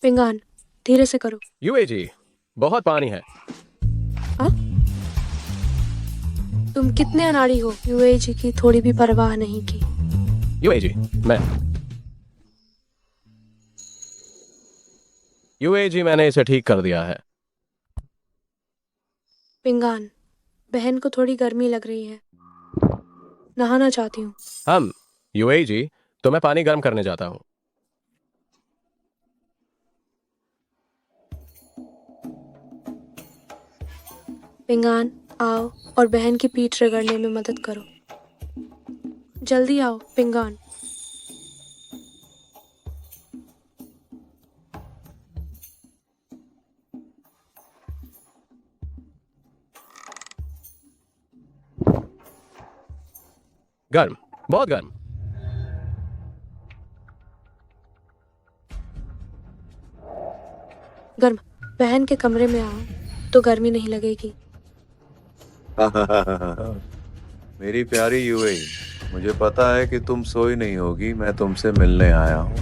पिंगान, धीरे से करो। यूएजी, बहुत पानी है। हाँ? तुम कितने अनाड़ी हो, यूएजी की थोड़ी भी परवाह नहीं की। यूएजी, मैंने इसे ठीक कर दिया है। पिंगान, बहन को थोड़ी गर्मी लग रही है, नहाना चाहती हूँ। यूएजी, तो मैं पानी गर्म करने जाता हूँ। पिंगान, आओ और बहन की पीठ रगड़ने में मदद करो। जल्दी आओ पिंगान। गर्म, बहुत गर्म। गर्म, बहन के कमरे में आओ तो गर्मी नहीं लगेगी। मेरी प्यारी यूए, मुझे पता है कि तुम सोई नहीं होगी। मैं तुमसे मिलने आया हूँ।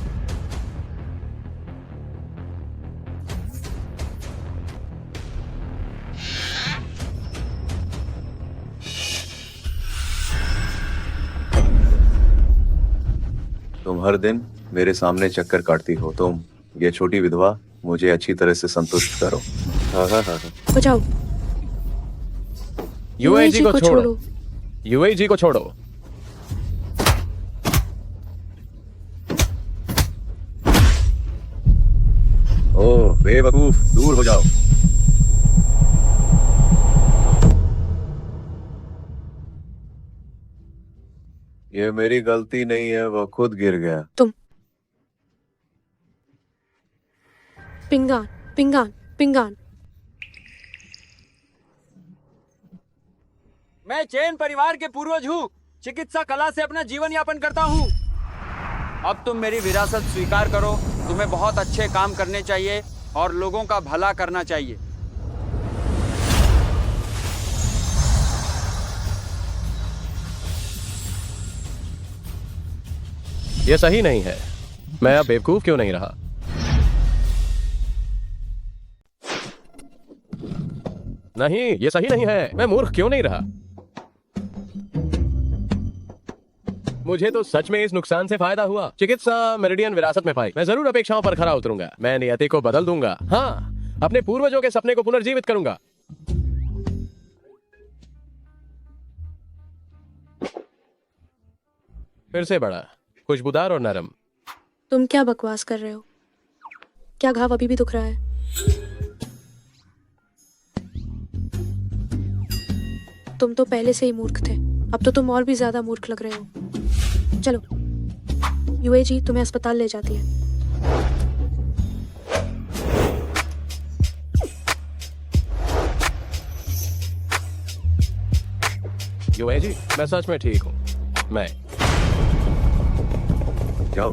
तुम हर दिन मेरे सामने चक्कर काटती हो। तुम ये छोटी विधवा मुझे अच्छी तरह से संतुष्ट करो। बचाओ। यूएजी को छोड़ो। यूएजी को छोड़ो। ओह बेवकूफ, दूर हो जाओ। ये मेरी गलती नहीं है, वो खुद गिर गया। तुम पिंगान, पिंगान, पिंगान। मैं चैन परिवार के पूर्वज हूँ। चिकित्सा कला से अपना जीवन यापन करता हूँ। अब तुम मेरी विरासत स्वीकार करो। तुम्हें बहुत अच्छे काम करने चाहिए और लोगों का भला करना चाहिए। ये सही नहीं है। मैं अब बेवकूफ क्यों नहीं रहा? नहीं, ये सही नहीं है। मैं मूर्ख क्यों नहीं रहा? मुझे तो सच में इस नुकसान से फायदा हुआ। चिकित्सा मेरिडियन विरासत में पाई। मैं जरूर अपेक्षाओं पर खरा उतरूंगा। मैं नियति को बदल दूंगा। हाँ, अपने पूर्वजों के सपने को पुनर्जीवित करूंगा। फिर से बड़ा, खुशबूदार और नरम। तुम क्या बकवास कर रहे हो? क्या घाव अभी भी दुख रहा है? तुम तो पहले से ही मूर्ख थे, अब तो तुम और भी ज्यादा मूर्ख लग रहे हो। चलो, यूएजी तुम्हें अस्पताल ले जाती है। यूएजी, मैं सच में ठीक हूँ। मैं जाओ।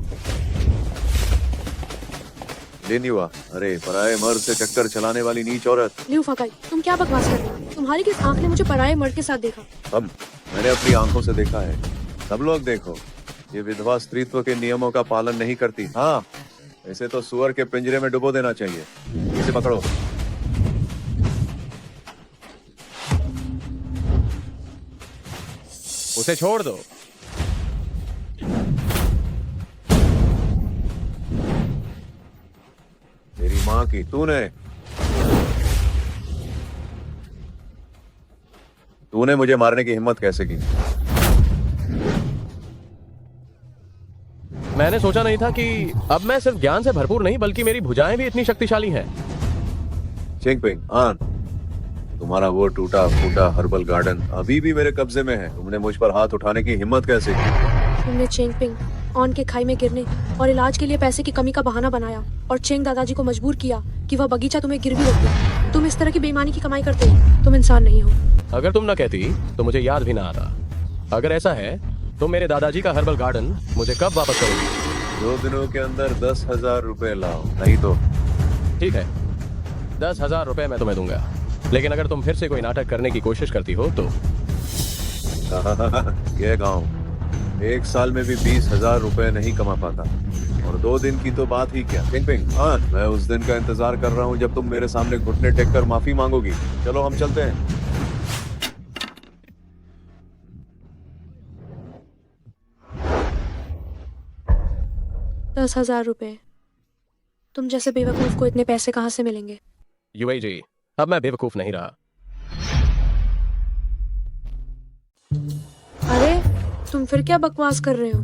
दिन हुआ। अरे पराये मर्द से चक्कर चलाने वाली नीच औरत। लियो फाकाई, तुम क्या बकवास कर रहे हो? तुम्हारी किस आंख ने मुझे पराये मर्द के साथ देखा? अब मैंने अपनी आंखों से देखा है। सब लोग देखो, ये विधवा स्त्रीत्व के नियमों का पालन नहीं करती। हाँ, इसे तो सुअर के पिंजरे में डुबो देना चाहिए। इसे पकड़ो। उसे छोड़ दो। तेरी माँ की तूने मुझे मारने की हिम्मत कैसे की? मैंने सोचा नहीं था कि अब मैं सिर्फ ज्ञान से भरपूर नहीं बल्कि मेरी भुजाएं भी इतनी शक्तिशाली हैं। चिंगपिंग आन, तुम्हारा वो टूटा फूटा हर्बल गार्डन अभी भी मेरे कब्जे में है। तुमने मुझ पर हाथ उठाने की हिम्मत कैसे की? तुमने चेंगपिंग ऑन के खाई में गिरने और इलाज के लिए पैसे की कमी का बहाना बनाया और चेंग दादाजी को मजबूर किया कि वह बगीचा तुम्हें गिरवी रख दे। तुम इस तरह की बेईमानी की कमाई करते हो। तुम इंसान नहीं हो। अगर तुम न कहती तो मुझे याद भी ना आता। अगर ऐसा है तो मेरे दादाजी का हर्बल गार्डन मुझे कब वापस करोगी? 2 दिनों के अंदर 10,000 रुपए लाओ, नहीं तो। ठीक है, 10,000 रुपए मैं तुम्हें दूंगा, लेकिन अगर तुम फिर से कोई नाटक करने की कोशिश करती हो तो। यह गांव 1 साल में भी 20,000 रुपए नहीं कमा पाता। और 2 दिन की तो बात ही क्या। पिंग पिंग, हाँ, मैं उस दिन का इंतजार कर रहा हूँ जब तुम मेरे सामने घुटने टेक कर माफी मांगोगी। चलो हम चलते हैं। 10,000 रुपए। तुम जैसे बेवकूफ को इतने पैसे कहाँ से मिलेंगे? यूएई जी, अब मैं बेवकूफ नहीं रहा। अरे तुम फिर क्या बकवास कर रहे हो?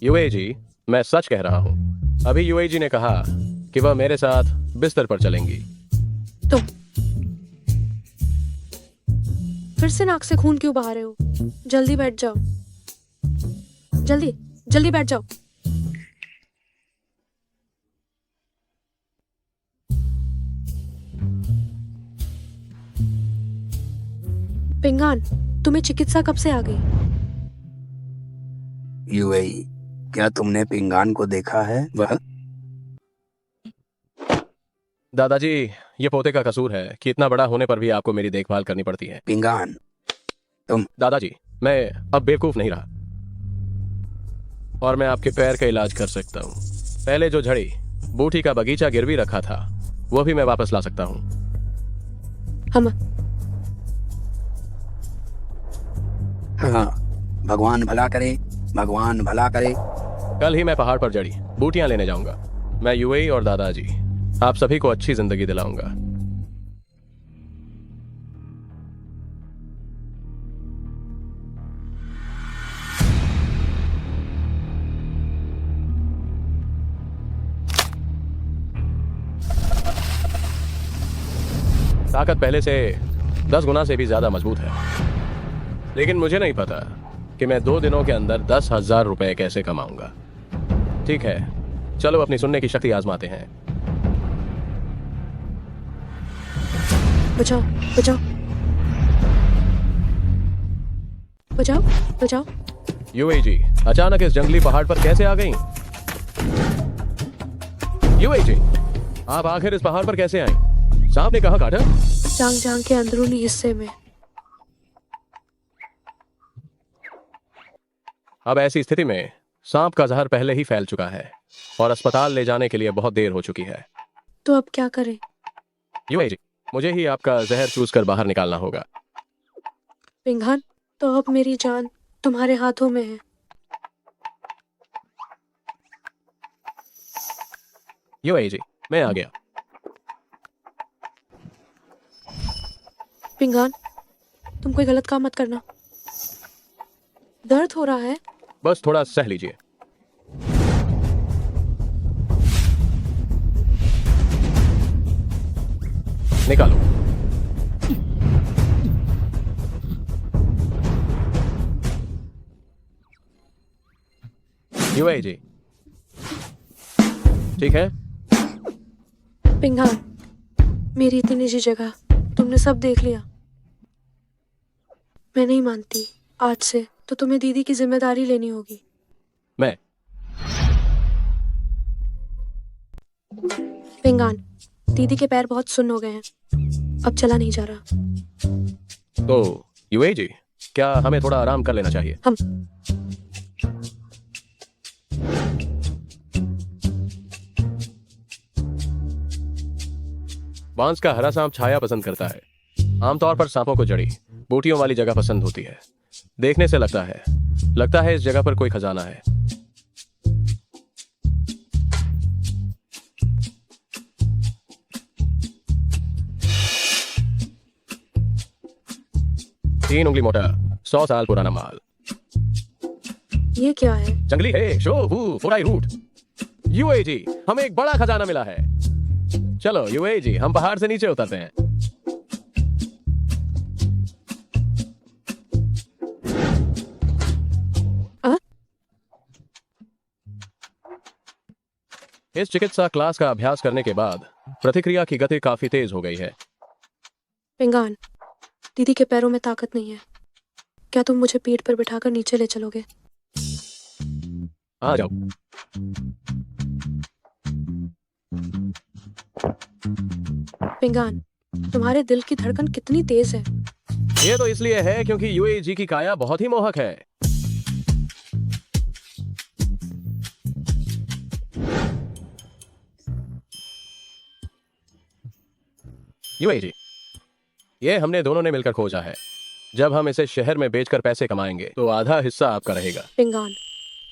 यूएई जी, मैं सच कह रहा हूँ। अभी यूएई जी ने कहा कि वह मेरे साथ बिस्तर पर चलेंगी। तुम फिर से नाक से खून क्यों बहा रहे हो? जल्दी बैठ जाओ, जल्दी जल्दी बैठ जाओ। पिंगान, तुम्हें चिकित्सा कब से आ गई? यूएई, क्या तुमने पिंगान को देखा है? वह दादाजी, ये पोते का कसूर है कि इतना बड़ा होने पर भी आपको मेरी देखभाल करनी पड़ती है। पिंगान, दादाजी, मैं अब बेवकूफ नहीं रहा और मैं आपके पैर का इलाज कर सकता हूँ। पहले जो झड़ी बूटी का बगीचा गिरवी रखा था वो भी मैं वापस ला सकता हूँ। हम हाँ, भगवान भला करे, भगवान भला करे। कल ही मैं पहाड़ पर जड़ी बूटियां लेने जाऊंगा। मैं यूएई और दादाजी आप सभी को अच्छी जिंदगी दिलाऊंगा। ताकत पहले से 10 गुना से भी ज्यादा मजबूत है, लेकिन मुझे नहीं पता कि मैं 2 दिनों के अंदर 10,000 रुपए कैसे कमाऊंगा। ठीक है, चलो अपनी सुनने की शक्ति आजमाते हैं। बचाओ बचाओ बचाओ बचाओ। यूएई जी, अचानक इस जंगली पहाड़ पर कैसे आ गई? यूएई जी, आप आखिर इस पहाड़ पर कैसे आई? सांप ने कहाँ काटा? जांग जांग के अंदरूनी हिस्से में। अब ऐसी स्थिति में सांप का जहर पहले ही फैल चुका है और अस्पताल ले जाने के लिए बहुत देर हो चुकी है। तो अब क्या करें? यूएई जी, मुझे ही आपका जहर चूस कर बाहर निकालना होगा। पिंगान, तो अब मेरी जान तुम्हारे हाथों में है। यूएई जी, मैं आ गया। पिंगान, तुम कोई गलत काम मत करना। दर्द हो रहा है? बस थोड़ा सह लीजिए। निकालो। यूएई जी, ठीक है? पिंगान, मेरी इतनी निजी जगह तुमने सब देख लिया। मैं नहीं मानती। आज से तो तुम्हें दीदी की जिम्मेदारी लेनी होगी। मैं पिंगान, दीदी के पैर बहुत सुन्न हो गए हैं, अब चला नहीं जा रहा। तो यूएई जी, क्या हमें थोड़ा आराम कर लेना चाहिए? हम बांस का हरा सांप छाया पसंद करता है। आमतौर पर सांपों को जड़ी बूटियों वाली जगह पसंद होती है। देखने से लगता है इस जगह पर कोई खजाना है। तीन उंगली मोटा, 100 साल पुराना माल। ये क्या है? जंगली है, शो वू फोराई रूट। यूएई जी, हमें एक बड़ा खजाना मिला है। चलो यूएई जी, हम पहाड़ से नीचे उतरते हैं। इस चिकित्सा क्लास का अभ्यास करने के बाद प्रतिक्रिया की गति काफी तेज हो गई है। पिंगान, दीदी के पैरों में ताकत नहीं है। क्या तुम मुझे पीठ पर बिठाकर नीचे ले चलोगे? आ जाओ। पिंगान, तुम्हारे दिल की धड़कन कितनी तेज है। ये तो इसलिए है क्योंकि यूएई जी की काया बहुत ही मोहक है। यूएई जी, ये हमने दोनों ने मिलकर खोजा है। जब हम इसे शहर में बेचकर पैसे कमाएंगे तो आधा हिस्सा आपका रहेगा। पिंगान,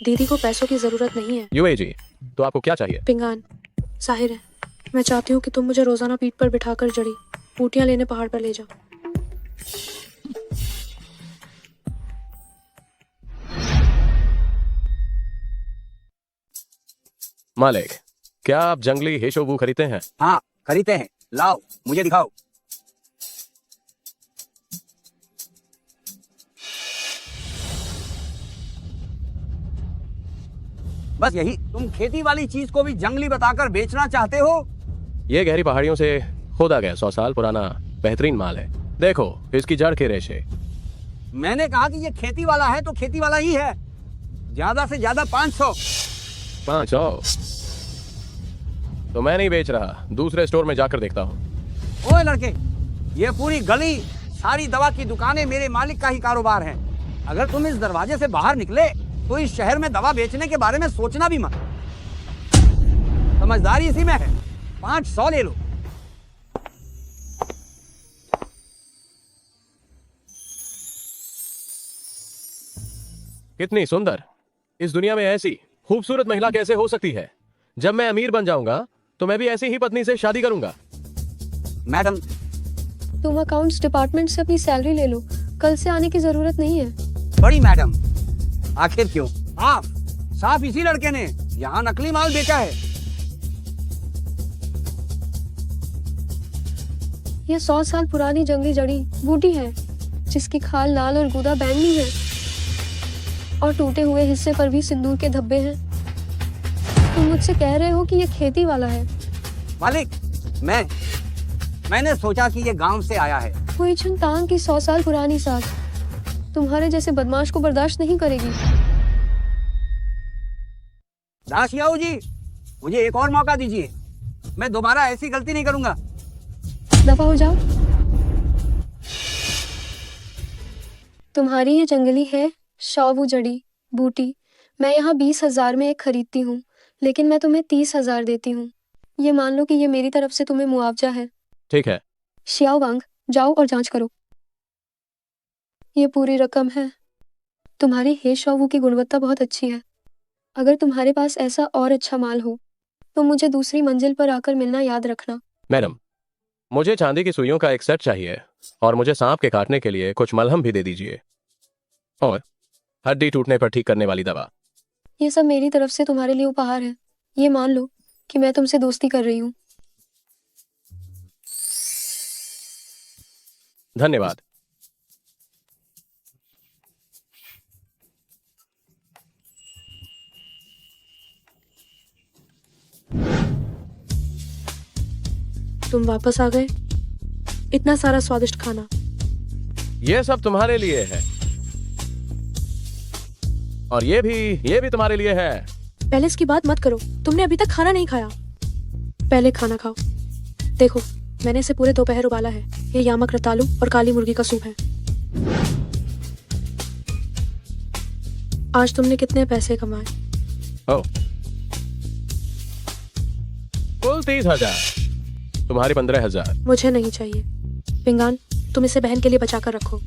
दीदी को पैसों की जरूरत नहीं है। यूएई जी, तो आपको क्या चाहिए? पिंगान, जाहिर है मैं चाहती हूँ कि तुम मुझे रोजाना पीठ पर बिठाकर जड़ी बूटियां लेने पहाड़ पर ले जाओ। मालिक, क्या आप जंगली हेशोबू खरीदते हैं? हाँ, खरीदते हैं। लाओ, मुझे दिखाओ। बस यही? तुम खेती वाली चीज को भी जंगली बताकर बेचना चाहते हो? ये गहरी पहाड़ियों से खोदा गया 100 साल पुराना बेहतरीन माल है। देखो इसकी जड़ के रेशे। मैंने कहा कि ये खेती वाला है तो खेती वाला ही है। ज्यादा से ज्यादा 500। 500 तो मैं नहीं बेच रहा, दूसरे स्टोर में जाकर देखता हूँ। ओए लड़के, ये पूरी गली, सारी दवा की दुकानें मेरे मालिक का ही कारोबार है। अगर तुम इस दरवाजे से बाहर निकले तो इस शहर में दवा बेचने के बारे में सोचना भी मत। समझदारी इसी में है। 500 ले लो। कितनी सुंदर! इस दुनिया में ऐसी खूबसूरत महिला कैसे हो सकती है? जब मैं अमीर बन जाऊंगा तो मैं भी ऐसी ही पत्नी से शादी करूंगा। मैडम, तुम अकाउंट्स डिपार्टमेंट से अपनी सैलरी ले लो, कल से आने की जरूरत नहीं है। बड़ी मैडम, आखिर क्यों? साफ साफ इसी लड़के ने यहाँ नकली माल बेचा है। ये 100 साल पुरानी जंगली जड़ी बूटी है जिसकी खाल लाल और गूदा बैंगनी है और टूटे हुए हिस्से पर भी सिंदूर के धब्बे हैं। तुम मुझसे कह रहे हो कि ये खेती वाला है? मालिक, मैंने सोचा कि ये गांव से आया है। कोई चुनतांग की 100 साल पुरानी साथ तुम्हारे जैसे बदमाश को बर्दाश्त नहीं करेगी। दासियाऊ जी, मुझे एक और मौका दीजिए। मैं दोबारा ऐसी गलती नहीं करूंगा। दफा हो जाओ। तुम्हारी ये जंगली है शावू जड़ी बूटी मैं यहाँ 20,000 में एक खरीदती हूँ, लेकिन मैं तुम्हें 30,000 देती हूँ। ये मान लो कि ये मेरी तरफ से तुम्हें मुआवजा है। ठीक है। शियाओ वांग, जाओ और जांच करो। ये पूरी रकम है। तुम्हारी हे शावू की गुणवत्ता बहुत अच्छी है। अगर तुम्हारे पास ऐसा और अच्छा माल हो तो मुझे दूसरी मंजिल पर आकर मिलना याद रखना। मैडम, मुझे चांदी की सुइयों का एक सेट चाहिए और मुझे सांप के काटने के लिए कुछ मलहम भी दे दीजिए और हड्डी टूटने पर ठीक करने वाली दवा। ये सब मेरी तरफ से तुम्हारे लिए उपहार है। ये मान लो कि मैं तुमसे दोस्ती कर रही हूँ। धन्यवाद। तुम वापस आ गए। इतना सारा स्वादिष्ट खाना। ये सब तुम्हारे लिए है और ये भी तुम्हारे लिए है। पहले इसकी बात मत करो, तुमने अभी तक खाना नहीं खाया। पहले खाना खाओ। देखो, मैंने इसे पूरे दोपहर उबाला है। ये यामक रतालू और काली मुर्गी का सूप है। आज तुमने कितने पैसे कमाए? ओह, कुल 30,000। तुम्हारी 15,000। मुझे नहीं चाहिए। पिंगान, तुम इसे बहन के लिए बचा कर रखो।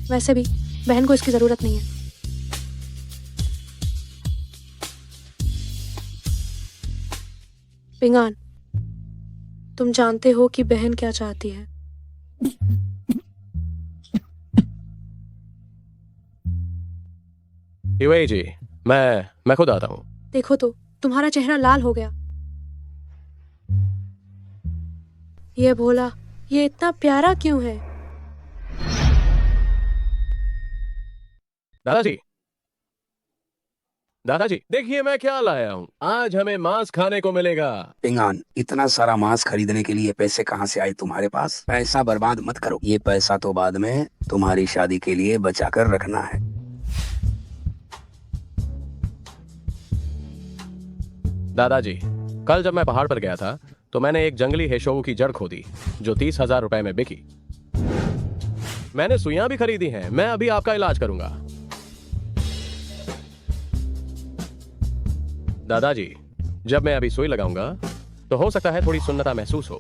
वैसे भी बहन को इसकी जरूरत नहीं है। पिंगान, तुम जानते हो कि बहन क्या चाहती है? यूएई जी, मैं खुद आता हूँ। देखो तो, तुम्हारा चेहरा लाल हो गया। ये भोला, ये इतना प्यारा क्यों है? दादाजी, देखिए मैं क्या लाया हूँ। आज हमें मांस खाने को मिलेगा। पिंगान, इतना सारा मांस खरीदने के लिए पैसे कहाँ से आए तुम्हारे पास? पैसा बर्बाद मत करो। ये पैसा तो बाद में तुम्हारी शादी के लिए बचा कर रखना है। दादाजी, कल जब मैं पहाड़ पर गया था तो मैंने एक जंगली हेशोगू की जड़ खोदी जो 30,000 रुपए में बिकी। मैंने सुइयां भी खरीदी हैं। मैं अभी आपका इलाज करूंगा। दादाजी, जब मैं अभी सुई लगाऊंगा तो हो सकता है थोड़ी सुन्नता महसूस हो।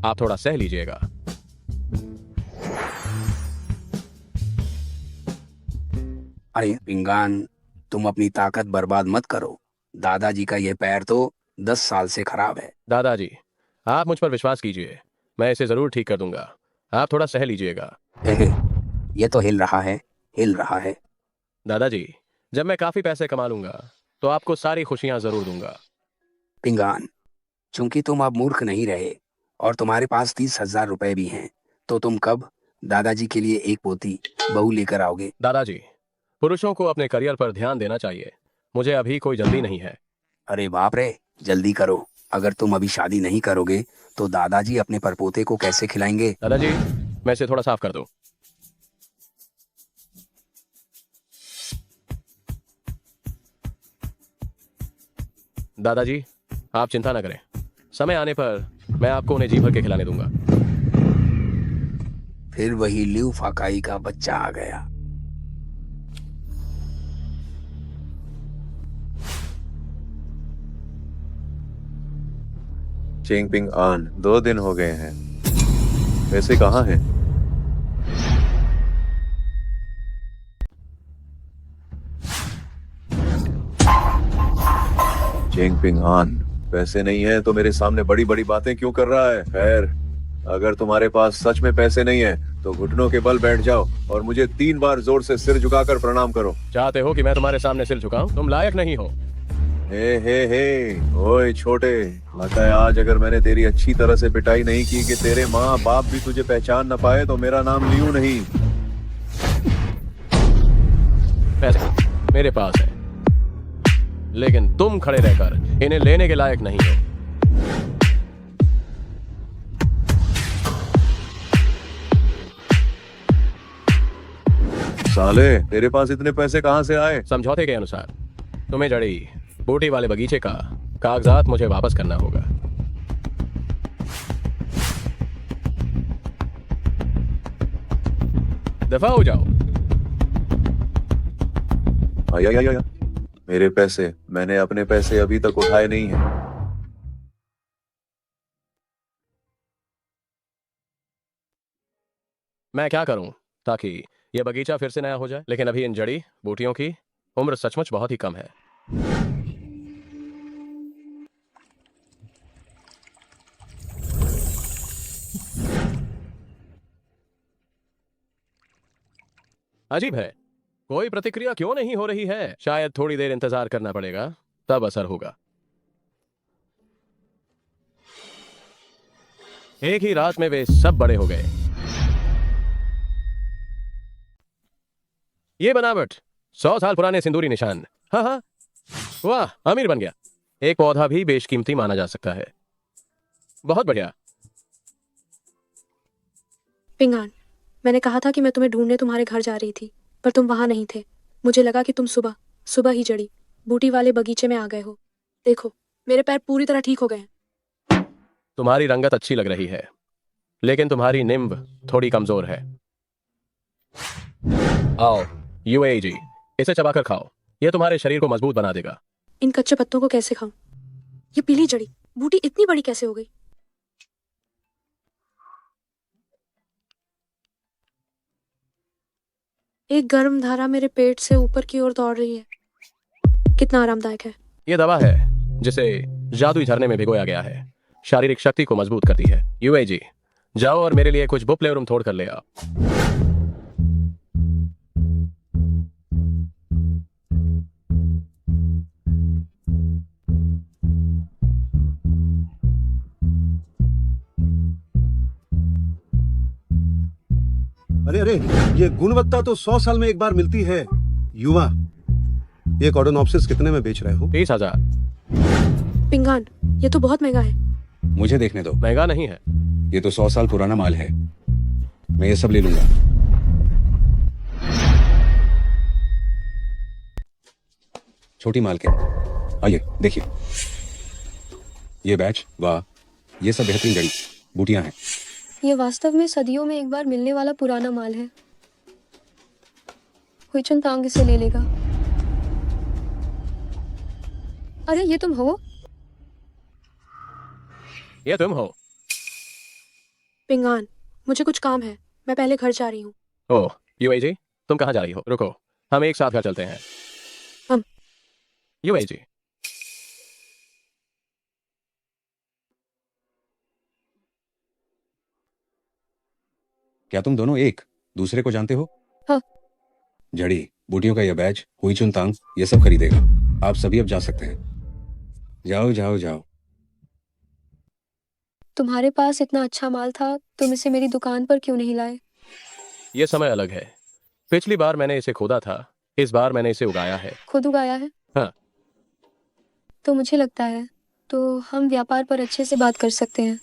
आप थोड़ा सह लीजिएगा। अरे पिंगान, तुम अपनी ताकत बर्बाद मत करो। दादाजी का ये पैर तो 10 साल से खराब है। दादाजी, आप मुझ पर विश्वास कीजिए, मैं इसे जरूर ठीक कर दूंगा। आप थोड़ा सह लीजिएगा। एहे, ये तो हिल रहा है, हिल रहा है। दादाजी, जब मैं काफी पैसे कमा लूंगा तो आपको सारी खुशियां जरूर दूंगा। पिंगान, चूंकि तुम अब मूर्ख नहीं रहे और तुम्हारे पास 30,000 रुपए भी हैं, तो तुम कब दादाजी के लिए एक पोती बहू लेकर आओगे? दादाजी, पुरुषों को अपने करियर पर ध्यान देना चाहिए। मुझे अभी कोई जल्दी नहीं है। अरे बाप रे, जल्दी करो। अगर तुम अभी शादी नहीं करोगे तो दादाजी अपने परपोते को कैसे खिलाएंगे? दादाजी, मैं इसे थोड़ा साफ कर दूं। दादाजी, आप चिंता न करें, समय आने पर मैं आपको उन्हें जी भर के खिलाने दूंगा। फिर वही लिऊ फाकाई का बच्चा आ गया। चिंगपिंग आन, 2 दिन हो गए हैं। पैसे कहाँ हैं? चिंगपिंग आन, पैसे नहीं है तो मेरे सामने बड़ी बड़ी बातें क्यों कर रहा है? खैर, अगर तुम्हारे पास सच में पैसे नहीं है तो घुटनों के बल बैठ जाओ और मुझे 3 बार जोर से सिर झुकाकर प्रणाम करो। चाहते हो कि मैं तुम्हारे सामने सिर झुकाऊं? तुम लायक नहीं हो। हे, ओए छोटे, लगता है आज अगर मैंने तेरी अच्छी तरह से पिटाई नहीं की कि तेरे माँ बाप भी तुझे पहचान न पाए तो मेरा नाम लियू नहीं। पैसे मेरे पास है, लेकिन तुम खड़े रहकर इन्हें लेने के लायक नहीं हो। साले, तेरे पास इतने पैसे कहाँ से आए? समझौते के अनुसार तुम्हें जड़ी बूटी वाले बगीचे का कागजात मुझे वापस करना होगा। दफा हो जाओ। आया, मेरे पैसे, मैंने अपने पैसे अभी तक उठाए नहीं हैं। मैं क्या करूं ताकि यह बगीचा फिर से नया हो जाए? लेकिन अभी इन जड़ी बूटियों की उम्र सचमुच बहुत ही कम है। अजीब है, कोई प्रतिक्रिया क्यों नहीं हो रही है? शायद थोड़ी देर इंतजार करना पड़ेगा, तब असर होगा। एक ही रात में वे सब बड़े हो गए। ये बनावट 100 साल पुराने सिंदूरी निशान। हाँ, वाह, अमीर बन गया। एक पौधा भी बेशकीमती माना जा सकता है। बहुत बढ़िया। पिंगान, मैंने कहा था कि मैं तुम्हें ढूंढने तुम्हारे घर जा रही थी, पर तुम वहां नहीं थे। मुझे लगा कि तुम सुबह ही जड़ी बूटी वाले बगीचे में आ गए हो। देखो, मेरे पैर पूरी तरह ठीक हो गए हैं। तुम्हारी रंगत अच्छी लग रही है, लेकिन तुम्हारी निम्ब थोड़ी कमजोर है। आओ यूएजी, इसे चबाकर खाओ, यह तुम्हारे शरीर को मजबूत बना देगा। इन कच्चे पत्तों को कैसे खाऊं? ये पीली जड़ी बूटी इतनी बड़ी कैसे हो गई? एक गर्म धारा मेरे पेट से ऊपर की ओर दौड़ रही है। कितना आरामदायक है। यह दवा है जिसे जादुई झरने में भिगोया गया है। शारीरिक शक्ति को मजबूत करती है। यूएजी, जाओ और मेरे लिए कुछ बुप्लेवरुम तोड़ कर ले आओ। अरे, ये गुणवत्ता तो 100 साल में एक बार मिलती है। युवा, ये कॉर्डोनॉप्सिस कितने में बेच रहे हो? 30,000। पिंगान, ये तो बहुत महंगा है। मुझे देखने दो। महंगा नहीं है। ये तो 100 साल पुराना माल है। मैं ये सब ले लूंगा। छोटी माल के। आइए देखिए, ये बैच, वाह, ये सब बेहतरीन जड़ी बूटियां हैं। ये वास्तव में सदियों में एक बार मिलने वाला पुराना माल है। हुईचुन तांग इसे ले लेगा। अरे, ये तुम हो? ये तुम हो? पिंगान, मुझे कुछ काम है, मैं पहले घर जा रही हूँ। ओह यूएई जी, तुम कहाँ जा रही हो? रुको, हम एक साथ घर चलते हैं। हम यूएई जी, क्या तुम दोनों एक दूसरे को जानते हो? हाँ। जड़ी बूटियों का यह बैच, हुई चुन तांग, ये सब खरीदेगा। आप सभी अब जा सकते हैं। जाओ जाओ जाओ। तुम्हारे पास इतना अच्छा माल था, तुम इसे मेरी दुकान पर क्यों नहीं लाए? ये समय अलग है। पिछली बार मैंने इसे खोदा था, इस बार मैंने इसे उगाया है। खुद उगाया है? हाँ। तो मुझे लगता है तो हम व्यापार पर अच्छे से बात कर सकते हैं।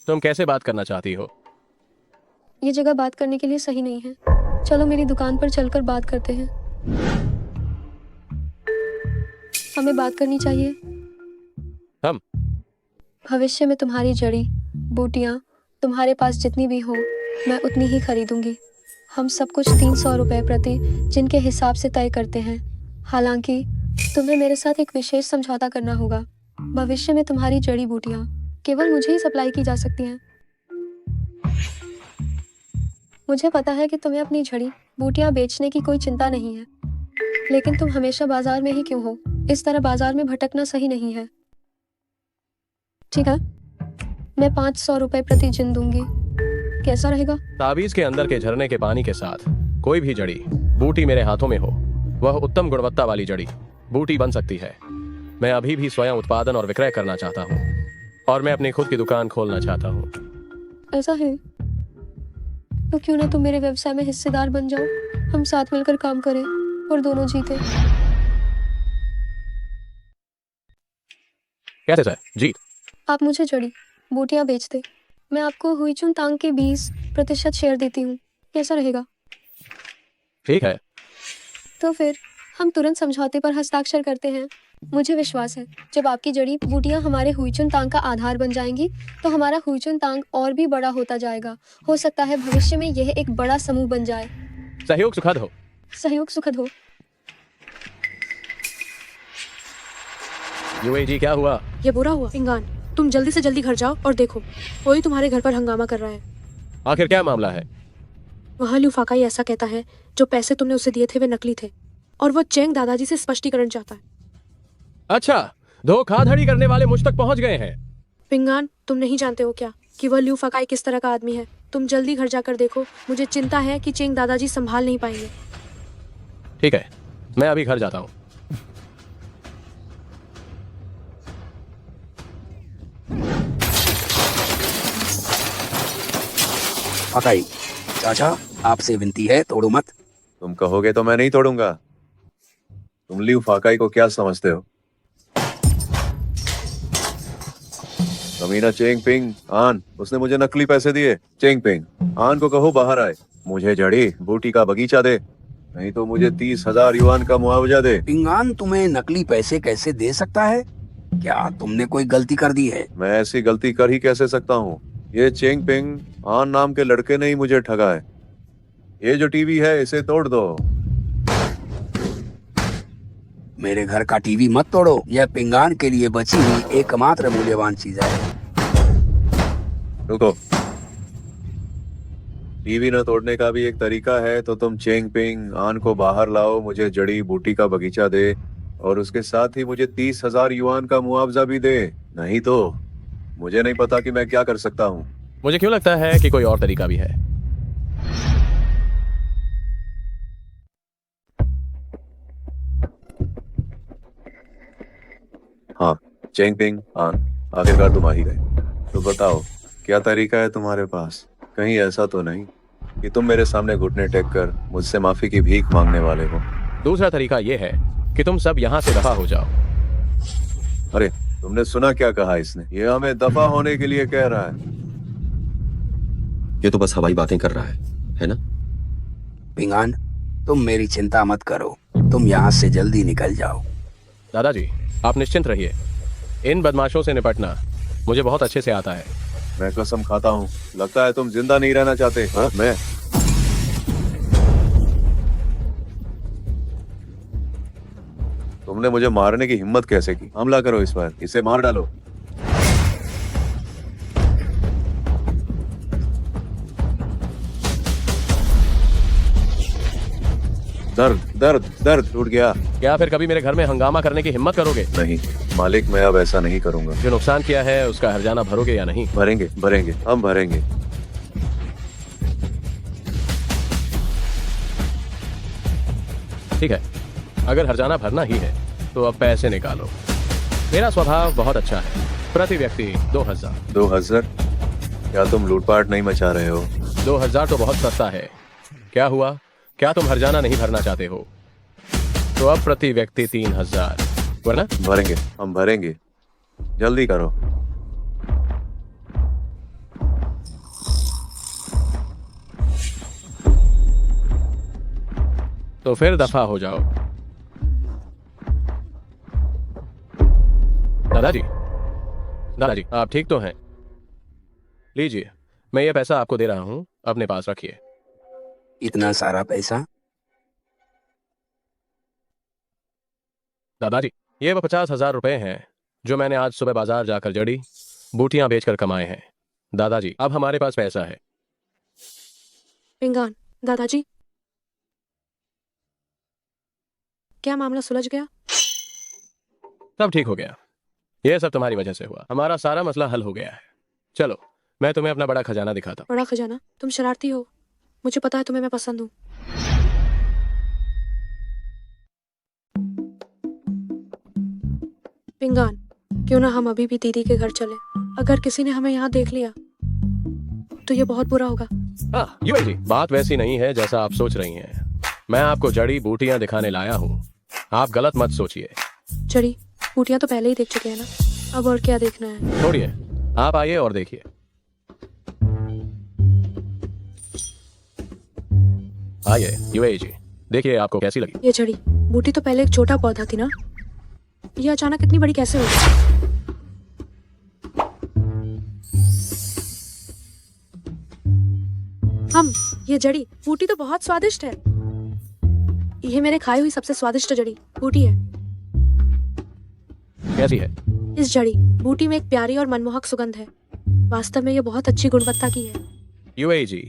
तुम कैसे बात करना चाहती हो? ये जगह बात करने के लिए सही नहीं है। चलो मेरी दुकान पर चलकर बात करते हैं। हमें बात करनी चाहिए। हम भविष्य में तुम्हारी जड़ी बूटियाँ तुम्हारे पास जितनी भी हो, मैं उतनी ही खरीदूंगी। हम सब कुछ 300 रुपये प्रति जिनके हिसाब से तय करते हैं। हालांकि तुम्हें मेरे साथ एक विशेष समझौता करना होगा। भविष्य में तुम्हारी जड़ी बूटियाँ केवल मुझे ही सप्लाई की जा सकती हैं। मुझे पता है कि तुम्हें अपनी जड़ी बूटियाँ बेचने की कोई चिंता नहीं है, लेकिन तुम हमेशा बाजार में ही क्यों हो? इस तरह बाजार में भटकना सही नहीं है। ठीक है, मैं 500 रुपये प्रति जिन दूंगी। कैसा रहेगा? ताबीज के अंदर के झरने के पानी के साथ कोई भी जड़ी बूटी मेरे हाथों में हो, वह उत्तम गुणवत्ता वाली जड़ी बूटी बन सकती है। मैं अभी भी स्वयं उत्पादन और विक्रय करना चाहता हूँ, और मैं अपनी खुद की दुकान खोलना चाहता हूँ। ऐसा है तो क्यों ना तुम मेरे व्यवसाय में हिस्सेदार बन जाओ। हम साथ मिलकर काम करें और दोनों जीते। कैसे सर? जी। आप मुझे जड़ी बूटियाँ बेच दे, मैं आपको हुईचुन तांग के 20% शेयर देती हूँ। कैसा रहेगा? ठीक है। तो फिर हम तुरंत समझौते पर हस्ताक्षर करते हैं। मुझे विश्वास है जब आपकी जड़ी बूटियाँ हमारे हुईचुन तांग का आधार बन जाएंगी तो हमारा हुईचुन तांग और भी बड़ा होता जाएगा। हो सकता है भविष्य में यह एक बड़ा समूह बन जाए। सहयोग सुखद हो। सहयोग सुखद हो। यूएई जी, क्या हुआ? ये बुरा हुआ। पिंगान, तुम जल्दी से जल्दी घर जाओ और देखो, कोई तुम्हारे घर पर हंगामा कर रहा है। आखिर क्या मामला है? वहाँ ल्यू फाकाई ऐसा कहता है जो पैसे तुमने उसे दिए थे वे नकली थे, और वो चेंग दादाजी से स्पष्टीकरण चाहता है। अच्छा, धोखाधड़ी करने वाले मुझ तक पहुंच गए हैं। पिंगान, तुम नहीं जानते हो क्या कि वह ल्यू फाकाई किस तरह का आदमी है? तुम जल्दी घर जाकर देखो। मुझे चिंता है कि चेंग दादाजी संभाल नहीं पाएंगे। ठीक है, मैं अभी घर जाता हूँ। फाकाई चाचा, आपसे विनती है, तोड़ो मत। तुम कहोगे तो मैं नहीं तोड़ूंगा। तुम लियू फाकाई को क्या समझते हो? कमीना चेंग पिंग आन, उसने मुझे नकली पैसे दिए। चेंग पिंग आन को कहो बाहर आए, मुझे जड़ी बूटी का बगीचा दे, नहीं तो मुझे 30,000 युआन का मुआवजा दे। पिंगान तुम्हें नकली पैसे कैसे दे सकता है? क्या तुमने कोई गलती कर दी है? मैं ऐसी गलती कर ही कैसे सकता हूँ? ये चेंग पिंग आन नाम के लड़के ने ही मुझे ठगा है। ये जो टीवी है इसे तोड़ दो। मेरे घर का टीवी मत तोड़ो, यह पिंगान के लिए बची हुई एकमात्र मूल्यवान चीज है। रुको, टीवी न तोड़ने का भी एक तरीका है। तो तुम चेंग पिंग आन को बाहर लाओ, मुझे जड़ी बूटी का बगीचा दे, और उसके साथ ही मुझे 30,000 युआन का मुआवजा भी दे। नहीं तो मुझे नहीं पता कि मैं क्या कर सकता हूँ। मुझे क्यों लगता है कि कोई और तरीका भी है। हाँ, चेंग पिंग आन, आखिरकार तुम आ ही गए। तो बताओ, क्या तरीका है तुम्हारे पास? कहीं ऐसा तो नहीं कि तुम मेरे सामने घुटने टेक कर मुझसे माफी की भीख मांगने वाले हो? दूसरा तरीका यह है कि तुम सब यहाँ से दफा हो जाओ। अरे, तुमने सुना क्या कहा इसने? ये हमें दफा होने के लिए कह रहा है। ये तो बस हवाई बातें कर रहा है ना? पिंगान, तुम मेरी चिंता मत करो, तुम यहाँ से जल्दी निकल जाओ। दादाजी, आप निश्चिंत रहिए। इन बदमाशों से निपटना मुझे बहुत अच्छे से आता है। मैं कसम खाता हूँ, लगता है तुम जिंदा नहीं रहना चाहते। हाँ? मैं तुमने मुझे मारने की हिम्मत कैसे की? हमला करो इस पर, इसे मार डालो। दर्द दर्द दर्द टूट गया। क्या फिर कभी मेरे घर में हंगामा करने की हिम्मत करोगे? नहीं मालिक, मैं अब ऐसा नहीं करूंगा। जो नुकसान किया है उसका हर्जाना भरोगे या नहीं? भरेंगे भरेंगे, हम भरेंगे। ठीक है, अगर हर्जाना भरना ही है तो अब पैसे निकालो। मेरा स्वभाव बहुत अच्छा है। प्रति व्यक्ति 2000। 2000? क्या तुम लूटपाट नहीं मचा रहे हो? 2000 तो बहुत सस्ता है। क्या हुआ, क्या तुम हर्जाना नहीं भरना चाहते हो? तो अब प्रति व्यक्ति 3000, वरना? भरेंगे, हम भरेंगे, जल्दी करो। तो फिर दफा हो जाओ। दादाजी, दादाजी आप ठीक तो हैं? लीजिए, मैं ये पैसा आपको दे रहा हूं, अपने पास रखिए। इतना सारा पैसा? दादाजी, ये वो 50,000 रुपए हैं जो मैंने आज सुबह बाजार जाकर जड़ी बूटियां बेचकर कमाए हैं। दादाजी, अब हमारे पास पैसा है। पिंगान, दादाजी, क्या मामला सुलझ गया? सब ठीक हो गया। ये सब तुम्हारी वजह से हुआ। हमारा सारा मसला हल हो गया है। चलो, मैं तुम्हें अपना बड़ा खजाना दिखाता हूँ। बड़ा खजाना? तुम शरारती हो, मुझे पता है तुम्हें मैं पसंद हूँ। पिंगान, क्यों ना हम अभी भी दीदी के घर चले? अगर किसी ने हमें यहाँ देख लिया तो ये बहुत बुरा होगा। हाँ, यूं जी, बात वैसी नहीं है जैसा आप सोच रही हैं। मैं आपको जड़ी बूटियां दिखाने लाया हूँ। आप गलत मत सोचिए। जड़ी बूटियां तो पहले ही देख चुके हैं ना, अब और क्या देखना है? छोड़िए, आप आइए और देखिए। आइए यूएई जी, देखिए आपको कैसी लगी। ये जड़ी बूटी तो पहले एक छोटा पौधा थी ना, ये अचानक इतनी बड़ी कैसे हो गई? ये जड़ी बूटी तो बहुत स्वादिष्ट है। ये मेरे खाई हुई सबसे स्वादिष्ट जड़ी बूटी है। कैसी है? इस जड़ी बूटी में एक प्यारी और मनमोहक सुगंध है। वास्तव में ये बहुत अच्छी गुणवत्ता की है। यूएई जी,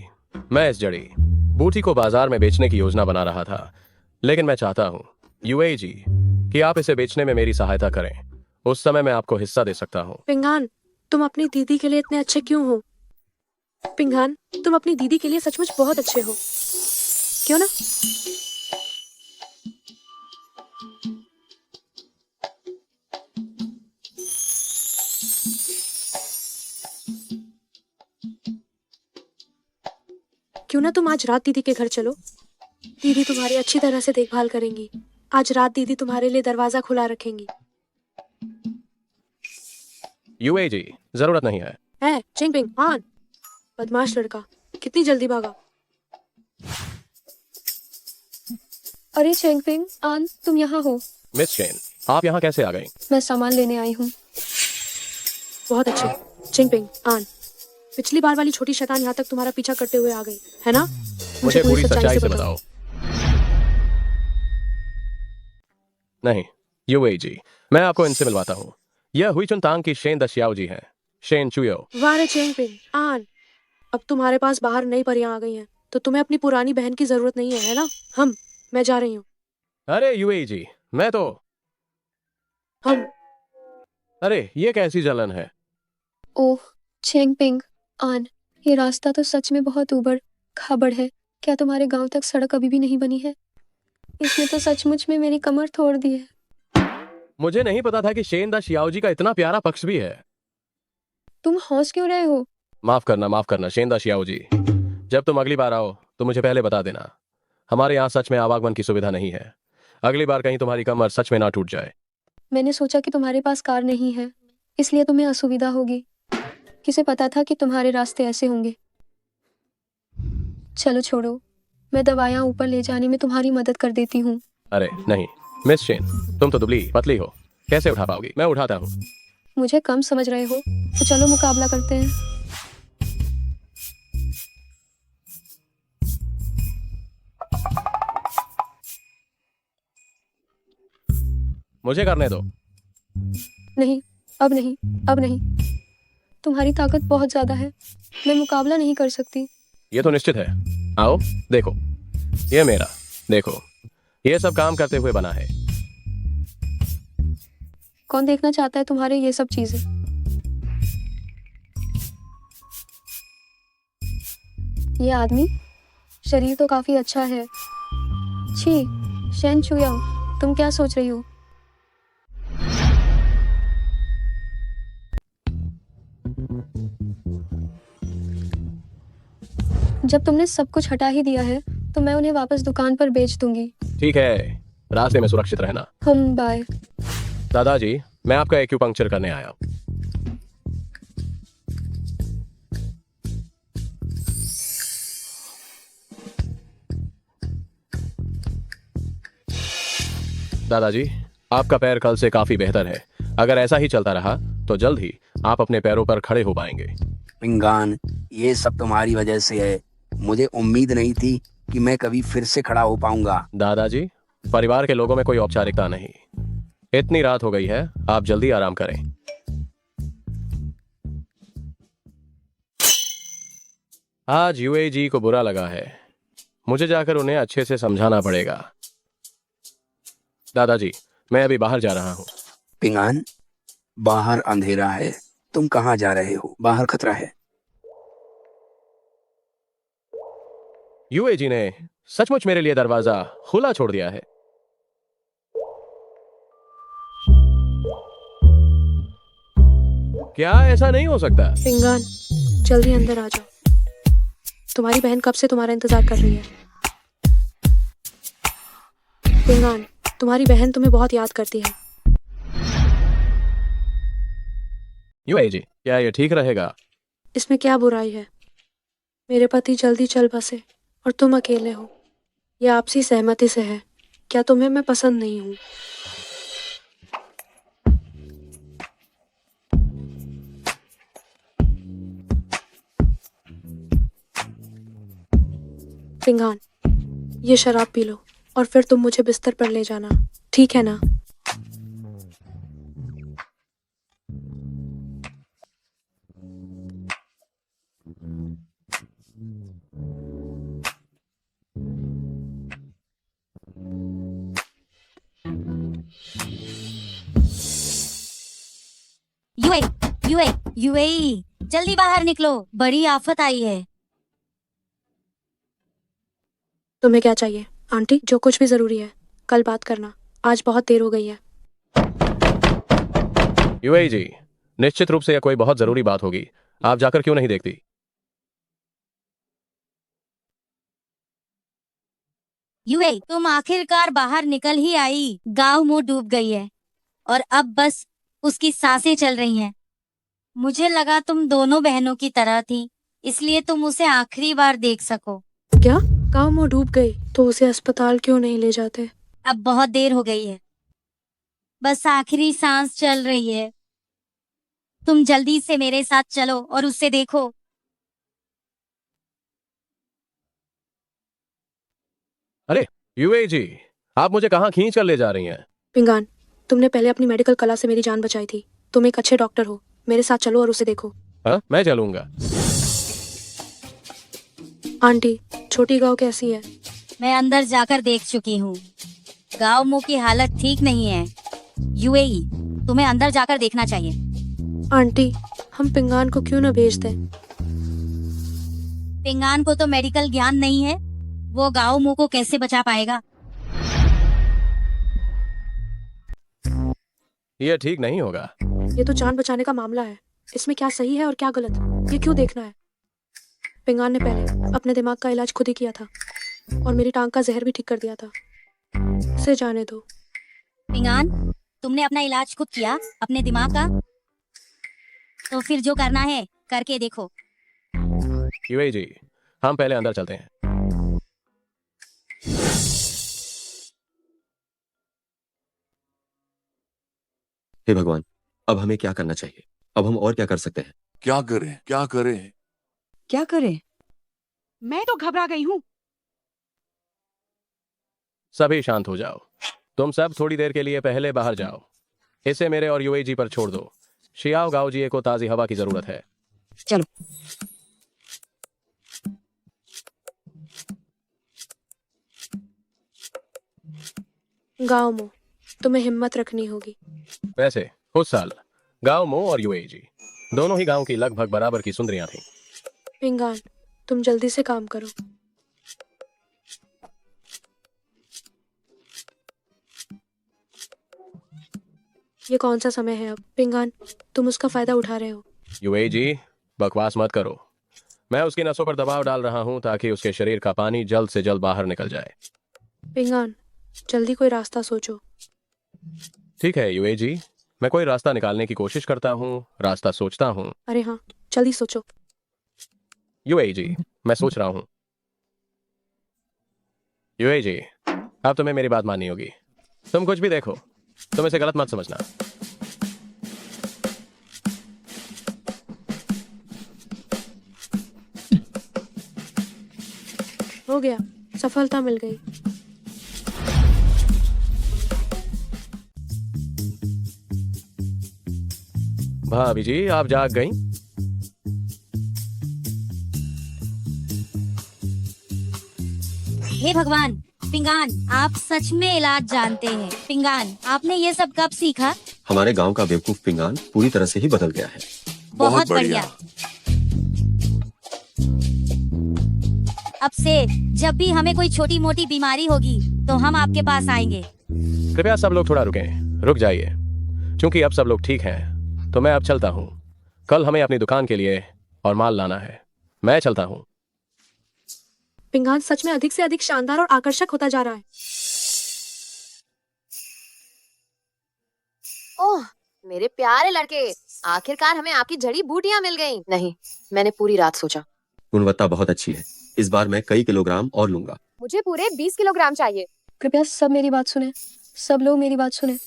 मैं इस जड़ी बूटी को बाजार में बेचने की योजना बना रहा था, लेकिन मैं चाहता हूँ यूएई जी कि आप इसे बेचने में मेरी सहायता करें। उस समय मैं आपको हिस्सा दे सकता हूँ। पिंगान, तुम अपनी दीदी के लिए इतने अच्छे क्यों हो? पिंगान, तुम अपनी दीदी के लिए सचमुच बहुत अच्छे हो, क्यों ना? क्यों ना तुम आज रात दीदी के घर चलो? दीदी तुम्हारी अच्छी तरह से देखभाल करेंगी। आज रात दीदी तुम्हारे लिए दरवाजा खुला रखेंगी। यूएई जी, जरूरत नहीं है। है चिंगपिंग, आन। बदमाश लड़का, कितनी जल्दी भागा। अरे चेंगपिंग, आन, तुम यहाँ हो? मिस चेन, आप यहाँ कैसे आ गई? मैं सामान लेने आई हूँ। बहुत अच्छे। चिंगपिंग, आन, पिछली बार वाली छोटी शैतान यहाँ तक तुम्हारा पीछा करते हुए आ गई है ना? मुझे पूरी सच्चाई से बताओ। नहीं यूएई जी, मैं आपको इनसे मिलवाता हूँ। यह हुईचुन तांग की शेन दशियाओ जी हैं, शेन चुयो। वाह रे चिंगपिंग, आन, अब तुम्हारे पास बाहर नई परियां आ गई हैं, तो तुम्हें अपनी पुरानी बहन की जरूरत नहीं है ना? मैं जा रही हूँ। अरे यूएई जी, मैं तो अरे ये कैसी जलन है? ओह चेंगपिंग, आन, ये रास्ता तो सच में बहुत ऊबड़ खाबड़ है। क्या तुम्हारे गांव तक सड़क अभी भी नहीं बनी है? इसने तो सचमुच में मेरी कमर तोड़ दी है। मुझे नहीं पता था कि शेन दा शियाओ जी का इतना प्यारा पक्ष भी है। तुम हौस क्यों रहे हो? माफ करना शेन दा शियाओ जी। जब तुम अगली बार आओ तो मुझे पहले बता देना। हमारे यहाँ सच में आवागमन की सुविधा नहीं है। अगली बार कहीं तुम्हारी कमर सच में ना टूट जाए। मैंने सोचा कि तुम्हारे पास कार नहीं है, इसलिए तुम्हें असुविधा होगी। किसे पता था कि तुम्हारे रास्ते ऐसे होंगे। चलो छोड़ो, मैं दवाइयाँ ऊपर ले जाने में तुम्हारी मदद कर देती हूँ। अरे नहीं मिस शेन, तुम तो दुबली पतली हो, कैसे उठा पाओगी? मैं उठाता हूँ। मुझे कम समझ रहे हो तो चलो मुकाबला करते हैं। मुझे करने दो। नहीं, अब नहीं, अब नहीं। तुम्हारी ताकत बहुत ज्यादा है, मैं मुकाबला नहीं कर सकती। ये तो निश्चित है। आओ देखो, ये मेरा, देखो ये सब काम करते हुए बना है। कौन देखना चाहता है तुम्हारे ये सब चीजें? ये आदमी शरीर तो काफी अच्छा है। छी, शेन चुयाओ, तुम क्या सोच रही हो? जब तुमने सब कुछ हटा ही दिया है तो मैं उन्हें वापस दुकान पर बेच दूंगी। ठीक है, रास्ते में सुरक्षित रहना। हम बाय। दादाजी, मैं आपका एक्यूपंक्चर करने आया हूं। दादाजी, आपका पैर कल से काफी बेहतर है। अगर ऐसा ही चलता रहा तो जल्द ही आप अपने पैरों पर खड़े हो पाएंगे। पिंगान, ये सब तुम्हारी वजह से है। मुझे उम्मीद नहीं थी कि मैं कभी फिर से खड़ा हो पाऊंगा। दादाजी, परिवार के लोगों में कोई औपचारिकता नहीं। इतनी रात हो गई है, आप जल्दी आराम करें। आज यूएजी को बुरा लगा है। मुझे जाकर उन्हें अच्छे से समझाना पड़ेगा। दादाजी, मैं अभी बाहर जा रहा हूँ। पिंगान, बाहर अंधेरा है। तुम कहाँ जा रहे हो? बाहर खतरा है। यूएजी ने सचमुच मेरे लिए दरवाजा खुला छोड़ दिया है। क्या ऐसा नहीं हो सकता? पिंगान, जल्दी अंदर आ जाओ। तुम्हारी बहन कब से तुम्हारा इंतजार कर रही है। पिंगान, तुम्हारी बहन तुम्हें बहुत याद करती है। यूएजी, क्या ये ठीक रहेगा? इसमें क्या बुराई है? मेरे पति जल्दी चल बसे और तुम अकेले हो। यह आपसी सहमति से है। क्या तुम्हें मैं पसंद नहीं हूँ? पिंगान, ये शराब पी लो और फिर तुम मुझे बिस्तर पर ले जाना, ठीक है ना? यूए, यूए, यूएई, जल्दी बाहर निकलो, बड़ी आफत आई है। तुम्हें क्या चाहिए आंटी? जो कुछ भी जरूरी है कल बात करना, आज बहुत देर हो गई है। यूएजी, निश्चित रूप से यह कोई बहुत जरूरी बात होगी। आप जाकर क्यों नहीं देखती? यूए, तुम आखिरकार बाहर निकल ही आई। गांव मुंह डूब गई है और अब बस उसकी सांसें चल रही हैं। मुझे लगा तुम दोनों बहनों की तरह थी, इसलिए तुम उसे आखिरी बार देख सको। क्या? गाँव में डूब गई तो उसे अस्पताल क्यों नहीं ले जाते? अब बहुत देर हो गई है, बस आखिरी सांस चल रही है। तुम जल्दी से मेरे साथ चलो और उसे देखो। अरे यूएजी, आप मुझे कहाँ खींच कर ले जा रही हैं? पिंगान, तुमने पहले अपनी मेडिकल कला से मेरी जान बचाई थी। तुम एक अच्छे डॉक्टर हो। मेरे साथ चलो और उसे देखो। हाँ, मैं चलूंगा। आंटी, छोटी गाँव कैसी है? मैं अंदर जाकर देख चुकी हूँ। गांव मुंह की हालत ठीक नहीं है। यूएई, तुम्हें अंदर जाकर देखना चाहिए। आंटी, हम पिंगान को क्यों न भेज दें? पिंगान को तो मेडिकल ज्ञान नहीं है, वो गांव मुंह को कैसे बचा पाएगा? यह ठीक नहीं होगा। ये तो जान बचाने का मामला है। इसमें क्या सही है और क्या गलत, ये क्यों देखना है? पिंगान ने पहले अपने दिमाग का इलाज खुद ही किया था और मेरी टांग का जहर भी ठीक कर दिया था। इसे जाने दो। पिंगान, तुमने अपना इलाज खुद किया अपने दिमाग का? तो फिर जो करना है करके देखो। यूएजी, हम पहले अंदर चलते हैं। हे भगवान, अब हमें क्या करना चाहिए? अब हम और क्या कर सकते हैं? क्या करें, क्या करें? क्या करें? मैं तो घबरा गई हूँ। सभी शांत हो जाओ। तुम सब थोड़ी देर के लिए पहले बाहर जाओ। इसे मेरे और यूएजी पर छोड़ दो। शियाओ गाओजिए को ताजी हवा की जरूरत है। चलो। गाँव में तुम्हें हिम्मत रखनी होगी। वैसे उस साल गांव मो और यूएजी दोनों ही गांव की लगभग बराबर की सुंदरियां थीं। पिंगान, तुम जल्दी से काम करो। ये कौन सा समय है अब? पिंगान, तुम उसका फायदा उठा रहे हो। यूएजी बकवास मत करो। मैं उसकी नसों पर दबाव डाल रहा हूं ताकि उसके शरीर का पानी जल्द से जल्द बाहर निकल जाए। पिंगान, जल्दी कोई रास्ता सोचो। ठीक है यूएजी, मैं कोई रास्ता निकालने की कोशिश करता हूं, रास्ता सोचता हूं। अरे हाँ, जल्दी सोचो। यूएजी, मैं सोच रहा हूं। यूएजी, अब तुम्हें मेरी बात माननी होगी। तुम कुछ भी देखो, तुम इसे गलत मत समझना। हो गया, सफलता मिल गई। भाभी जी, आप जाग गई? हे भगवान, पिंगान आप सच में इलाज जानते हैं। पिंगान, आपने ये सब कब सीखा? हमारे गांव का बेवकूफ पिंगान पूरी तरह से ही बदल गया है। बहुत बढ़िया। अब से जब भी हमें कोई छोटी मोटी बीमारी होगी तो हम आपके पास आएंगे। कृपया सब लोग थोड़ा रुकें, रुक जाइए। क्योंकि अब सब लोग ठीक हैं, तो मैं अब चलता हूँ। कल हमें अपनी दुकान के लिए और माल लाना है। मैं चलता हूँ। पिंगान सच में अधिक से अधिक शानदार और आकर्षक होता जा रहा है। ओह मेरे प्यारे लड़के, आखिरकार हमें आपकी जड़ी बूटियां मिल गईं। नहीं, मैंने पूरी रात सोचा। गुणवत्ता बहुत अच्छी है। इस बार मैं कई किलोग्राम और लूंगा। मुझे पूरे 20 किलोग्राम चाहिए। कृपया सब मेरी बात सुने, सब लोग मेरी बात सुने।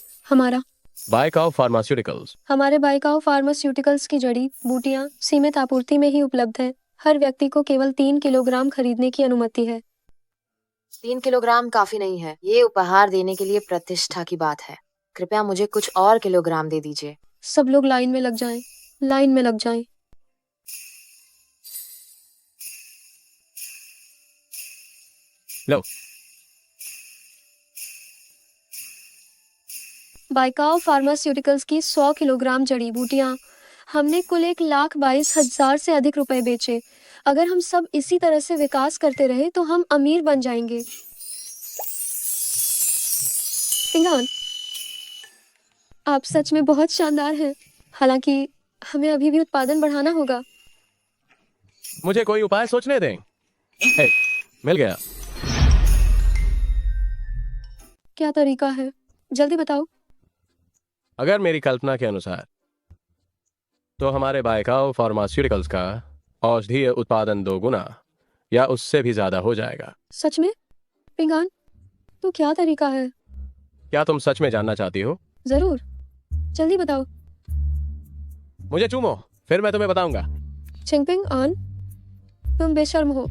बाइकाओ फार्मास्यूटिकल्स। हमारे बाइकाओ फार्मास्यूटिकल्स की जड़ी बूटियां सीमित आपूर्ति में ही उपलब्ध है। हर व्यक्ति को केवल 3 किलोग्राम खरीदने की अनुमति है। 3 किलोग्राम काफी नहीं है। ये उपहार देने के लिए प्रतिष्ठा की बात है। कृपया मुझे कुछ और किलोग्राम दे दीजिए। सब लोग लाइन में लग जाएं, लाइन में लग जाएं। लो। बाइकाओ फार्मास्यूटिकल्स की 100 किलोग्राम जड़ी बूटियां हमने कुल 1,22,000 से अधिक रुपए बेचे। अगर हम सब इसी तरह से विकास करते रहे तो हम अमीर बन जाएंगे। पिंगान, आप सच में बहुत शानदार हैं। हालांकि हमें अभी भी उत्पादन बढ़ाना होगा। मुझे कोई उपाय सोचने दें। हे, मिल गया। क्या तरीका है, जल्दी बताओ। अगर मेरी कल्पना के अनुसार तो हमारे बाइकाओ फार्मास्यूटिकल्स का औषधीय उत्पादन 2 गुना या उससे भी ज्यादा हो जाएगा। सच में? पिंगान, तो क्या तरीका है? क्या तुम सच में जानना चाहती हो? जरूर, जल्दी बताओ। मुझे चूमो, फिर मैं तुम्हें बताऊंगा। चिंगपिंग आन, तुम बेशर्म हो।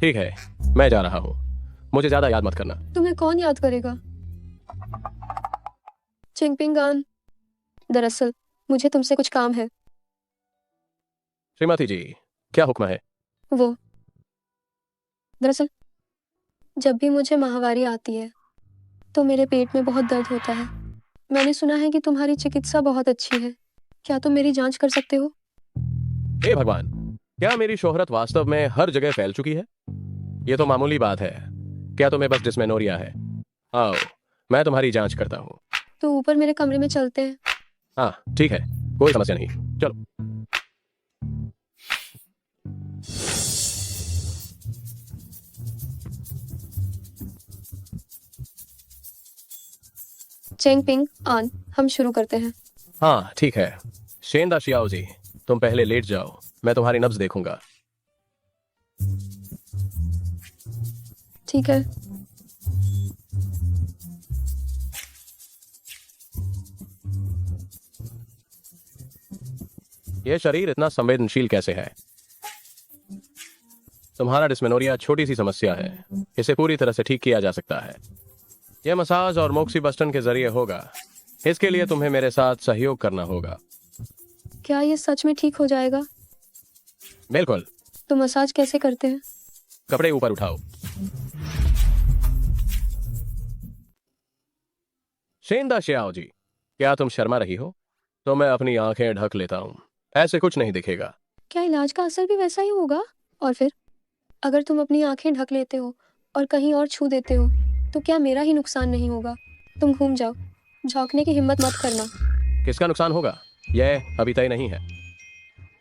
ठीक है, मैं जा रहा हूँ। मुझे ज्यादा याद मत करना। तुम्हें कौन याद करेगा? चिंगपिंग आन, दरअसल मुझे तुमसे कुछ काम है। श्रीमती जी, क्या हुक्म है? वो दरअसल जब भी मुझे माहवारी आती है तो मेरे पेट में बहुत दर्द होता है। मैंने सुना है कि तुम्हारी चिकित्सा बहुत अच्छी है। क्या तुम मेरी जांच कर सकते हो? हे भगवान, क्या मेरी शोहरत वास्तव में हर जगह फैल चुकी है? ये तो मामूली बात है। क्या तुम्हें बस डिस्मेनोरिया है? आओ, मैं तुम्हारी जांच करता हूँ। तो ऊपर मेरे कमरे में चलते हैं। हाँ ठीक है, कोई समस्या नहीं, चलो। चिंगपिंग आन, हम शुरू करते हैं। हाँ ठीक है। शेंदा शियाओ जी, तुम पहले लेट जाओ, मैं तुम्हारी नब्ज देखूंगा। ठीक है। यह शरीर इतना संवेदनशील कैसे है? तुम्हारा डिस्मेनोरिया छोटी सी समस्या है, इसे पूरी तरह से ठीक किया जा सकता है। यह मसाज और मोक्सीबस्टन के जरिए होगा। इसके लिए तुम्हें मेरे साथ सहयोग करना होगा। क्या ये सच में ठीक हो जाएगा? बिल्कुल। तो मसाज कैसे करते हैं? कपड़े ऊपर उठाओ। शेंदा श्याओ जी, क्या तुम शर्मा रही हो? तो मैं अपनी आंखें ढक लेता हूँ, ऐसे कुछ नहीं दिखेगा। क्या इलाज का असर भी वैसा ही होगा? और फिर अगर तुम अपनी आंखें ढक लेते हो और कहीं और छू देते हो तो क्या मेरा ही नुकसान नहीं होगा? तुम घूम जाओ, झोंकने की हिम्मत मत करना। किसका नुकसान होगा यह अभी तय नहीं है।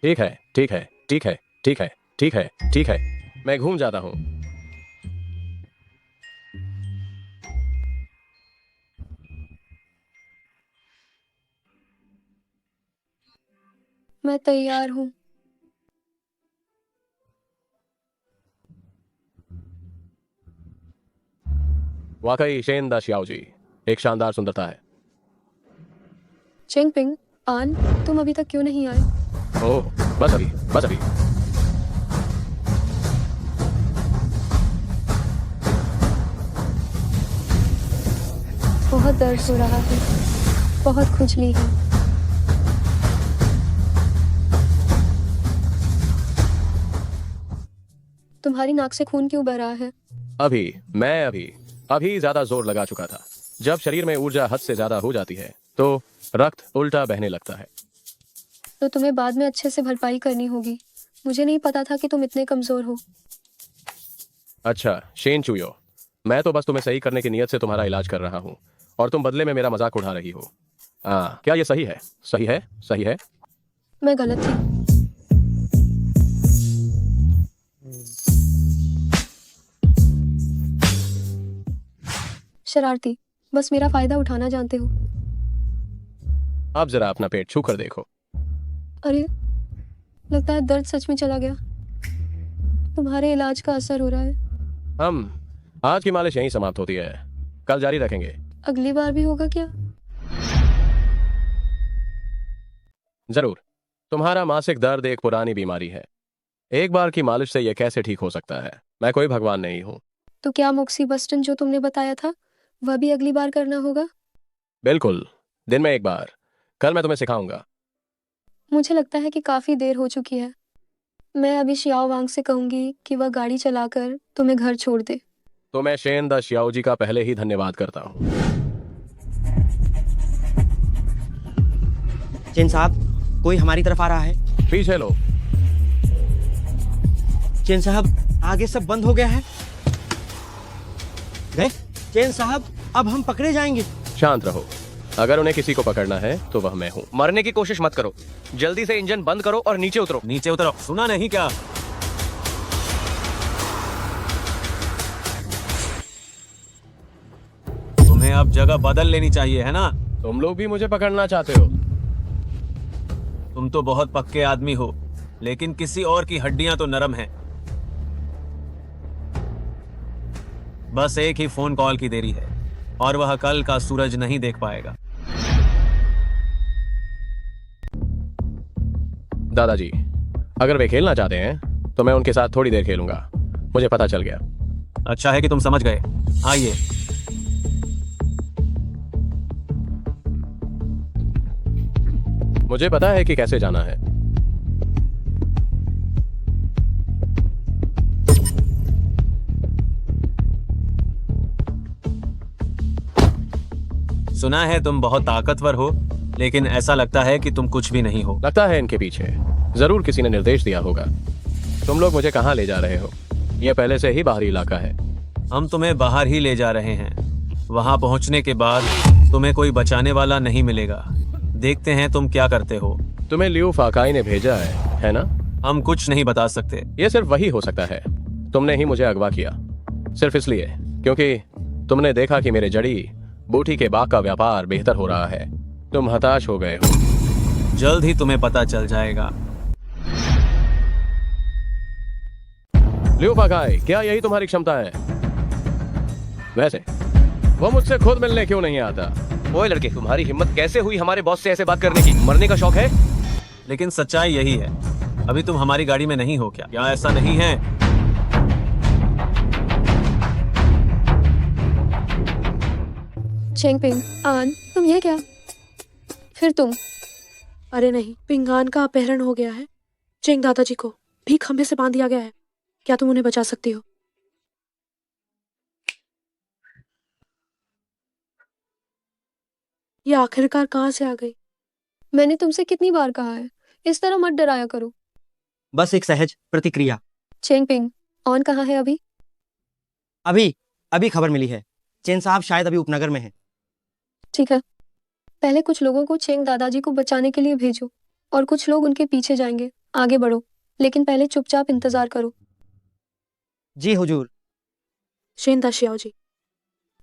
ठीक है, ठीक है, ठीक है, ठीक है, ठीक है, ठीक है, मैं घूम जाता हूँ। मैं तैयार हूँ। वाकई शेंदा श्याओ जी, एक शानदार सुंदरता है। चिंगपिंग, आन, तुम अभी तक क्यों नहीं आए? ओह, बस अभी, बस अभी। बहुत दर्द हो रहा है, बहुत खुजली है। तुम्हारी नाक से खून क्यों बह रहा है? अभी ज्यादा जोर लगा चुका था। जब शरीर में ऊर्जा हद से ज्यादा हो जाती है तो रक्त उल्टा बहने लगता है। तो तुम्हें बाद में अच्छे से भरपाई करनी होगी। मुझे नहीं पता था कि तुम इतने कमजोर हो। अच्छा शेन चुयो, मैं तो बस तुम्हें सही करने की नीयत से तुम्हारा इलाज कर रहा हूँ और तुम बदले में मेरा मजाक उड़ा रही हो। क्या ये सही है? सही है? सही है? मैं गलत थी। शरारती, बस मेरा फायदा उठाना जानते हो। आप जरा अपना पेट छू कर देखो। अरे, लगता है दर्द सच में चला गया। तुम्हारे इलाज का असर हो रहा है। हम आज की मालिश यहीं समाप्त होती है, कल जारी रखेंगे। अगली बार भी होगा क्या? जरूर। तुम्हारा मासिक दर्द एक पुरानी बीमारी है। एक बार की मालिश से यह कैसे ठीक हो सकता है? मैं कोई भगवान नहीं हूँ। तो क्या मोक्सीबस्टन जो तुमने बताया था वह भी अगली बार करना होगा? बिल्कुल, दिन में एक बार। कल मैं तुम्हें सिखाऊंगा। मुझे लगता है कि काफी देर हो चुकी है। मैं अभी शियाओ वांग से कहूंगी कि वह गाड़ी चलाकर तुम्हें घर छोड़ दे। तो मैं शेन द शियाओ जी का पहले ही धन्यवाद करता हूँ। चेन साहब, कोई हमारी तरफ आ रहा है। पीछे लो। चेन साहब, आगे सब बंद हो गया है। गए? चेन साहब, अब हम पकड़े जाएंगे। शांत रहो। अगर उन्हें किसी को पकड़ना है तो वह मैं हूँ। मरने की कोशिश मत करो। जल्दी से इंजन बंद करो और नीचे उतरो। नीचे उतरो। सुना नहीं क्या? तुम्हें अब जगह बदल लेनी चाहिए, है ना? तुम लोग भी मुझे पकड़ना चाहते हो? तुम तो बहुत पक्के आदमी हो, लेकिन किसी और की हड्डियां तो नरम हैं। बस एक ही फोन कॉल की देरी है और वह कल का सूरज नहीं देख पाएगा। दादाजी, अगर वे खेलना चाहते हैं तो मैं उनके साथ थोड़ी देर खेलूंगा। मुझे पता चल गया। अच्छा है कि तुम समझ गए। आइए। मुझे पता है कि कैसे जाना है। सुना है तुम बहुत ताकतवर हो, लेकिन ऐसा लगता है कि तुम कुछ भी नहीं हो। लगता है इनके पीछे जरूर किसी ने निर्देश दिया होगा। तुम लोग मुझे कहाँ ले जा रहे हो? यह पहले से ही बाहरी इलाका है। हम तुम्हें बाहर ही ले जा रहे हैं। वहां पहुंचने के बाद तुम्हें कोई बचाने वाला नहीं मिलेगा। देखते हैं तुम क्या करते हो। तुम्हें लियू फाकाई ने भेजा है ना? हम कुछ नहीं बता सकते। यह सिर्फ वही हो सकता है। तुमने ही मुझे अगवा किया, सिर्फ इसलिए क्योंकि तुमने देखा कि मेरे जड़ी बूटी के बाग का व्यापार बेहतर हो रहा है। तुम हताश हो गए हो। जल्द ही तुम्हें पता चल जाएगा। लियू फाकाई, क्या यही तुम्हारी क्षमता है? वैसे वो मुझसे खुद मिलने क्यों नहीं आता? ओए लड़के, तुम्हारी हिम्मत कैसे हुई हमारे बॉस से ऐसे बात करने की? मरने का शौक है? लेकिन सच्चाई यही है। अभी तुम हमारी गाड़ी में नहीं हो क्या? क्या ऐसा नहीं है? चेंगपिंग, आन, तुम ये क्या? फिर तुम? अरे नहीं, पिंगान का अपहरण हो गया है। चेंग दादाजी को भी खंभे से बांध दिया गया है। क्या तुम उन्हें बचा सकती हो? ये आखिरकार कहाँ से आ गई? मैंने तुमसे कितनी बार कहा है, इस तरह मत डराया करो। बस एक सहज प्रतिक्रिया। चेंग पिंग, ऑन कहाँ है अभी? अभी अभी खबर मिली है, चेन साहब शायद अभी उपनगर में हैं। ठीक है, पहले कुछ लोगों को चेंग दादाजी को बचाने के लिए भेजो और कुछ लोग उनके पीछे जाएंगे। आगे बढ़ो, लेकिन पहले चुपचाप इंतजार करो। जी हुजूर। शेन दाशियाओ जी,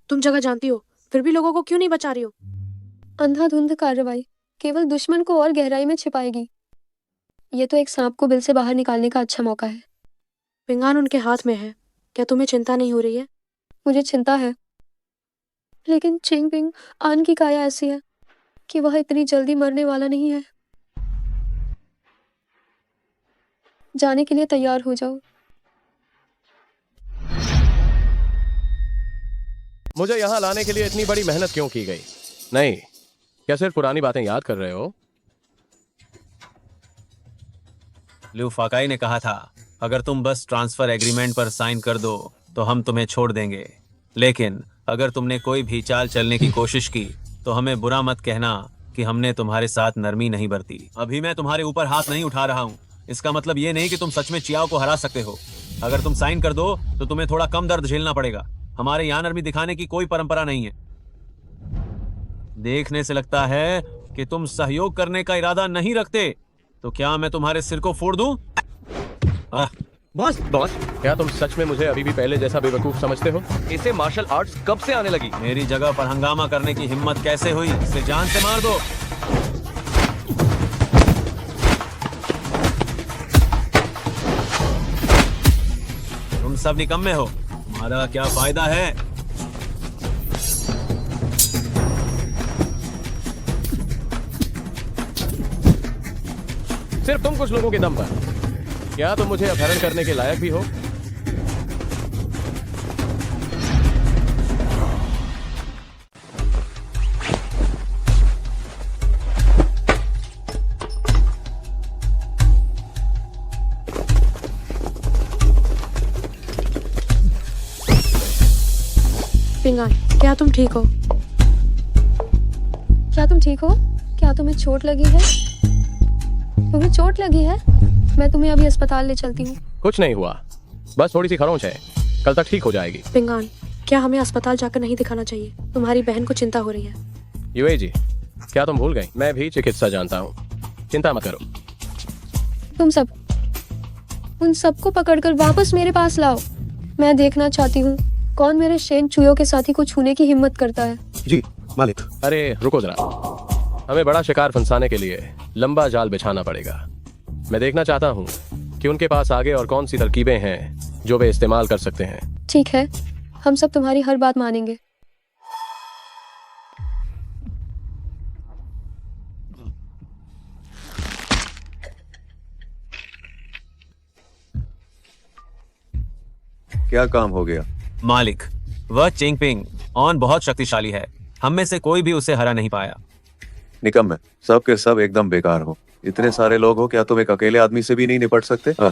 तुम जगह जानती हो, फिर भी लोगों को क्यों नहीं बचा रही हो? अंधाधुंध कार्रवाई केवल दुश्मन को और गहराई में छिपाएगी। ये तो एक सांप को बिल से बाहर निकालने का अच्छा मौका है। पिंगान उनके हाथ में है, क्या तुम्हें चिंता नहीं हो रही है? मुझे चिंता है, लेकिन चेंग पिंग आन की काया ऐसी है कि वह इतनी जल्दी मरने वाला नहीं है। जाने के लिए तैयार हो जाओ। मुझे यहाँ लाने के लिए इतनी बड़ी मेहनत क्यों की गई? नहीं, क्या सिर्फ पुरानी बातें याद कर रहे हो? लू फाकाई ने कहा था, अगर तुम बस ट्रांसफर एग्रीमेंट पर साइन कर दो तो हम तुम्हें छोड़ देंगे, लेकिन अगर तुमने कोई भी चाल चलने की कोशिश की तो हमें बुरा मत कहना कि हमने तुम्हारे साथ नरमी नहीं बरती। अभी मैं तुम्हारे ऊपर हाथ नहीं उठा रहा हूँ, इसका मतलब ये नहीं कि तुम सच में चियाओ को हरा सकते हो। अगर तुम साइन कर दो तो तुम्हें थोड़ा कम दर्द झेलना पड़ेगा। हमारे यहाँ नरमी दिखाने की कोई परंपरा नहीं है। देखने से लगता है कि तुम सहयोग करने का इरादा नहीं रखते, तो क्या मैं तुम्हारे सिर को फोड़ दूं? बॉस बॉस, क्या तुम सच में मुझे अभी भी पहले जैसा बेवकूफ समझते हो? इसे मार्शल आर्ट्स कब से आने लगी? मेरी जगह पर हंगामा करने की हिम्मत कैसे हुई? इसे जान से मार दो। तुम सब निकम्मे हो, तुम्हारा क्या फायदा है? सिर्फ तुम कुछ लोगों के दम पर। क्या तुम मुझे अपहरण करने के लायक भी हो? पिंगान, क्या तुम ठीक हो? क्या तुम ठीक हो? क्या तुम्हें चोट लगी है? तुम्हें चोट लगी है? मैं तुम्हें अभी अस्पताल ले चलती हूँ। कुछ नहीं हुआ, बस थोड़ी सी खरोंच है, कल तक ठीक हो जाएगी। पिंगान, क्या हमें अस्पताल जाकर नहीं दिखाना चाहिए? तुम्हारी बहन को चिंता हो रही है। यूए जी, क्या तुम भूल गई? मैं भी चिकित्सा जानता हूँ, चिंता मत करो। तुम सब उन सबको पकड़कर वापस मेरे पास लाओ। मैं देखना चाहती हूँ कौन मेरे शेन चुयो के साथी को छूने की हिम्मत करता है। जी मालिक। अरे रुको जरा, हमें बड़ा शिकार फंसाने के लिए लंबा जाल बिछाना पड़ेगा। मैं देखना चाहता हूँ कि उनके पास आगे और कौन सी तरकीबें हैं जो वे इस्तेमाल कर सकते हैं। ठीक है, हम सब तुम्हारी हर बात मानेंगे। क्या काम हो गया? मालिक, वह चेंग पिंग ऑन बहुत शक्तिशाली है, हम में से कोई भी उसे हरा नहीं पाया। निकम्मे, सब के सब एकदम बेकार हो। इतने सारे लोग हो, क्या तुम एक अकेले आदमी से भी नहीं निपट सकते? हाँ।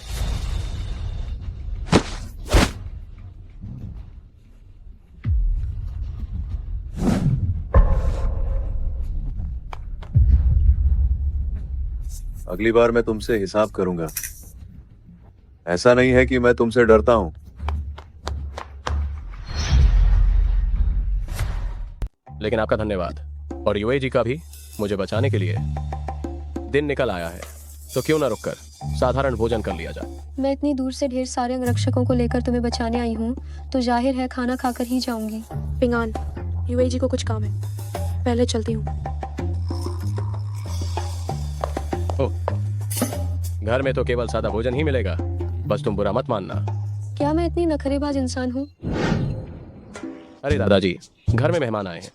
अगली बार मैं तुमसे हिसाब करूंगा। ऐसा नहीं है कि मैं तुमसे डरता हूं। लेकिन आपका धन्यवाद, और यूए जी का भी। मुझे बचाने के लिए दिन निकल आया है, तो क्यों ना रुककर साधारण भोजन कर लिया जाए। मैं इतनी दूर से ढेर सारे अंगरक्षकों को लेकर तुम्हें बचाने आई हूँ, तो जाहिर है खाना खाकर ही जाऊंगी। पिंगान, यूए जी को कुछ काम है, पहले चलती हूँ। घर में तो केवल सादा भोजन ही मिलेगा, बस तुम बुरा मत मानना। क्या मैं इतनी नखरेबाज इंसान हूँ? अरे दादाजी, घर में मेहमान आए हैं।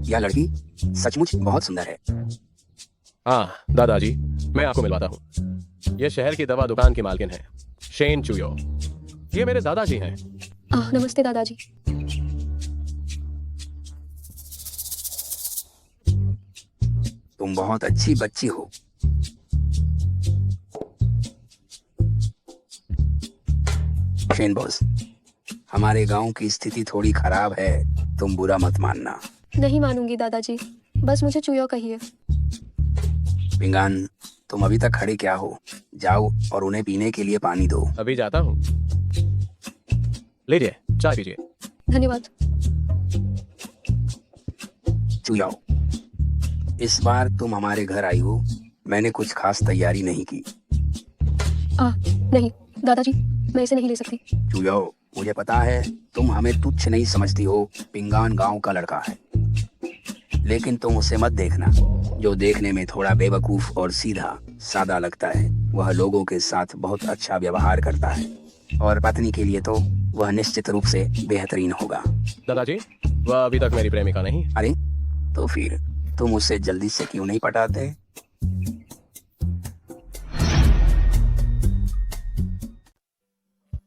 यह लड़की सचमुच बहुत सुंदर है। हाँ दादाजी, मैं आपको मिलवाता हूँ। ये शहर की दवा दुकान की मालकिन है, शेन चुयो। ये मेरे दादाजी हैं। नमस्ते दादाजी। तुम बहुत अच्छी बच्ची हो। शेन बॉस, हमारे गांव की स्थिति थोड़ी खराब है, तुम बुरा मत मानना। नहीं मानूंगी दादाजी, बस मुझे चुयो कहिए। पिंगान, तुम अभी तक खड़े क्या हो? जाओ और उन्हें पीने के लिए पानी दो। अभी जाता हूँ। लीजिए, चाय पीजिए। धन्यवाद। चुयाओ, इस बार तुम हमारे घर आई हो, मैंने कुछ खास तैयारी नहीं की। नहीं दादाजी, मैं इसे नहीं ले सकती। चुयाओ, मुझे पता है तुम हमें तुच्छ नहीं समझती हो। पिंगान गांव का लड़का है, लेकिन तुम उसे मत देखना। जो देखने में थोड़ा बेवकूफ और सीधा सादा लगता है, वह लोगों के साथ बहुत अच्छा व्यवहार करता है, और पत्नी के लिए तो वह निश्चित रूप से बेहतरीन होगा। दादाजी, वह अभी तक मेरी प्रेमिका नहीं। अरे, तो फिर तुम उसे जल्दी से क्यों नहीं पटाते?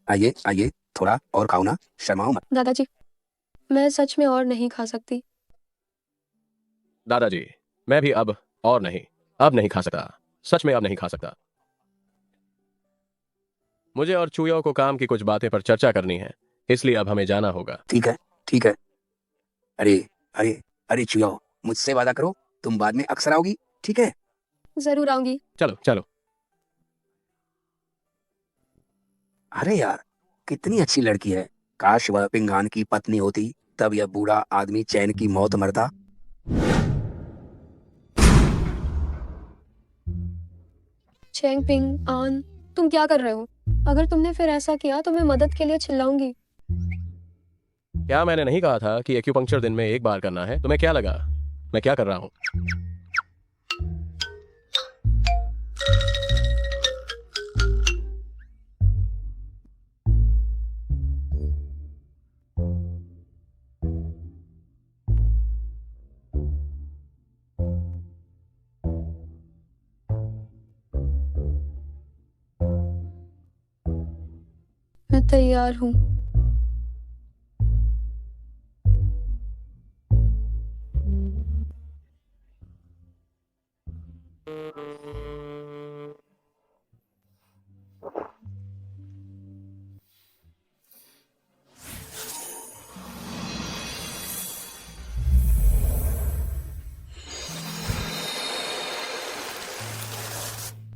आइए आइए, थोड़ा और खाओ ना, शर्माओ मत। दादाजी, मैं सच में और नहीं खा सकती। दादाजी, मैं भी अब नहीं खा सकता। सच में अब नहीं खा सकता। मुझे और चूयों को काम की कुछ बातें पर चर्चा करनी है, इसलिए अब हमें जाना होगा। ठीक है, ठीक है। अरे अरे अरे चुयाओ, मुझसे वादा करो, तुम बाद में अक्सर आओगी, ठीक है? जरूर आऊंगी। चलो चलो। अरे यार, कितनी अच्छी लड़की है। काश वह पिंगान की पत्नी होती, तब यह बूढ़ा आदमी चैन की मौत मरता। चेंग पिंग आन, तुम क्या कर रहे हो? अगर तुमने फिर ऐसा किया तो मैं मदद के लिए चिल्लाऊंगी। क्या मैंने नहीं कहा था कि एक्यूपंक्चर दिन में एक बार करना है? तुम्हें क्या लगा मैं क्या कर रहा हूँ? मैं तैयार हूँ।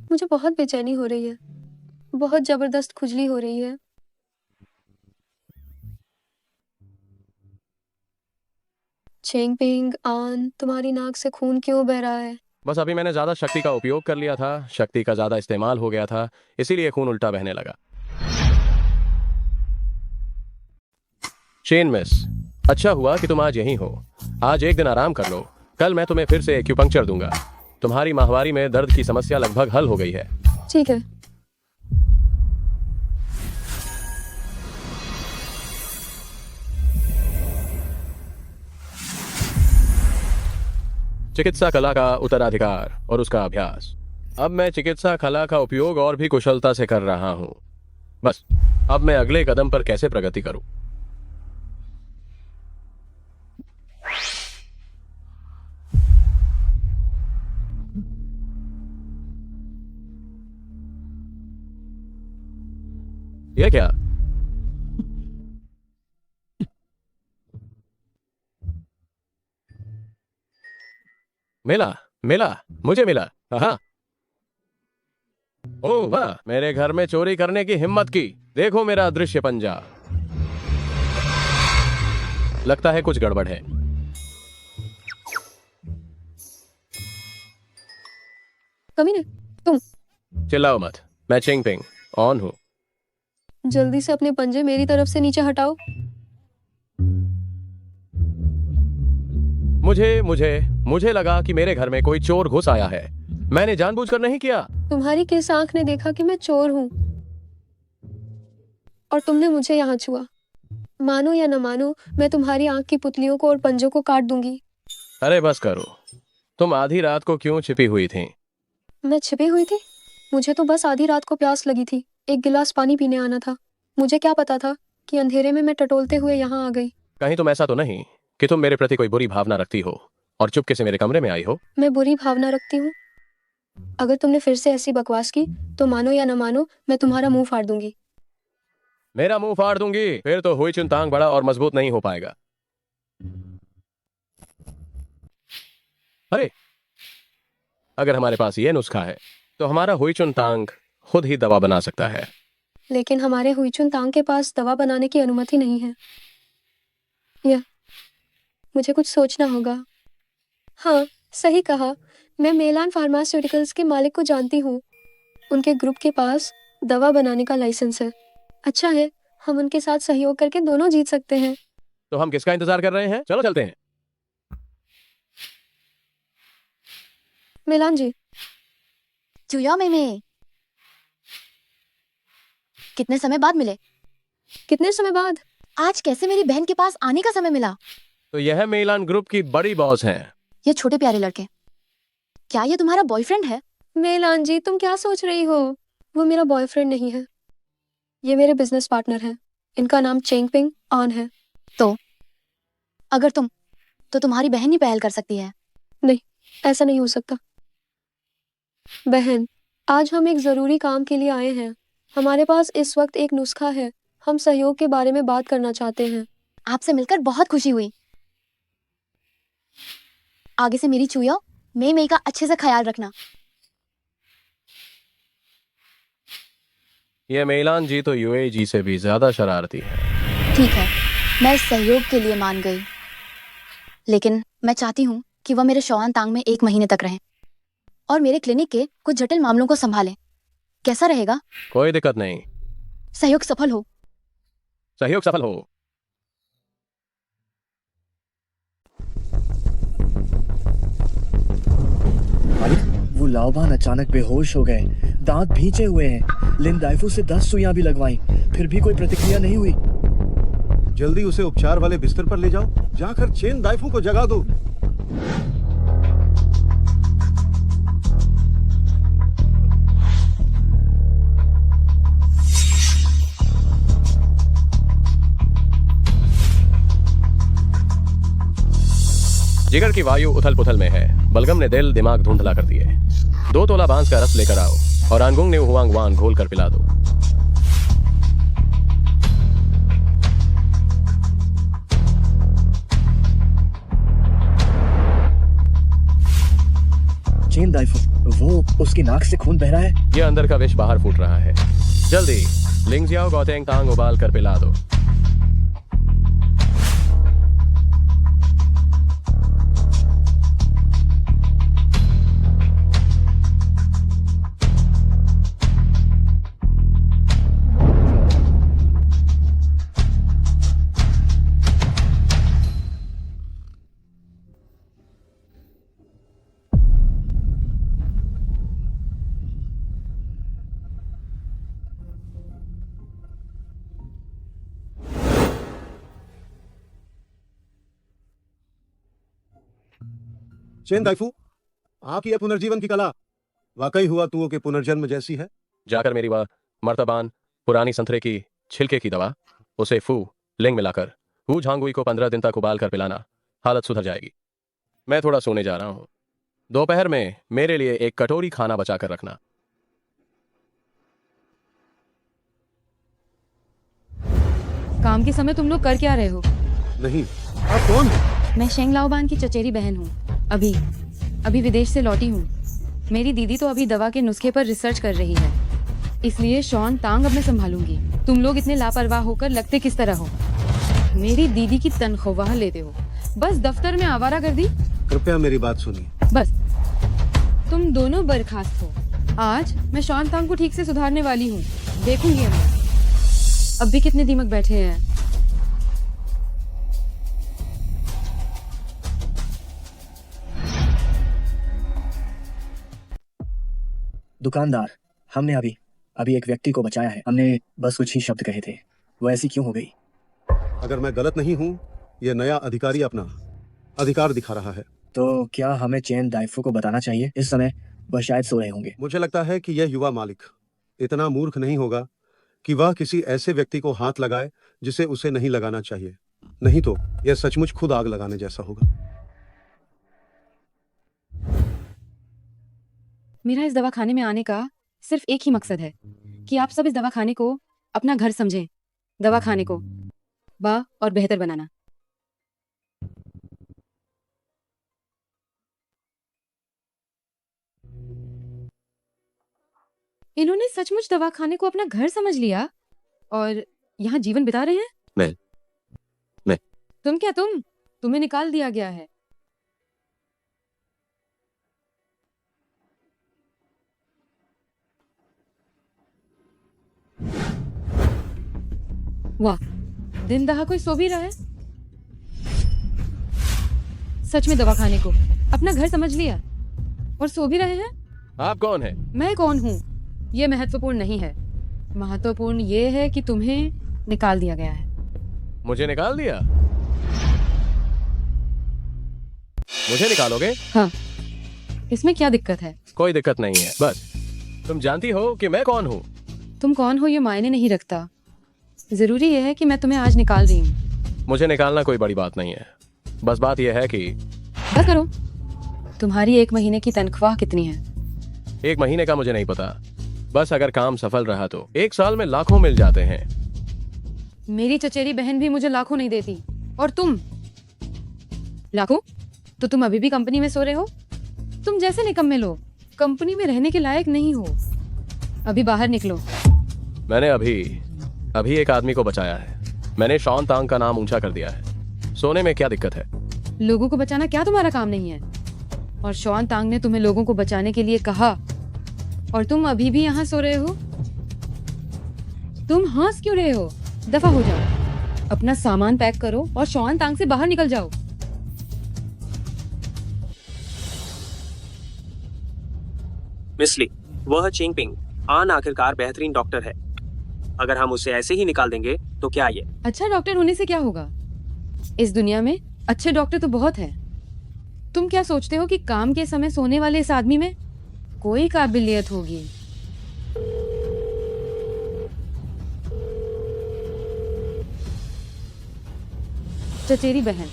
मुझे बहुत बेचैनी हो रही है, बहुत जबरदस्त खुजली हो रही है। चेंग पिंग आन, तुम्हारी नाक से खून क्यों बह रहा है? बस अभी मैंने ज्यादा शक्ति का उपयोग कर लिया था, शक्ति का ज्यादा इस्तेमाल हो गया था, इसीलिए खून उल्टा बहने लगा। चेन मिस, अच्छा हुआ कि तुम आज यहीं हो। आज एक दिन आराम कर लो, कल मैं तुम्हें फिर से एक्यूपंक्चर दूंगा। तुम्हारी माहवारी में दर्द की समस्या लगभग हल हो गई है। ठीक है। चिकित्सा कला का उत्तराधिकार और उसका अभ्यास। अब मैं चिकित्सा कला का उपयोग और भी कुशलता से कर रहा हूं। बस अब मैं अगले कदम पर कैसे प्रगति करूं। यह क्या? मिला मिला, मुझे मिला। हाँ, ओह वाह, मेरे घर में चोरी करने की हिम्मत की। देखो मेरा अदृश्य पंजा। लगता है कुछ गड़बड़ है। कमीने, तुम चिल्लाओ मत, मैं चिंग पिंग ऑन हूं। जल्दी से अपने पंजे मेरी तरफ से नीचे हटाओ। मुझे लगा कि मेरे घर में कोई चोर घुस आया है। मैंने जानबूझकर नहीं किया। तुम्हारी किस आंख ने देखा कि मैं चोर हूँ? और तुमने मुझे यहाँ छुआ। मानो या न मानो, मैं तुम्हारी आंख की पुतलियों को और पंजों को काट दूंगी। अरे बस करो। तुम आधी रात को क्यों छिपी हुई थी? मैं छिपी हुई थी? मुझे तो बस आधी रात को प्यास लगी थी, एक गिलास पानी पीने आना था। मुझे क्या पता था कि अंधेरे में मैं टटोलते हुए यहाँ आ गई। कहीं तुम ऐसा तो नहीं कि तुम मेरे प्रति कोई बुरी भावना रखती हो और चुपके से मेरे कमरे में आई हो? मैं बुरी भावना रखती हूँ? अगर तुमने फिर से ऐसी बकवास की तो मानो या न मानो, मैं तुम्हारा मुंह फाड़ दूंगी। मेरा मुंह फाड़ दूंगी? फिर तो हुई चुन तांग बड़ा और मजबूत नहीं हो पाएगा। अरे, अगर हमारे पास ये नुस्खा है तो हमारा हुईचुन तांग खुद ही दवा बना सकता है। लेकिन हमारे हुईचुन तांग के पास दवा बनाने की अनुमति नहीं है। यह मुझे कुछ सोचना होगा। हाँ, सही कहा। मैं मेलान फार्मास्यूटिकल्स के मालिक को जानती हूँ। उनके ग्रुप के पास दवा बनाने का लाइसेंस है। अच्छा है, हम उनके साथ सहयोग करके दोनों जीत सकते हैं। तो हम किसका इंतजार कर रहे हैं? चलो चलते हैं। मेलान जी, चुया में कितने समय बाद मिले? कितने समय बाद? आज कैसे मेरी बहन के पास आने का समय मिला? तो यह मेलान ग्रुप की बड़ी बॉस हैं। ये छोटे प्यारे लड़के, क्या ये तुम्हारा बॉयफ्रेंड है? मेलान जी, तुम क्या सोच रही हो? वो मेरा बॉयफ्रेंड नहीं है। ये मेरे बिजनेस पार्टनर हैं। इनका नाम चेंग पिंग ऑन है। तो अगर तो तुम्हारी बहन ही पहल कर सकती है। नहीं, ऐसा नहीं हो सकता। बहन, आज हम एक जरूरी काम के लिए आए हैं। हमारे पास इस वक्त एक नुस्खा है। हम सहयोग के बारे में बात करना चाहते हैं। आपसे मिलकर बहुत खुशी हुई। आगे से मेरी चुया मई का अच्छे से ख्याल रखना। यह मेलान जी तो यूए जी से भी ज्यादा शरारती है। ठीक है, मैं इस सहयोग के लिए मान गई, लेकिन मैं चाहती हूँ कि वह मेरे शौआन तांग में 1 महीने तक रहें और मेरे क्लिनिक के कुछ जटिल मामलों को संभालें। कैसा रहेगा? कोई दिक्कत नहीं। सहयोग सफल हो। सहयोग सफल हो। वो लाओबान अचानक बेहोश हो गए, दांत भींचे हुए हैं। लिन दाइफू से 10 सुइयां भी लगवाई, फिर भी कोई प्रतिक्रिया नहीं हुई। जल्दी उसे उपचार वाले बिस्तर पर ले जाओ। जाकर चेन दाइफू को जगा दो। जिगर की वायु उथल पुथल में है। बलगम ने दिल दिमाग धुंधला कर दिए। 2 तोला बांस का रस लेकर आओ और आंगुंग ने हुआंग वान घोल कर पिला दो। चेन दाइफू, वो उसकी नाक से खून बह रहा है। ये अंदर का विष बाहर फूट रहा है। जल्दी लिंगजियाओ गौतेंग तांग उबाल कर पिला दो। चेन दाइफू, आपकी यह पुनर्जीवन की कला वाकई हुआ तुओं के पुनर्जन्म जैसी है। जाकर मेरी वह मर्तबान पुरानी संतरे की छिलके की दवा उसे फू लिंग मिलाकर हु झांगुई को 15 दिन तक उबाल कर पिलाना। हालत सुधर जाएगी। मैं थोड़ा सोने जा रहा हूं। दोपहर में मेरे लिए एक कटोरी खाना बचा कर रखना। काम के समय तुम लोग कर क्या रहे हो? नहीं, आप कौन? मैं शेंग लाओबान की चचेरी बहन हूँ। अभी विदेश से लौटी हूँ। मेरी दीदी तो अभी दवा के नुस्खे पर रिसर्च कर रही है, इसलिए शॉन तांग अब मैं संभालूंगी। तुम लोग इतने लापरवाह होकर लगते किस तरह हो? मेरी दीदी की तनख्वाह लेते हो, बस दफ्तर में आवारागर्दी। कृपया मेरी बात सुनिए। बस तुम दोनों बर्खास्त हो। आज मैं शॉन तांग को ठीक से सुधारने वाली हूँ, देखूंगी हम। अब भी कितने दीमक बैठे हैं। दुकानदार, हमने अभी एक व्यक्ति को बचाया है। हमने बस कुछ ही शब्द कहे थे, वो ऐसी क्यों हो गई? अगर मैं गलत नहीं हूँ, यह नया अधिकारी अपना अधिकार दिखा रहा है। तो क्या हमें चेन दाइफू को बताना चाहिए? इस समय वह शायद सो रहे होंगे। मुझे लगता है कि यह युवा मालिक इतना मूर्ख नहीं होगा कि वह किसी ऐसे व्यक्ति को हाथ लगाए जिसे उसे नहीं लगाना चाहिए। नहीं तो यह सचमुच खुद आग लगाने जैसा होगा। मेरा इस दवाखाने में आने का सिर्फ एक ही मकसद है कि आप सब इस दवाखाने को अपना घर समझें। दवाखाने को और बेहतर बनाना। इन्होंने सचमुच दवाखाने को अपना घर समझ लिया और यहाँ जीवन बिता रहे हैं। मैं तुम्हें निकाल दिया गया है। वाह, दिन दहा कोई सो भी रहा है। सच में दवाखाने को अपना घर समझ लिया और सो भी रहे हैं। आप कौन है? मैं कौन हूँ ये महत्वपूर्ण नहीं है। महत्वपूर्ण ये है कि तुम्हें निकाल दिया गया है। मुझे निकाल दिया? मुझे निकालोगे? हाँ, इसमें क्या दिक्कत है? कोई दिक्कत नहीं है, बस तुम जानती हो कि मैं कौन हूँ। तुम कौन हो ये मायने नहीं रखता। जरूरी ये है कि मैं तुम्हें आज निकाल रही हूँ। मुझे निकालना कोई बड़ी बात नहीं है, बस बात यह है कि बस करो। तुम्हारी 1 महीने की तनख्वाह कितनी है? 1 महीने का मुझे नहीं पता, बस अगर काम सफल रहा तो 1 साल में लाखों मिल जाते हैं। मेरी चचेरी बहन भी मुझे लाखों नहीं देती और तुम लाखों? तो तुम अभी भी कंपनी में सो रहे हो। तुम जैसे निकम्मे लोग कंपनी में रहने के लायक नहीं हो। अभी बाहर निकलो। मैंने अभी एक आदमी को बचाया है। मैंने शॉन तांग का नाम ऊंचा कर दिया है। सोने में क्या दिक्कत है? लोगों को बचाना क्या तुम्हारा काम नहीं है? और शॉन तांग ने तुम्हें लोगों को बचाने के लिए कहा और तुम अभी भी यहाँ सो रहे हो। तुम हंस क्यों रहे हो? दफा हो जाओ। अपना सामान पैक करो और शॉन तांग से बाहर निकल जाओ। मिस ली, वह चिंगपिंग आन आखिरकार बेहतरीन डॉक्टर है। अगर हम उसे ऐसे ही निकाल देंगे तो क्या ये? अच्छा डॉक्टर होने से क्या होगा? इस दुनिया में अच्छे डॉक्टर तो बहुत हैं। तुम क्या सोचते हो कि काम के समय सोने वाले इस आदमी में कोई काबिलियत होगी? चचेरी बहन,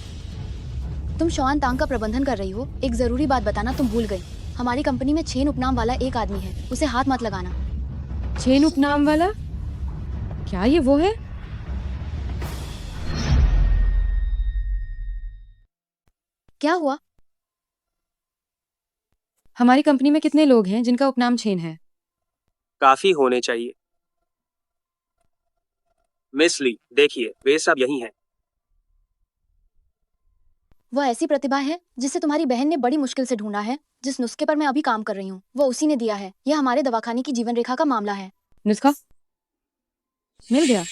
तुम शॉन तांग का प्रबंधन कर रही हो। एक जरूरी बात बताना तुम भूल गई। हमारी कंपनी में छेन उपनाम वाला एक आदमी है, उसे हाथ मत लगाना। छेन उपनाम वाला? क्या ये वो है? क्या हुआ? हमारी कंपनी में कितने लोग हैं जिनका उपनाम छेन है? काफी होने चाहिए। मिस ली, देखिए वे सब यही हैं। वह ऐसी प्रतिभा है जिसे तुम्हारी बहन ने बड़ी मुश्किल से ढूंढा है। जिस नुस्खे पर मैं अभी काम कर रही हूँ वो उसी ने दिया है। यह हमारे दवाखाने की जीवन रेखा का मामला है। नुस्खा मिल गया?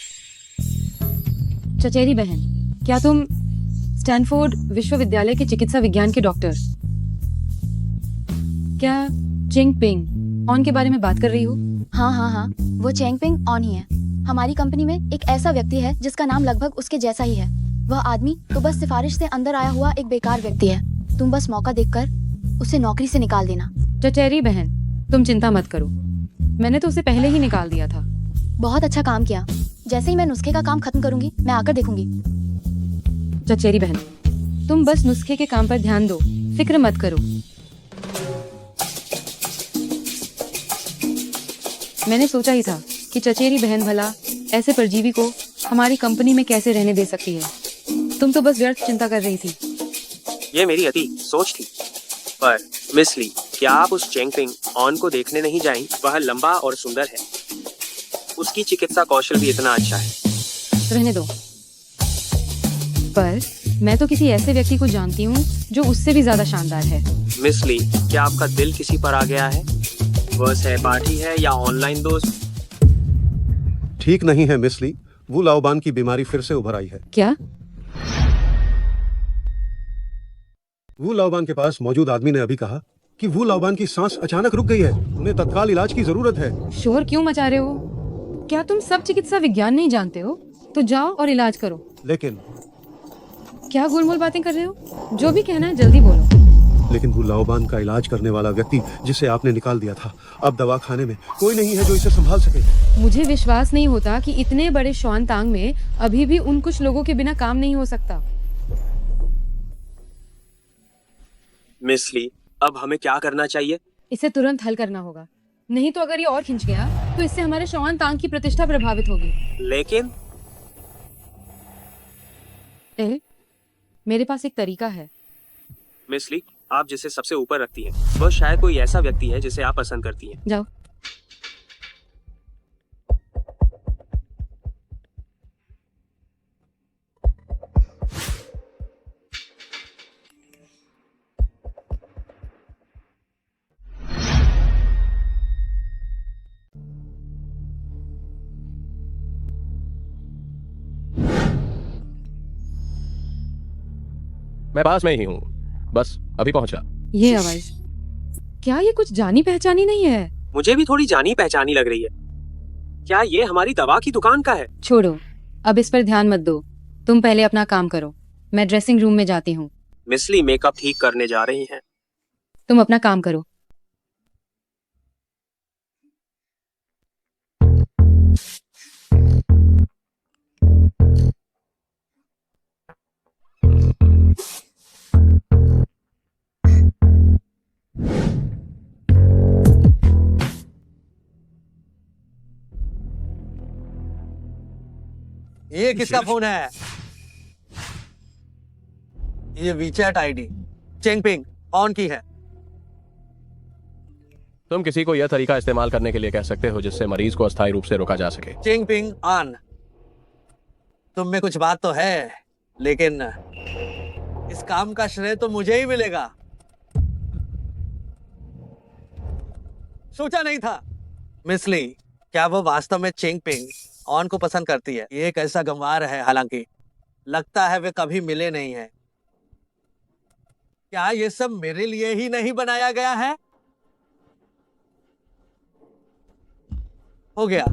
चचेरी बहन, क्या तुम स्टैनफोर्ड विश्वविद्यालय के चिकित्सा विज्ञान के डॉक्टर क्या चिंगपिंग ऑन के बारे में बात कर रही हो? हाँ, वो चेंगपिंग ऑन ही है। हमारी कंपनी में एक ऐसा व्यक्ति है जिसका नाम लगभग उसके जैसा ही है। वह आदमी तो बस सिफारिश से अंदर आया हुआ एक बेकार व्यक्ति है। तुम बस मौका देखकर उसे नौकरी से निकाल देना। चचेरी बहन, तुम चिंता मत करो, मैंने तो उसे पहले ही निकाल दिया था। बहुत अच्छा काम किया। जैसे ही मैं नुस्खे का काम खत्म करूंगी मैं आकर देखूंगी। चचेरी बहन, तुम बस नुस्खे के काम पर ध्यान दो, फिक्र मत करो। मैंने सोचा ही था कि चचेरी बहन भला ऐसे परजीवी को हमारी कंपनी में कैसे रहने दे सकती है। तुम तो बस व्यर्थ चिंता कर रही थी। ये मेरी अति सोच थी। पर मिस ली, क्या आप उस चेंगपिंग ऑन को देखने नहीं जाएं? वह लंबा और सुंदर है। उसकी चिकित्सा कौशल भी इतना अच्छा है। रहने दो। पर मैं तो किसी ऐसे व्यक्ति को जानती हूँ जो उससे भी ज्यादा शानदार है। मिस ली, क्या आपका दिल किसी पर आ गया है? वह सहपाठी है या ऑनलाइन दोस्त? ठीक नहीं है मिस ली, वू लाओबान की बीमारी फिर से उभर आई है। क्या? वू लाओबान के पास मौजूद आदमी ने अभी कहा कि वू लाओबान की सांस अचानक रुक गई है। उन्हें तत्काल इलाज की जरूरत है। शोर क्यों मचा रहे हो? क्या तुम सब चिकित्सा विज्ञान नहीं जानते हो? तो जाओ और इलाज करो। लेकिन क्या गोलमोल बातें कर रहे हो? जो भी कहना है जल्दी बोलो। लेकिन वू लाओबान का इलाज करने वाला व्यक्ति जिसे आपने निकाल दिया था, अब दवाखाने में कोई नहीं है जो इसे संभाल सके। मुझे विश्वास नहीं होता कि इतने बड़े शॉन तांग में अभी भी उन कुछ लोगों के बिना काम नहीं हो सकता। मिस ली, अब हमें क्या करना चाहिए? इसे तुरंत हल करना होगा, नहीं तो अगर ये और खिंच गया तो इससे हमारे शॉन तांग की प्रतिष्ठा प्रभावित होगी। लेकिन मेरे पास एक तरीका है। मिस ली, आप जिसे सबसे ऊपर रखती हैं, वह शायद कोई ऐसा व्यक्ति है जिसे आप पसंद करती हैं। जाओ। मैं पास में ही हूँ, बस अभी पहुंचा। ये आवाज, क्या ये कुछ जानी पहचानी नहीं है? मुझे भी थोड़ी जानी पहचानी लग रही है। क्या ये हमारी दवा की दुकान का है? छोड़ो, अब इस पर ध्यान मत दो। तुम पहले अपना काम करो, मैं ड्रेसिंग रूम में जाती हूँ। मिसली मेकअप ठीक करने जा रही हैं। तुम अपना काम करो। ये किसका फोन है? ये वीचैट आईडी चेंगपिंग ऑन की है। तुम किसी को यह तरीका इस्तेमाल करने के लिए कह सकते हो जिससे मरीज को अस्थायी रूप से रोका जा सके। चेंगपिंग ऑन। तुम में कुछ बात तो है, लेकिन इस काम का श्रेय तो मुझे ही मिलेगा। सोचा नहीं था। मिसली, क्या वो वास्तव में चेंगपिंग ऑन को पसंद करती है? ये एक ऐसा गंवार है, हालांकि लगता है वे कभी मिले नहीं हैं। क्या ये सब मेरे लिए ही नहीं बनाया गया है? हो गया।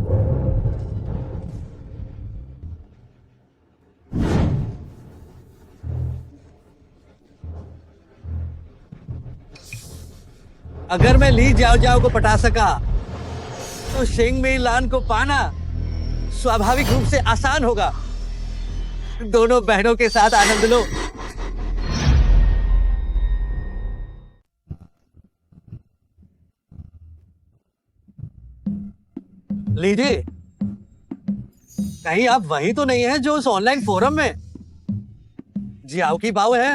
अगर मैं ली जाओ जाओ को पटा सका तो शेंग में लान को पाना स्वाभाविक रूप से आसान होगा। दोनों बहनों के साथ आनंद लो। लीजिए। कहीं आप वही तो नहीं है जो उस ऑनलाइन फोरम में जियाओ की बाव है?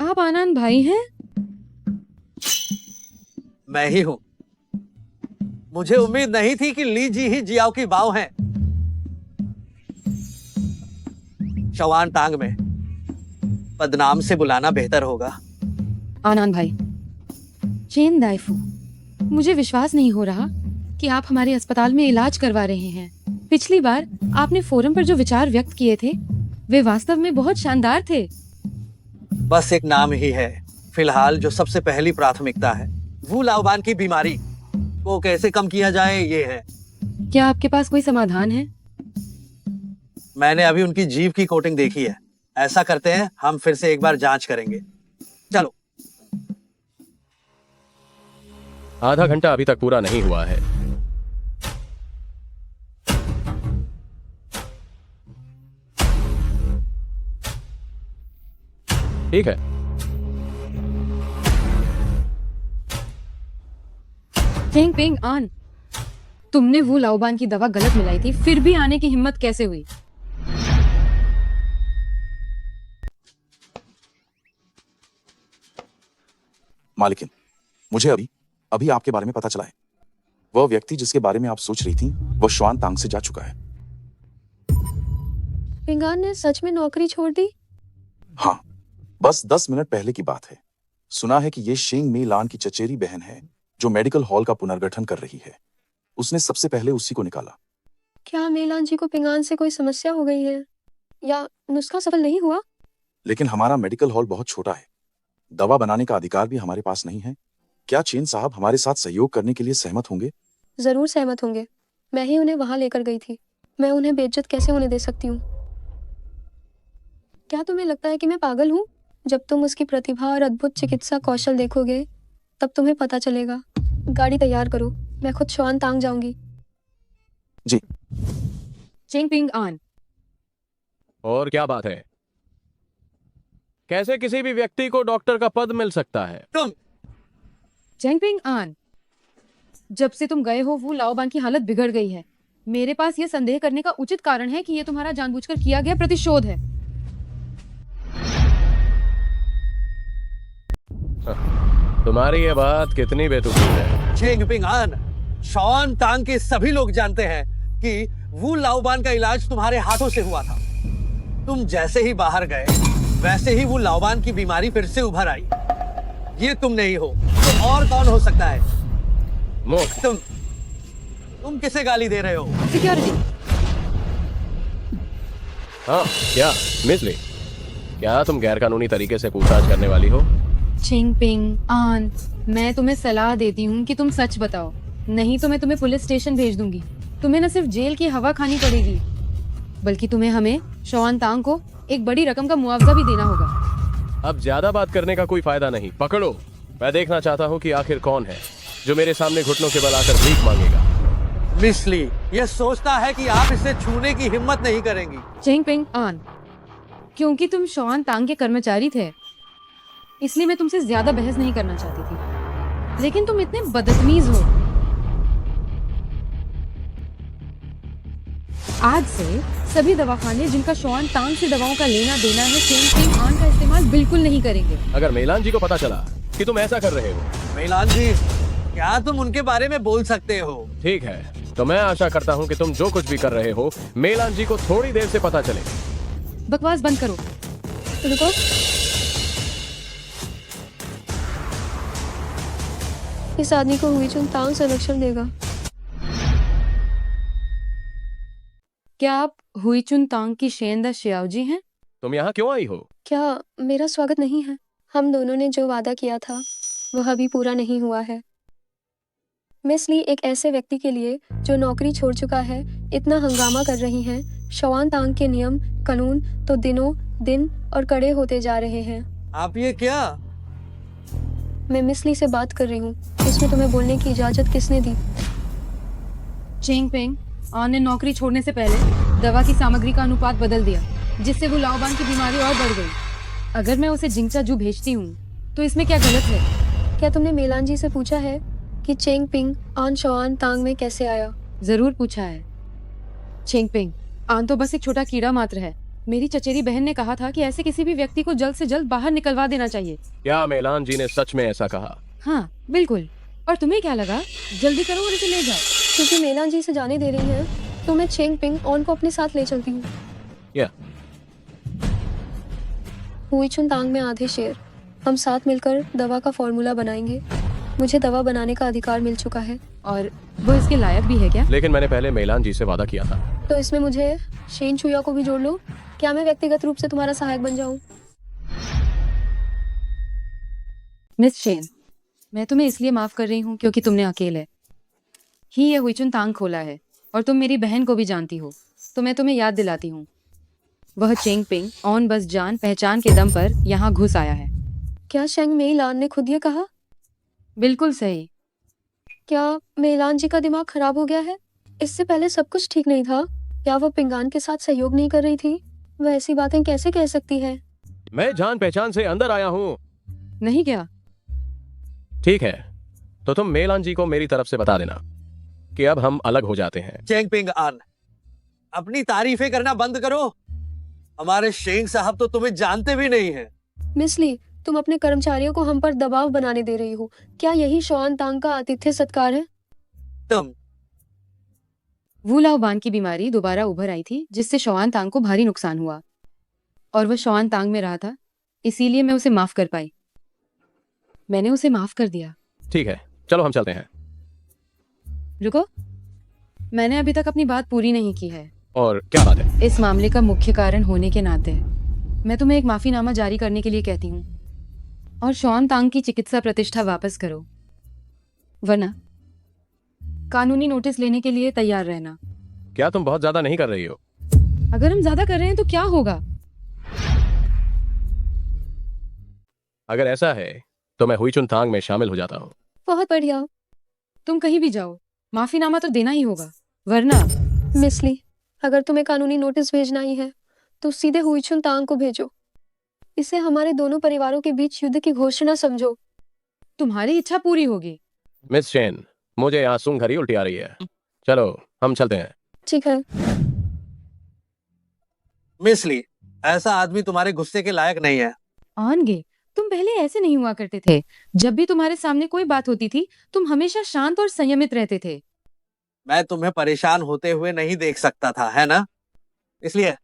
आप आनंद भाई हैं? मैं ही हूं। मुझे उम्मीद नहीं थी कि ली जी ही जियाओ की बाव हैं। शवान टांग में बदनाम से बुलाना बेहतर होगा। आनंद भाई, चेन दाइफू, मुझे विश्वास नहीं हो रहा कि आप हमारे अस्पताल में इलाज करवा रहे हैं। पिछली बार आपने फोरम पर जो विचार व्यक्त किए थे वे वास्तव में बहुत शानदार थे। बस एक नाम ही है फिलहाल जो सबसे पहली प्राथमिकता है। वो लाओबान की बीमारी को कैसे कम किया जाए, ये है। क्या आपके पास कोई समाधान है? मैंने अभी उनकी जीभ की कोटिंग देखी है। ऐसा करते हैं, हम फिर से एक बार जांच करेंगे। चलो। आधा घंटा अभी तक पूरा नहीं हुआ है। ठीक है। चेंगपिंग ऑन। तुमने वो लाओबान की दवा गलत मिलाई थी, फिर भी आने की हिम्मत कैसे हुई? मालिकिन, मुझे अभी आपके बारे में पता चला है। वह व्यक्ति जिसके बारे में आप सोच रही थी वो श्वान तांग से जा चुका है। पिंगान ने सच में नौकरी छोड़ दी? हाँ, बस 10 मिनट पहले की बात है। सुना है कि ये शेंग मी लान की चचेरी बहन है जो मेडिकल हॉल का पुनर्गठन कर रही है। उसने सबसे पहले उसी को निकाला। क्या मेलान जी को पिंगान से कोई समस्या हो गई है या नुस्खा सफल नहीं हुआ? लेकिन हमारा मेडिकल हॉल बहुत छोटा है, दवा बनाने का अधिकार भी हमारे पास नहीं है। क्या चेन साहब हमारे साथ सहयोग करने के लिए सहमत होंगे? जरूर सहमत होंगे। मैं ही उन्हें वहां लेकर गई थी। मैं उन्हें बेइज्जत कैसे होने दे सकती हूँ? क्या तुम्हें लगता है कि मैं पागल हूँ? जब तुम उसकी प्रतिभा और अद्भुत चिकित्सा कौशल देखोगे तब तुम्हें पता चलेगा। गाड़ी तैयार करो, मैं खुद श्वान तांग जाऊंगी। जी। चेंगपिंग ऑन। और क्या बात है? कैसे किसी भी व्यक्ति को डॉक्टर का पद मिल सकता है? तुम चेंगपिंग ऑन। जब से तुम गए हो वो लाओबान की हालत बिगड़ गई है। मेरे पास यह संदेह करने का उचित कारण है कि यह तुम्हारा जानबूझकर किया गया प्रतिशोध है। तुम्हारी ये बात कितनी बेतुकी है? चेंगपिंग ऑन, शॉन तांग के सभी लोग जानते हैं कि वो लाओबान का इलाज तुम्हारे हाथों से हुआ था। तुम जैसे ही बाहर गए वैसे ही वो लाओबान की बीमारी फिर से उभर आई। ये तुम नहीं हो तो और कौन हो सकता है? तुम किसे गाली दे रहे हो? सिक्योरिटी। हाँ, क्या मिसली? क्या तुम गैरकानूनी तरीके से पूछताछ करने वाली हो? चिंगपिंग आन, मैं तुम्हें सलाह देती हूँ कि तुम सच बताओ, नहीं तो मैं तुम्हें पुलिस स्टेशन भेज दूंगी। तुम्हें न सिर्फ जेल की हवा खानी पड़ेगी, बल्कि तुम्हें हमें शॉन तांग को एक बड़ी रकम का मुआवजा भी देना होगा। अब ज्यादा बात करने का कोई फायदा नहीं, पकड़ो। मैं देखना चाहता हूँ कि आखिर कौन है जो मेरे सामने घुटनों के बल आकर भीख मांगेगा। मिस ली ये सोचता है कि आप इसे छूने की हिम्मत नहीं करेंगी। चिंगपिंग आन, क्योंकि तुम शॉन तांग के कर्मचारी थे, इसलिए मैं तुमसे ज्यादा बहस नहीं करना चाहती थी, लेकिन तुम इतने बदतमीज हो। आज से सभी दवाखाने जिनका शॉन तांग से दवाओं का लेना देना है, चिंगपिंग आन का इस्तेमाल बिल्कुल नहीं करेंगे। अगर मेलान जी को पता चला कि तुम ऐसा कर रहे हो। मेलान जी, क्या तुम उनके बारे में बोल सकते हो? ठीक है, तो मैं आशा करता हूँ कि तुम जो कुछ भी कर रहे हो मेलान जी को थोड़ी देर से पता चले। बकवास बंद करो। रुको, इस आदमी को हुईचुन तांग संरक्षण देगा। क्या आप हुईचुन तांग की शेंदा श्याओ जी हैं? तुम यहाँ क्यों आई हो? क्या मेरा स्वागत नहीं है? हम दोनों ने जो वादा किया था वह अभी पूरा नहीं हुआ है। मिस ली एक ऐसे व्यक्ति के लिए जो नौकरी छोड़ चुका है इतना हंगामा कर रही हैं। शॉन तांग के नियम कानून तो दिनों दिन और कड़े होते जा रहे हैं। आप ये क्या? मैं मिस ली से बात कर रही हूँ, इसमें तुम्हें बोलने की इजाजत किसने दी? चिंगपिंग आन ने नौकरी छोड़ने से पहले दवा की सामग्री का अनुपात बदल दिया, जिससे वो लाओबान की बीमारी और बढ़ गई। अगर मैं उसे जिंगचाजू भेजती हूँ तो इसमें क्या गलत है? क्या तुमने मेलान जी से पूछा है कि चिंगपिंग आन शॉन तांग में कैसे आया? जरूर पूछा है। चिंगपिंग आन तो बस एक छोटा कीड़ा मात्र है। मेरी चचेरी बहन ने कहा था कि ऐसे किसी भी व्यक्ति को जल्द से जल्द बाहर निकलवा देना चाहिए। क्या मेलान जी ने सच में ऐसा कहा? हाँ बिल्कुल। और तुम्हें क्या लगा? जल्दी करो और इसे ले जाओ। क्योंकि मेलान जी से जाने दे रही हैं, तो मैं चिंगपिंग ऑन को अपने साथ ले चलती हूँ। हुईचुन तांग में आधे शेर, हम साथ मिलकर दवा का फॉर्मूला बनाएंगे। मुझे दवा बनाने का अधिकार मिल चुका है। और वो इसके लायक भी है क्या? लेकिन मैंने पहले मेलान जी से वादा किया था। तो इसमें मुझे शेन चुया को भी जोड़ लो। क्या मैं व्यक्तिगत रूप से तुम्हारा सहायक बन जाऊं? मिस शेन, मैं तुम्हें इसलिए माफ कर रही हूँ क्योंकि तुमने अकेले ही ये हुईचुन तांग खोला है, और तुम मेरी बहन को भी जानती हो, तो मैं तुम्हें याद दिलाती हूँ। वह चिंगपिंग ऑन बस जान पहचान के दम पर यहाँ घुस आया है। क्या शेंग मेइलान ने खुद ये कहा? बिल्कुल सही। क्या मेइलान जी का दिमाग खराब हो गया है? इससे पहले सब कुछ ठीक नहीं था। क्या वह पिंगान के साथ सहयोग नहीं कर रही थी? वह ऐसी बातें कैसे कह सकती है? मैं जान पहचान से अंदर आया हूँ। नहीं क्या? ठीक है, तो तुम मेलान जी को मेरी तरफ से बता देना कि अब हम अलग हो जाते हैं। चिंगपिंग आन, अपनी तारीफें करना बंद करो। हमारे शेंग साहब तो तुम्हें जानते भी नहीं हैं। मिस ली, तुम अपने कर्मचारियों को हम पर दबाव बनाने दे रही हो। क्या यही शॉन तांग का आतिथ्य सत्कार है? तुम वू लाओबान की बीमारी दोबारा उभर आई थी, जिससे शॉन तांग को भारी नुकसान हुआ, और वह शॉन तांग में रहा था, इसीलिए मैं उसे माफ कर पाई। मैंने उसे माफ कर दिया। ठीक है, चलो हम चलते हैं। रुको, मैंने अभी तक अपनी बात पूरी नहीं की है। और क्या बात है? इस मामले का मुख्य कारण होने के नाते मैं तुम्हें एक माफीनामा जारी करने के लिए कहती हूँ, और शॉन तांग की चिकित्सा प्रतिष्ठा वापस करो, वरना कानूनी नोटिस लेने के लिए तैयार रहना। क्या तुम बहुत ज्यादा नहीं कर रही हो? अगर हम ज्यादा कर रहे हैं तो क्या होगा? अगर ऐसा है तो मैं हुईचुन तांग में शामिल हो जाता हूँ। बहुत बढ़िया। तुम कहीं भी जाओ, माफीनामा तो देना ही होगा, वरना। मिस ली, अगर तुम्हें कानूनी नोटिस भेजना ही है तो सीधे हुईचुन तांग को भेजो। इसे हमारे दोनों परिवारों के बीच युद्ध की घोषणा समझो। तुम्हारी इच्छा पूरी होगी। मिस शेन, मुझे यहाँ सूंघ घरी उल्टी आ रही है। चलो हम चलते हैं। ठीक है। मिस ली, ऐसा आदमी तुम्हारे गुस्से के लायक नहीं है। आनगे, तुम पहले ऐसे नहीं हुआ करते थे। जब भी तुम्हारे सामने कोई बात होती थी, तुम हमेशा शांत और संयमित रहते थे। मैं तुम्हें परेशान होते हुए नहीं देख सकता था, है ना? इसलिए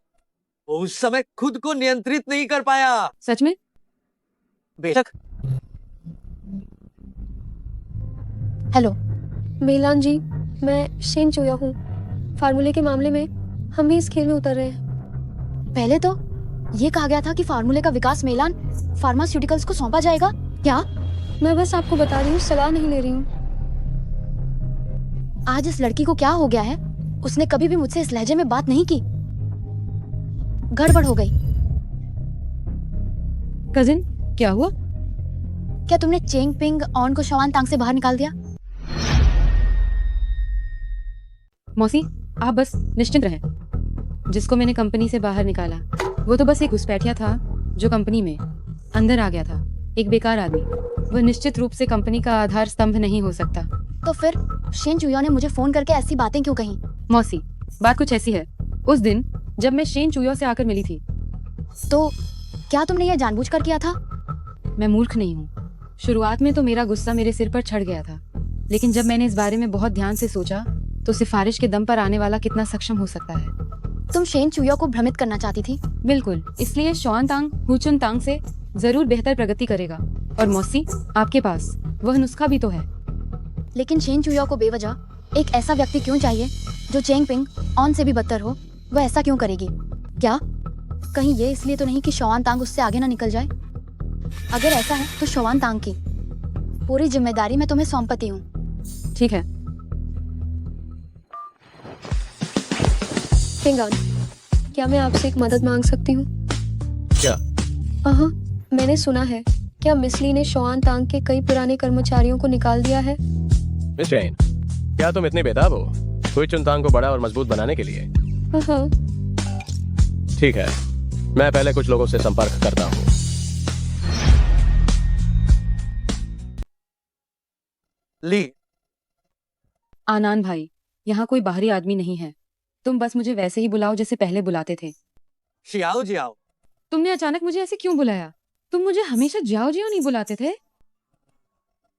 उस समय खुद को नियंत्रित नहीं कर पाया। सच में? बेशक। हेलो मेलान जी, मैं शेन चोया हूँ। फार्मूले के मामले में हम भी इस खेल में उतर रहे हैं। पहले तो ये कहा गया था कि फार्मूले का विकास मेलान फार्मास्यूटिकल्स को सौंपा जाएगा। क्या? मैं बस आपको बता रही हूँ, सलाह नहीं ले रही हूँ। आज इस लड़की को क्या हो गया है? उसने कभी भी मुझसे इस लहजे में बात नहीं की। गड़बड़ हो गई। कजिन, क्या हुआ? क्या तुमने चेंग पिंग ऑन को शवान तांग से बाहर निकाल दिया? मौसी, आप बस निश्चिंत रहें। जिसको मैंने कंपनी से बाहर निकाला वो तो बस एक घुसपैठिया था जो कंपनी में अंदर आ गया था, एक बेकार आदमी। वह निश्चित रूप से कंपनी का आधार स्तंभ नहीं हो सकता। तो फिर शेन चुया ने मुझे फोन करके ऐसी बातें क्यों कही? मौसी, बात कुछ ऐसी है। उस दिन जब मैं शेन चुया से आकर मिली थी। तो क्या तुमने यह जानबूझकर किया था? मैं मूर्ख नहीं हूँ। शुरुआत में तो मेरा गुस्सा मेरे सिर पर चढ़ गया था, लेकिन जब मैंने इस बारे में बहुत ध्यान से सोचा तो सिफारिश के दम पर आने वाला कितना सक्षम हो सकता है। तुम शेन चुया को भ्रमित करना चाहती थी? बिल्कुल, इसलिए शॉन तांग हुचुन तांग से जरूर बेहतर प्रगति करेगा। और मौसी, आपके पास वह नुस्खा भी तो है। लेकिन शेन चुया को बेवजह एक ऐसा व्यक्ति क्यों चाहिए जो चेंग पिंग ऑन से भी बदतर हो? वह ऐसा क्यों करेगी? क्या कहीं ये इसलिए तो नहीं कि शवान तांग उससे आगे ना निकल जाए? अगर ऐसा है तो शवान तांग की पूरी जिम्मेदारी मैं तुम्हें सौंपती हूँ। ठीक है। पिंगान, क्या मैं आपसे एक मदद मांग सकती हूँ? क्या? हाँ, मैंने सुना है, क्या मिस ली ने शॉन तांग के कई पुराने कर्मचारियों को निकाल दिया है? मिस जैन, क्या तुम इतनी बेताब हो हुईचुन तांग को बड़ा और मजबूत बनाने के लिए? हाँ। ठीक है, मैं पहले कुछ लोगों से संपर्क करता हूँ। ली। आनान भाई, यहाँ कोई बाहरी आदमी नहीं है। तुम बस मुझे वैसे ही बुलाओ जैसे पहले बुलाते थे। Xiao Jiao. तुमने अचानक मुझे ऐसे क्यों बुलाया? तुम मुझे हमेशा जियाओ जियाओ नहीं बुलाते थे।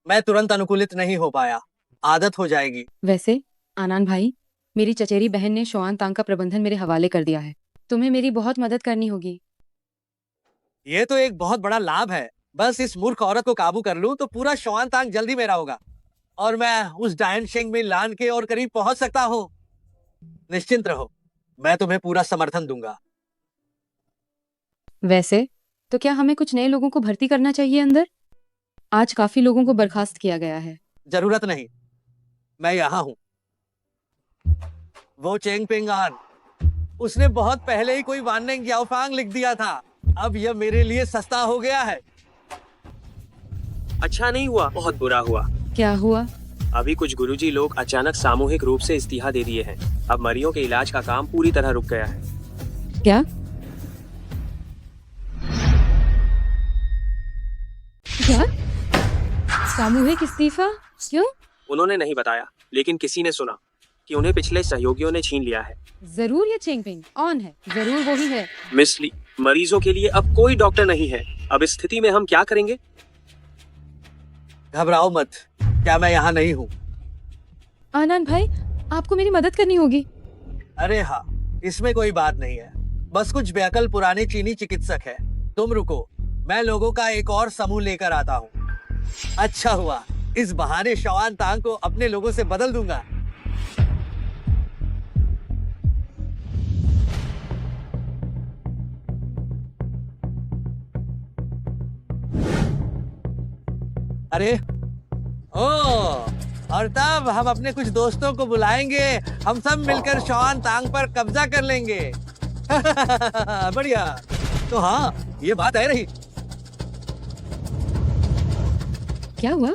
मैं तुरंत अनुकूलित नहीं हो पाया, आदत हो जाएगी। वैसे आनान भाई, मेरी चचेरी बहन ने शॉन तांग का प्रबंधन मेरे हवाले कर दिया है। तुम्हें मेरी बहुत मदद करनी होगी। ये तो एक बहुत बड़ा लाभ है। बस इस मूर्ख औरत को काबू कर लूं तो पूरा शॉन तांग जल्दी मेरा होगा और मैं उस डायन शेंग में लान के और करीब पहुंच सकता हूं। निश्चिंत रहो, मैं तुम्हें पूरा समर्थन दूंगा। वैसे तो क्या हमें कुछ नए लोगों को भर्ती करना चाहिए अंदर? आज काफी लोगों को बर्खास्त किया गया है। जरूरत नहीं, मैं यहाँ हूँ। वो चेंग पिंग आन, उसने बहुत पहले ही कोई वाननेंग याओफांग लिख दिया था। अब यह मेरे लिए सस्ता हो गया है। अच्छा नहीं हुआ, बहुत बुरा हुआ। क्या हुआ? अभी कुछ गुरुजी लोग अचानक सामूहिक रूप से इस्तीफा दे दिए हैं। अब मरीजों के इलाज का काम पूरी तरह रुक गया है। क्या? क्या? सामूहिक इस्तीफा? क्यों? उन्होंने नहीं बताया, लेकिन किसी ने सुना कि उन्हें पिछले सहयोगियों ने छीन लिया है। जरूर ये चेंगपिंग ऑन है, जरूर वो ही है। मिस ली, मरीजों के लिए अब कोई डॉक्टर नहीं है। अब इस स्थिति में हम क्या करेंगे? घबराओ मत, क्या मैं यहाँ नहीं हूँ? आनंद भाई, आपको मेरी मदद करनी होगी। अरे हाँ, इसमें कोई बात नहीं है। बस कुछ बेअकल पुराने चीनी चिकित्सक है। तुम रुको, मैं लोगों का एक और समूह लेकर आता हूँ। अच्छा हुआ, इस बहाने शवान तांग को अपने लोगों से बदल दूंगा। अरे ओ, और तब हम अपने कुछ दोस्तों को बुलाएंगे। हम सब मिलकर शॉन तांग पर कब्जा कर लेंगे। बढ़िया। तो हाँ, ये बात है रही। क्या हुआ?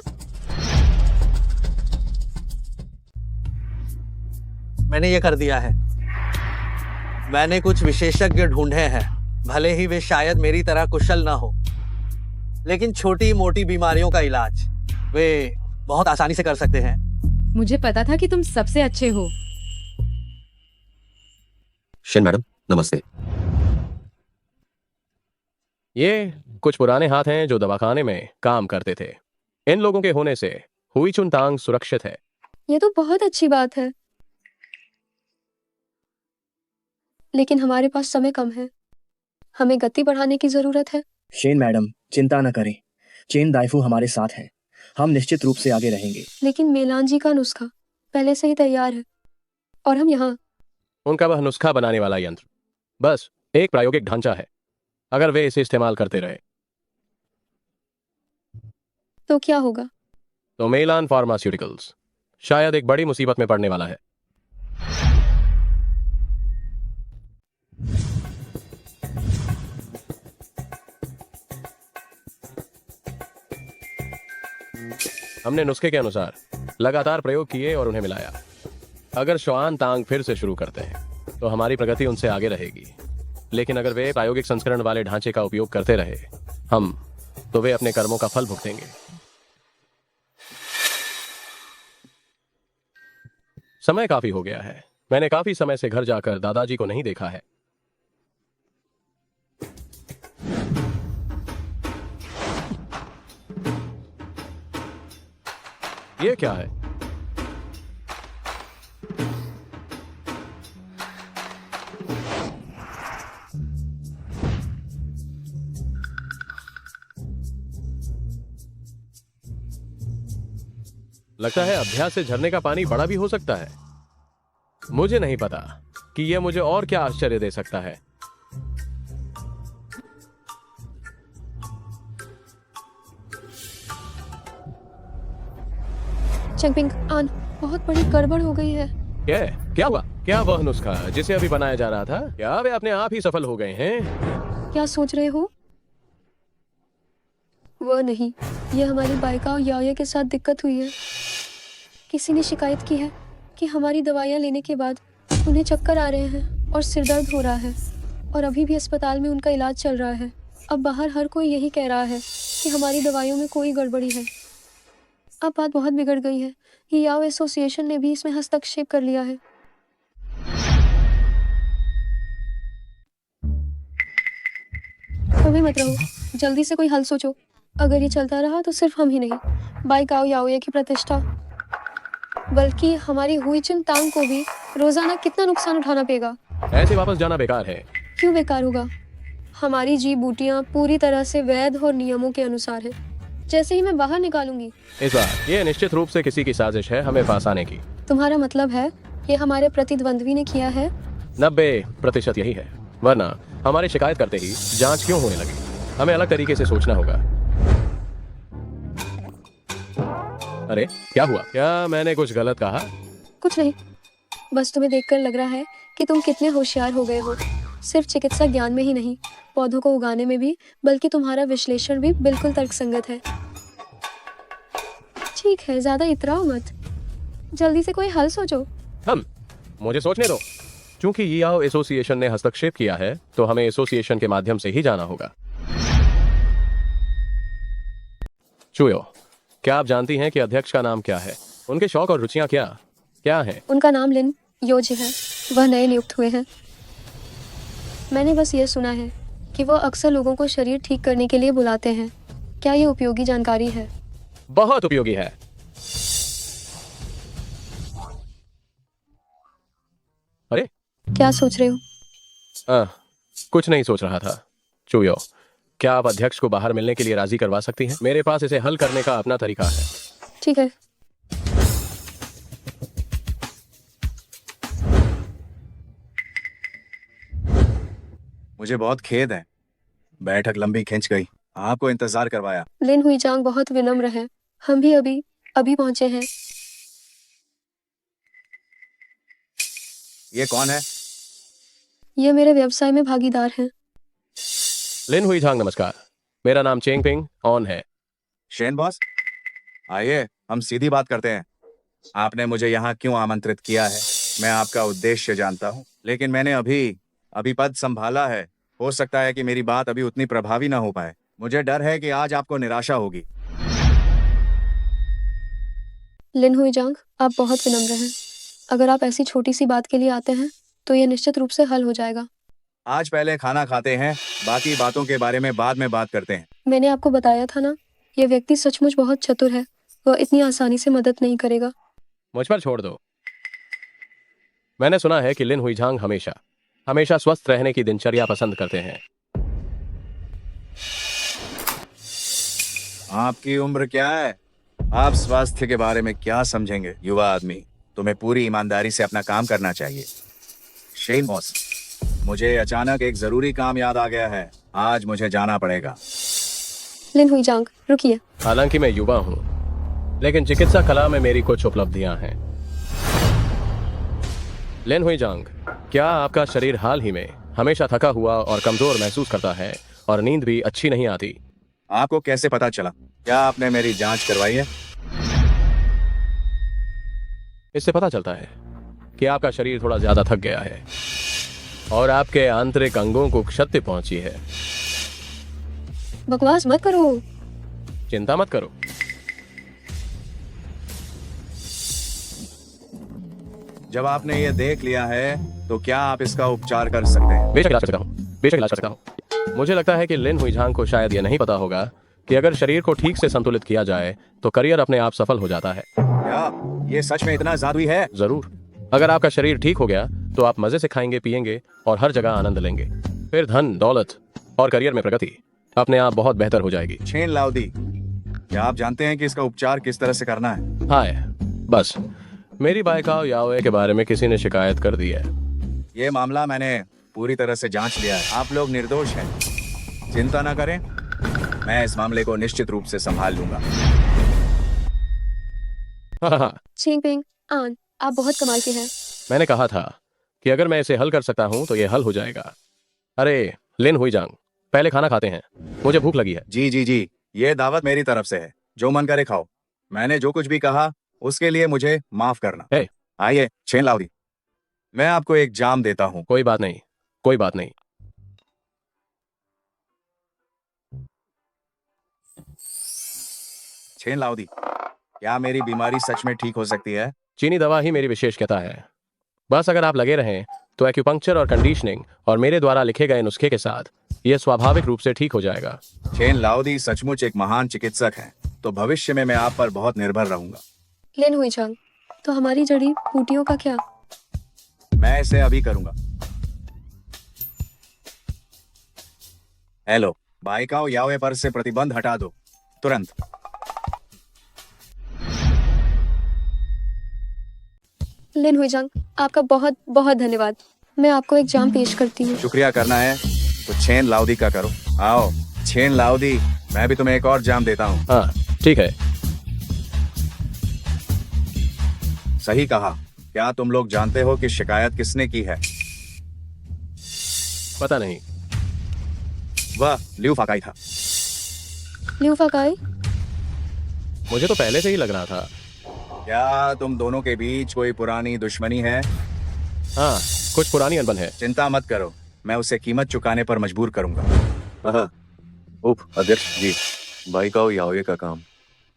मैंने ये कर दिया है। मैंने कुछ विशेषज्ञ ढूंढे हैं। भले ही वे शायद मेरी तरह कुशल ना हो, लेकिन छोटी मोटी बीमारियों का इलाज वे बहुत आसानी से कर सकते हैं। मुझे पता था कि तुम सबसे अच्छे हो। शेन मैडम, नमस्ते। ये कुछ पुराने हाथ हैं जो दवाखाने में काम करते थे। इन लोगों के होने से हुईचुन तांग सुरक्षित है। ये तो बहुत अच्छी बात है, लेकिन हमारे पास समय कम है। हमें गति बढ़ाने की जरूरत है। शेन मैडम, चिंता न करें। चेन दाइफू हमारे साथ हैं। हम निश्चित रूप से आगे रहेंगे। लेकिन मेलान जी का नुस्खा पहले से ही तैयार है और हम यहाँ। उनका वह नुस्खा बनाने वाला यंत्र बस एक प्रायोगिक ढांचा है। अगर वे इसे इस्तेमाल करते रहे तो क्या होगा? तो मेलान फार्मास्यूटिकल्स शायद एक बड़ी मुसीबत में पड़ने वाला है। हमने नुस्खे के अनुसार लगातार प्रयोग किए और उन्हें मिलाया। अगर शॉन तांग फिर से शुरू करते हैं तो हमारी प्रगति उनसे आगे रहेगी, लेकिन अगर वे प्रायोगिक संस्करण वाले ढांचे का उपयोग करते रहे तो वे अपने कर्मों का फल भुगतेंगे। समय काफी हो गया है। मैंने काफी समय से घर जाकर दादाजी को नहीं देखा है। ये क्या है? लगता है अभ्यास से झरने का पानी बड़ा भी हो सकता है। मुझे नहीं पता कि यह मुझे और क्या आश्चर्य दे सकता है। चेंगपिंग आन, बहुत बड़ी गड़बड़ हो गई है। क्या हुआ? क्या वह नुस्खा जिसे अभी बनाया जा रहा था, क्या वे अपने आप ही सफल हो गए हैं? क्या सोच रहे हो? वह नहीं, यह हमारी बाइका याओये के साथ दिक्कत हुई है। किसी ने शिकायत की है कि हमारी दवाइयाँ लेने के बाद उन्हें चक्कर आ रहे हैं और सिर दर्द हो रहा है, और अभी भी अस्पताल में उनका इलाज चल रहा है। अब बाहर हर कोई यही कह रहा है कि हमारी दवाइयों में कोई गड़बड़ी है। अब बात बहुत बिगड़ गई है कि याओ एसोसिएशन ने भी इसमें हस्तक्षेप कर लिया है। अभी मत रहो, जल्दी से कोई हल सोचो। अगर ये चलता रहा तो सिर्फ हम ही नहीं, बाइकाओ याओये की प्रतिष्ठा बल्कि हमारी हुईचुन तांग को भी रोजाना कितना नुकसान उठाना पड़ेगा। ऐसे वापस जाना बेकार है। क्यों बेकार होगा? हमारी जी बूटियाँ पूरी तरह से वैध और नियमों के अनुसार है। जैसे ही मैं बाहर निकालूंगी। इस बार ये निश्चित रूप से किसी की साजिश है हमें फंसाने की। तुम्हारा मतलब है ये हमारे प्रतिद्वंद्वी ने किया है? 90% यही है, वरना हमारी शिकायत करते ही जांच क्यों होने लगी? हमें अलग तरीके से सोचना होगा। अरे क्या हुआ? क्या मैंने कुछ गलत कहा? कुछ नहीं, बस तुम्हें देखकर लग रहा है कि तुम कितने होशियार हो गए हो। सिर्फ चिकित्सा ज्ञान में ही नहीं, पौधों को उगाने में भी, बल्कि तुम्हारा विश्लेषण भी बिल्कुल तर्कसंगत है। ठीक है, ज्यादा इतराओ मत, जल्दी से कोई हल सोचो। मुझे सोचने दो। चूंकि याओ एसोसिएशन ने हस्तक्षेप किया है तो हमें एसोसिएशन के माध्यम से ही जाना होगा। चुयो, क्या आप जानती हैं कि अध्यक्ष का नाम क्या है? उनके शौक और रुचियां क्या हैं? उनका नाम लिन योजे है। वह नए नियुक्त हुए हैं। मैंने बस ये सुना है कि वो अक्सर लोगों को शरीर ठीक करने के लिए बुलाते हैं। क्या ये उपयोगी जानकारी है? बहुत उपयोगी है। अरे क्या सोच रहे हो? कुछ नहीं सोच रहा था। चुयो, क्या आप अध्यक्ष को बाहर मिलने के लिए राजी करवा सकती हैं? मेरे पास इसे हल करने का अपना तरीका है। ठीक है। मुझे बहुत खेद है, बैठक लंबी खिंच गई, आपको इंतजार करवाया। लिन हुईचांग बहुत विनम्र है। हम भी अभी पहुंचे हैं। ये कौन है? ये मेरे व्यवसाय में भागीदार हैं। लिन हुईचांग नमस्कार, मेरा नाम चेंगपिंग ऑन है। शेन बॉस, आइए हम सीधी बात करते हैं। आपने मुझे यहाँ क्यों आमंत्रित किया है? मैं आपका उद्देश्य जानता हूँ, लेकिन मैंने अभी पद संभाला है। हो सकता है कि मेरी बात अभी उतनी प्रभावी ना हो पाए। मुझे डर है कि आज आपको निराशा होगी। लिन हुईचांग, आप बहुत विनम्र हैं। अगर आप ऐसी छोटी सी बात के लिए आते हैं तो यह निश्चित रूप से हल हो जाएगा। आज पहले खाना खाते हैं, बाकी बातों के बारे में बाद में बात करते हैं। मैंने आपको बताया था ना, यह व्यक्ति सचमुच बहुत चतुर है। वह इतनी आसानी से मदद नहीं करेगा। मुझ पर छोड़ दो। मैंने सुना है कि लिन हुईचांग हमेशा स्वस्थ रहने की दिनचर्या पसंद करते हैं। आपकी उम्र क्या है? आप स्वास्थ्य के बारे में क्या समझेंगे? युवा आदमी, तुम्हें पूरी ईमानदारी से अपना काम करना चाहिए। शेन बॉस, मुझे अचानक एक जरूरी काम याद आ गया है। आज मुझे जाना पड़ेगा। लिन हुई जांग, रुकिए। हालांकि मैं युवा हूँ, लेकिन चिकित्सा कला में मेरी कुछ उपलब्धियां हैं। लिन हुई जांग, क्या आपका शरीर हाल ही में हमेशा थका हुआ और कमजोर महसूस करता है और नींद भी अच्छी नहीं आती? आपको कैसे पता चला? क्या आपने मेरी जांच करवाई है? इससे पता चलता है कि आपका शरीर थोड़ा ज्यादा थक गया है और आपके आंतरिक अंगों को क्षति पहुंची है। बकवास मत करो। चिंता मत करो। जब आपने ये देख लिया है तो क्या आप इसका उपचार कर सकते हैं? बेशक इलाज कर सकता हूँ, बेशक इलाज कर सकता हूँ। मुझे लगता है कि लिन हुई झांग को शायद यह नहीं पता होगा कि अगर शरीर को ठीक से संतुलित किया जाए तो करियर अपने आप सफल हो जाता है। क्या ये सच में इतना जादुई है? जरूर। अगर आपका शरीर ठीक हो गया तो आप मजे से खाएंगे, पिएंगे और हर जगह आनंद लेंगे। फिर धन, दौलत और करियर में प्रगति अपने आप बहुत बेहतर हो जाएगी। छेन लाउदी, क्या आप जानते हैं कि इसका उपचार किस तरह से करना है? हाय, बस मेरी बाइकाओ याओए के बारे में किसी ने शिकायत कर दी है। ये मामला मैंने पूरी तरह से जांच लिया है। आप लोग निर्दोष हैं। चिंता ना करें, मैं इस मामले को निश्चित रूप से संभाल लूंगा। चेंगपिंग आन, आप बहुत कमाल के हैं। मैंने कहा था कि अगर मैं इसे हल कर सकता हूं तो ये हल हो जाएगा। अरे लिन हुई जांग, पहले खाना खाते हैं, मुझे भूख लगी है। जी जी जी, ये दावत मेरी तरफ से है, जो मन करे खाओ। मैंने जो कुछ भी कहा उसके लिए मुझे माफ करना। आइए छेन लाउदी, मैं आपको एक जाम देता हूँ। कोई बात नहीं, कोई बात नहीं। छेन लाउदी, क्या मेरी बीमारी सच में ठीक हो सकती है? चीनी दवा ही मेरी विशेषता है। बस अगर आप लगे रहें तो एक्यूपंक्चर और कंडीशनिंग और मेरे द्वारा लिखे गए नुस्खे के साथ यह स्वाभाविक रूप से ठीक हो जाएगा। छेन लाउदी सचमुच एक महान चिकित्सक हैं, तो भविष्य में मैं आप पर बहुत निर्भर रहूंगा। लिन हुई जांग, तो हमारी जड़ी बूटियों का क्या? मैं इसे अभी करूंगा। हेलो, बाइकाओ याओए पर से प्रतिबंध हटा दो, तुरंत। लिन हुई जांग, आपका बहुत बहुत धन्यवाद। मैं आपको एक जाम पेश करती हूँ। शुक्रिया करना है तो छेन लाउदी का करो। आओ छेन लाउदी, मैं भी तुम्हें एक और जाम देता हूँ। हाँ ठीक है। सही कहा। क्या तुम लोग जानते हो कि शिकायत किसने की है? पता नहीं। वह लिऊ फाकाई था। लिऊ फाकाई? मुझे तो पहले से ही लग रहा था। क्या तुम दोनों के बीच कोई पुरानी दुश्मनी है? हाँ, कुछ पुरानी अनबन है। चिंता मत करो, मैं उसे कीमत चुकाने पर मजबूर करूंगा। हाँ, अध्यक्ष जी, बाइकाओ याओए का काम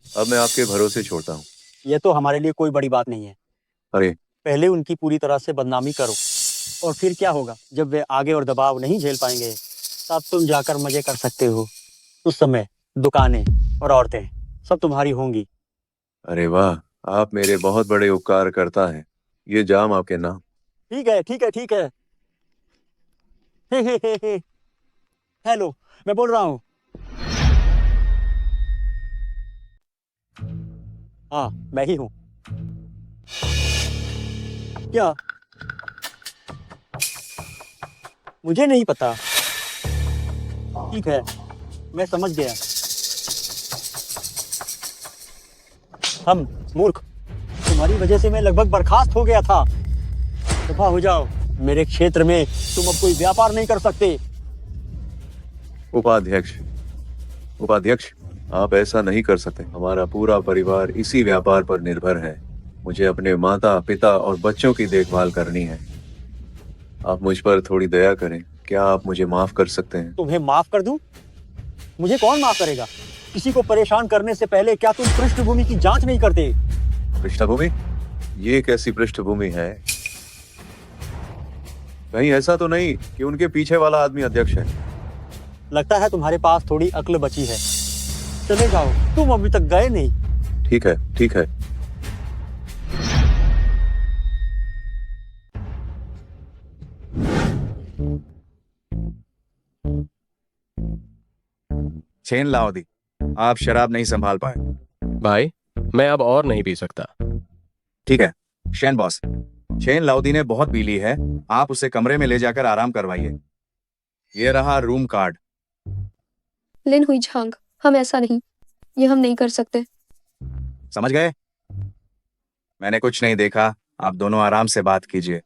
अब मैं आपके भरोसे छोड़ता हूँ। ये तो हमारे लिए कोई बड़ी बात नहीं है। अरे पहले उनकी पूरी तरह से बदनामी करो, और फिर क्या होगा जब वे आगे और दबाव नहीं झेल पाएंगे, तब तुम जाकर मजे कर सकते हो। उस समय दुकानें और औरतें सब तुम्हारी होंगी। अरे वाह, आप मेरे बहुत बड़े उपकार करता है। ये जाम आपके नाम। ठीक है ठीक है ठीक है। हेलो, मैं बोल रहा हूँ। हाँ, मैं ही हूँ। क्या? मुझे नहीं पता। ठीक है, मैं समझ गया। हम मूर्ख, तुम्हारी वजह से मैं लगभग बर्खास्त हो गया था। दफा हो जाओ, मेरे क्षेत्र में तुम अब कोई व्यापार नहीं कर सकते। उपाध्यक्ष, आप ऐसा नहीं कर सकते। हमारा पूरा परिवार इसी व्यापार पर निर्भर है। मुझे अपने माता, पिता और बच्चों की देखभाल करनी है। आप मुझ पर थोड़ी दया करें। क्या आप मुझे माफ कर सकते हैं? तुम्हें माफ कर दूं? मुझे कौन माफ करेगा? किसी को परेशान करने से पहले क्या तुम पृष्ठभूमि की जांच नहीं करते? पृष्ठभूमि? ये कैसी पृष्ठभूमि है? कहीं ऐसा तो नहीं कि उनके पीछे वाला आदमी अध्यक्ष है? लगता है तुम्हारे पास थोड़ी अक्ल बची है। चले जाओ, तुम अभी तक गए नहीं। ठीक है, ठीक है। छेन लाओदी, आप शराब नहीं संभाल पाए। भाई, मैं अब और नहीं पी सकता। ठीक है शैन बॉस, छेन लाओदी ने बहुत पी ली है। आप उसे कमरे में ले जाकर आराम करवाइए। ये रहा रूम कार्ड। लिन हुई झांग, हम ऐसा नहीं, ये हम नहीं कर सकते। समझ गए? मैंने कुछ नहीं देखा, आप दोनों आराम से बात कीजिए।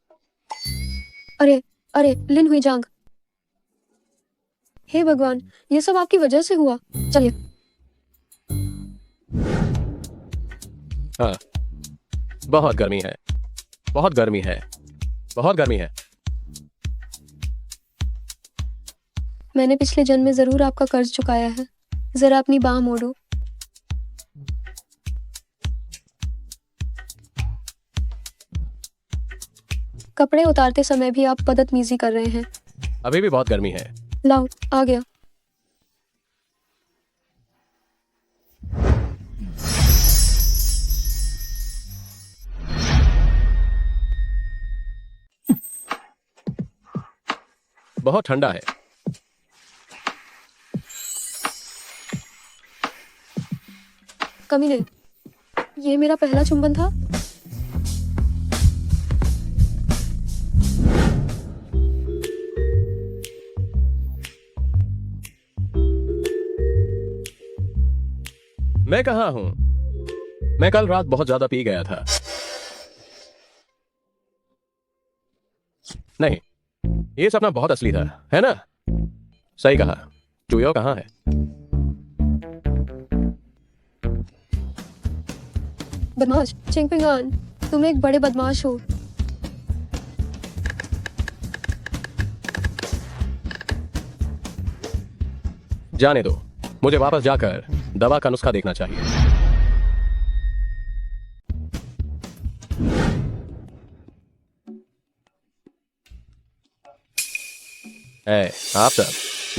अरे अरे लिन हुई झांग, हे भगवान, ये सब आपकी वजह से हुआ। चलिए। हाँ, बहुत गर्मी है, बहुत गर्मी है, बहुत गर्मी है। मैंने पिछले जन्म में जरूर आपका कर्ज चुकाया है। जरा अपनी बाह मोड़ो। कपड़े उतारते समय भी आप बदतमीजी कर रहे हैं। अभी भी बहुत गर्मी है। लाओ, आ गया। बहुत ठंडा है। कमीने, ये मेरा पहला चुंबन था। मैं कहाँ हूं? मैं कल रात बहुत ज्यादा पी गया था। नहीं, ये सपना बहुत असली था, है ना? सही कहा। चुयो कहाँ है? बदमाश, चिंगपिंगान, तुम एक बड़े बदमाश हो। जाने दो, मुझे वापस जाकर दवा का नुस्खा देखना चाहिए। आप सब,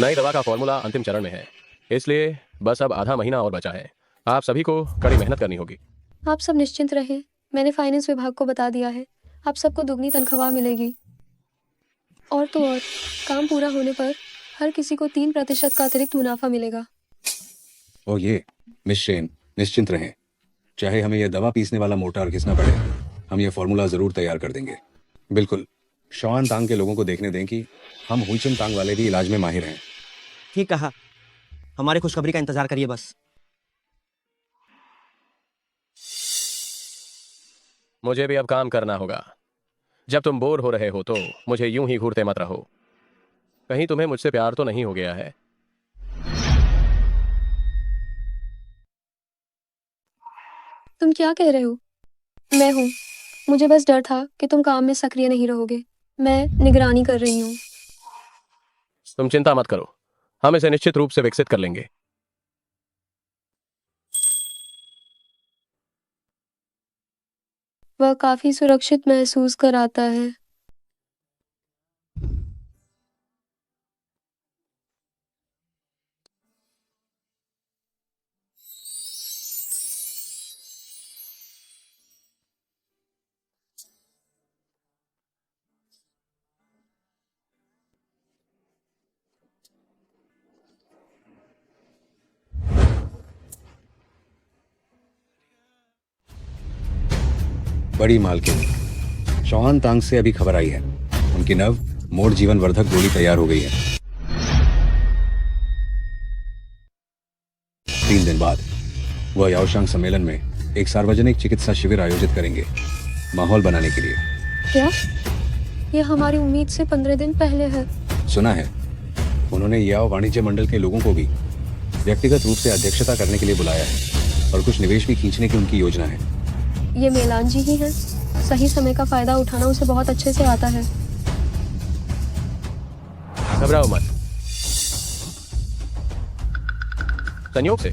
नई दवा का फॉर्मूला अंतिम चरण में है, इसलिए बस अब आधा महीना और बचा है। आप सभी को कड़ी मेहनत करनी होगी। आप सब निश्चिंत रहें, मैंने फाइनेंस विभाग को बता दिया है। आप सबको दुगनी तनख्वाह मिलेगी। और तो और, काम पूरा होने पर हर किसी को 3% का अतिरिक्त मुनाफा मिलेगा। और ये मिस शेन, निश्चिंत रहें। चाहे हमें यह दवा पीसने वाला मोटार घिसना पड़े, हम यह फॉर्मूला जरूर तैयार कर देंगे। बिल्कुल, शॉन तांग के लोगों को देखने दें कि हम हुईचुन तांग वाले भी इलाज में माहिर हैं। ठीक कहा, हमारी खुशखबरी का इंतजार करिए बस। मुझे भी अब काम करना होगा। जब तुम बोर हो रहे हो तो मुझे यूं ही घूरते मत रहो। कहीं तुम्हें मुझसे प्यार तो नहीं हो गया है? तुम क्या कह रहे हो? मैं हूँ। मुझे बस डर था कि तुम काम में सक्रिय नहीं रहोगे। मैं निगरानी कर रही हूँ। तुम चिंता मत करो, हम इसे निश्चित रूप से विकसित कर लेंगे। वह काफी सुरक्षित महसूस कराता है। बड़ी मालकिन शॉन तांग से अभी खबर आई है, उनकी नव मोड़ जीवन वर्धक गोली तैयार हो गई है। 3 दिन बाद वह याओशांग सम्मेलन में एक सार्वजनिक चिकित्सा शिविर आयोजित करेंगे, माहौल बनाने के लिए। क्या? यह हमारी उम्मीद से 15 दिन पहले है। सुना है उन्होंने याओ वाणिज्य मंडल के लोगों को भी व्यक्तिगत रूप से अध्यक्षता करने के लिए बुलाया है और कुछ निवेश भी खींचने की उनकी योजना है। ये मेलान जी ही हैं। सही समय का फायदा उठाना उसे बहुत अच्छे से आता है। घबराओ मत। संयोग से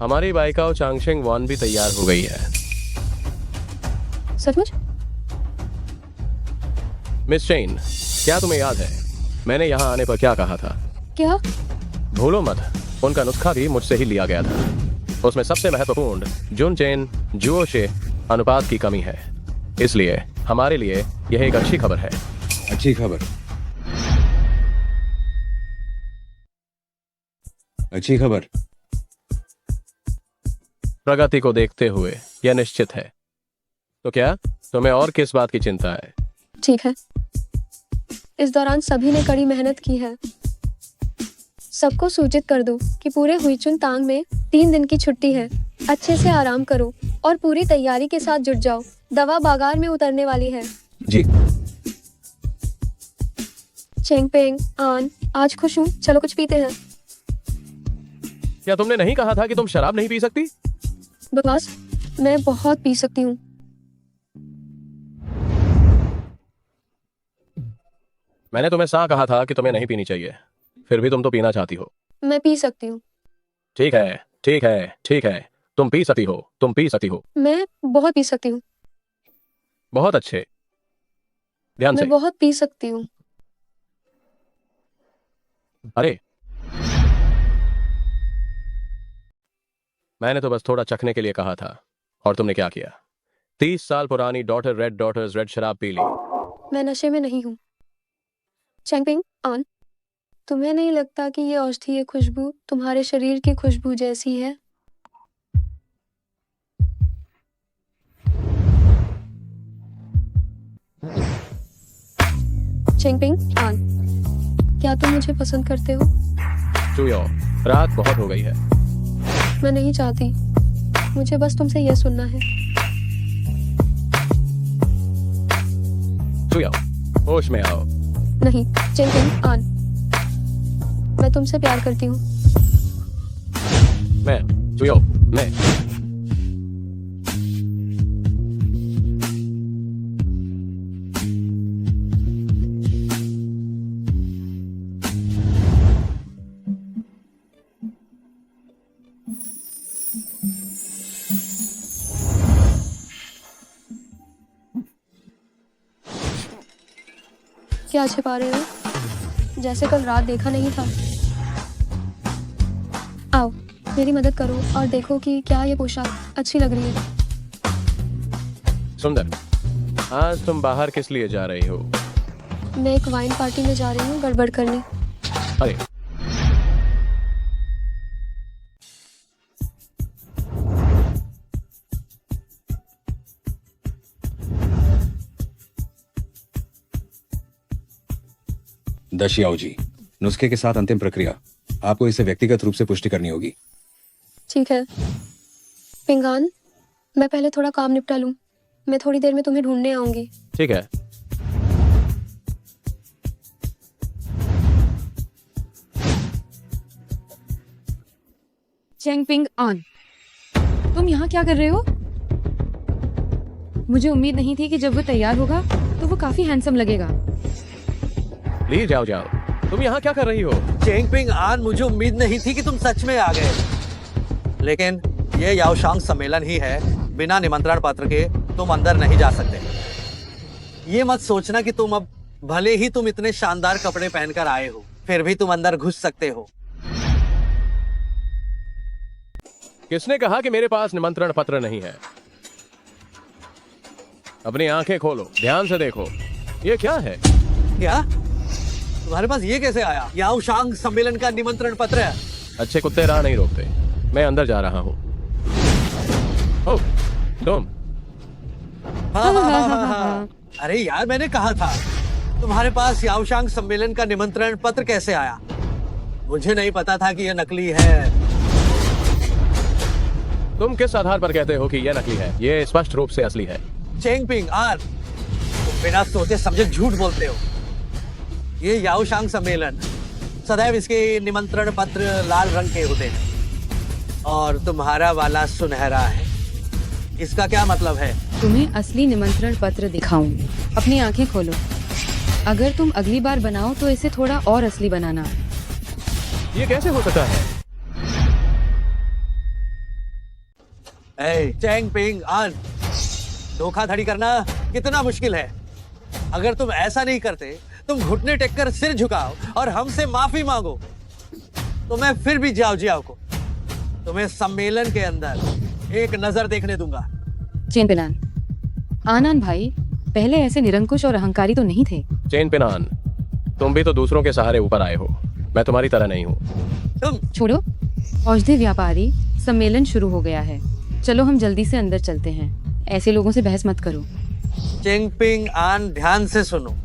हमारी बाइकाओ चांगशेंग वॉन भी तैयार हो गई है। सचमुच? मिस शेन, क्या तुम्हें याद है मैंने यहाँ आने पर क्या कहा था? क्या? भूलो मत, उनका नुस्खा भी मुझसे ही लिया गया था। उसमें सबसे महत्वपूर्ण जुन चेन जुओ शे अनुपात की कमी है। इसलिए हमारे लिए यह एक अच्छी खबर है। अच्छी खबर? अच्छी खबर? प्रगति को देखते हुए यह निश्चित है। तो क्या तुम्हें और किस बात की चिंता है? ठीक है, इस दौरान सभी ने कड़ी मेहनत की है। सबको सूचित कर दो कि पूरे हुईचुन तांग में 3 दिन की छुट्टी है। अच्छे से आराम करो और पूरी तैयारी के साथ जुट जाओ। दवा बाजार में उतरने वाली है। जी। चेंगपेंग, आन, आज खुश हूँ, चलो कुछ पीते हैं। क्या तुमने नहीं कहा था कि तुम शराब नहीं पी सकती? बकवास, मैं बहुत पी सकती हूँ। मैंने तुम्हें सा कहा था कि तुम्हें नहीं पीनी चाहिए, फिर भी तुम तो पीना चाहती हो। मैं पी सकती हूँ। ठीक है, ठीक है, ठीक है, तुम पी सकती हो, तुम पी सकती हो। मैं बहुत पी सकती हूँ। बहुत अच्छे, ध्यान से। मैं बहुत पी सकती हूँ। अरे, मैंने तो बस थोड़ा चखने के लिए कहा था, और तुमने क्या किया? 30 साल पुरानी डॉटर्स रेड शराब पी ली। मैं नशे में नहीं हूँ। चेंगपिंग, आन, तुम्हें नहीं लगता कि ये औषधीय खुशबू तुम्हारे शरीर की खुशबू जैसी है? चेंगपिंग, आन, क्या तुम मुझे पसंद करते हो? चुयो, रात बहुत हो गई है। मैं नहीं चाहती, मुझे बस तुमसे यह सुनना है। चुयो, होश में आओ। नहीं, चेंगपिंग, आन, मैं तुमसे प्यार करती हूँ। मैं क्या छिपा रहे हो? जैसे कल रात देखा नहीं था। आओ, मेरी मदद करो और देखो कि क्या ये पोशाक अच्छी लग रही है। सुंदर, आज तुम बाहर किस लिए जा रही हो? मैं एक वाइन पार्टी में जा रही हूँ गड़बड़ करने। अरे, दशियाओ जी, नुस्खे के साथ अंतिम प्रक्रिया। आपको इसे व्यक्तिगत रूप से पुष्टि करनी होगी। ठीक है। पिंगान, मैं पहले थोड़ा काम निपटा लूं। मैं थोड़ी देर में तुम्हें ढूंढने आऊंगी। ठीक है। चेंगपिंग, आन, तुम यहाँ क्या कर रहे हो? मुझे उम्मीद नहीं थी कि जब वो तैयार होगा तो वो काफी हैंडसम लगेगा। प्लीज जाओ जाओ, तुम यहाँ क्या कर रही हो? चेंगपिंग, आन, मुझे उम्मीद नहीं थी कि तुम सच में आ गए, लेकिन ये याओशांग सम्मेलन ही है। बिना निमंत्रण पत्र के तुम अंदर नहीं जा सकते। ये मत सोचना कि तुम अब, भले ही तुम इतने शानदार कपड़े पहनकर आए हो, फिर भी तुम अंदर घुस सकते हो। किसने कहा कि मेरे पास निमंत्रण पत्र नहीं है? अपनी आंखें खोलो, ध्यान से देखो, ये क्या है? क्या तुम्हारे पास ये कैसे आया? याओशांग सम्मेलन का निमंत्रण पत्र है। अच्छे कुत्ते राह नहीं रोकते। मैं अंदर जा रहा हूँ। ओह, तुम? हाँ। अरे यार, मैंने कहा था, तुम्हारे पास याओशांग सम्मेलन का निमंत्रण पत्र कैसे आया? मुझे नहीं पता था कि यह नकली है। तुम किस आधार पर कहते हो कि यह नकली है? यह स्पष्ट रूप से असली है। चेंगपिंग, आन, तुम बिना सोचे समझे झूठ बोलते हो। ये याओशांग सम्मेलन, सदैव इसके निमंत्रण पत्र लाल रंग के होते हैं और तुम्हारा वाला सुनहरा है। इसका क्या मतलब है? तुम्हें असली निमंत्रण पत्र दिखाऊं। अपनी आंखें खोलो। अगर तुम अगली बार बनाओ तो इसे थोड़ा और असली बनाना। ये कैसे हो सकता है? चेंगपिंग, आन, धोखाधड़ी करना कितना मुश्किल है। अगर तुम ऐसा नहीं करते, तुम घुटने टेककर सिर झुकाओ और हमसे माफी मांगो, तो मैं फिर भी जाओ जियाओ को तुम्हें सम्मेलन के अंदर एक नजर देखने दूंगा। चेनपिनान, आनन भाई पहले ऐसे निरंकुश और अहंकारी तो नहीं थे। चेनपिनान, तुम भी तो दूसरों के सहारे ऊपर आए हो। मैं तुम्हारी तरह नहीं हूँ। तुम छोड़ो। औषधि व्यापारी, सम्मेलन शुरू हो गया है। चलो हम जल्दी से अंदर चलते हैं। ऐसे लोगों से बहस मत करो। चेंगपिंग, आन, ध्यान से सुनो।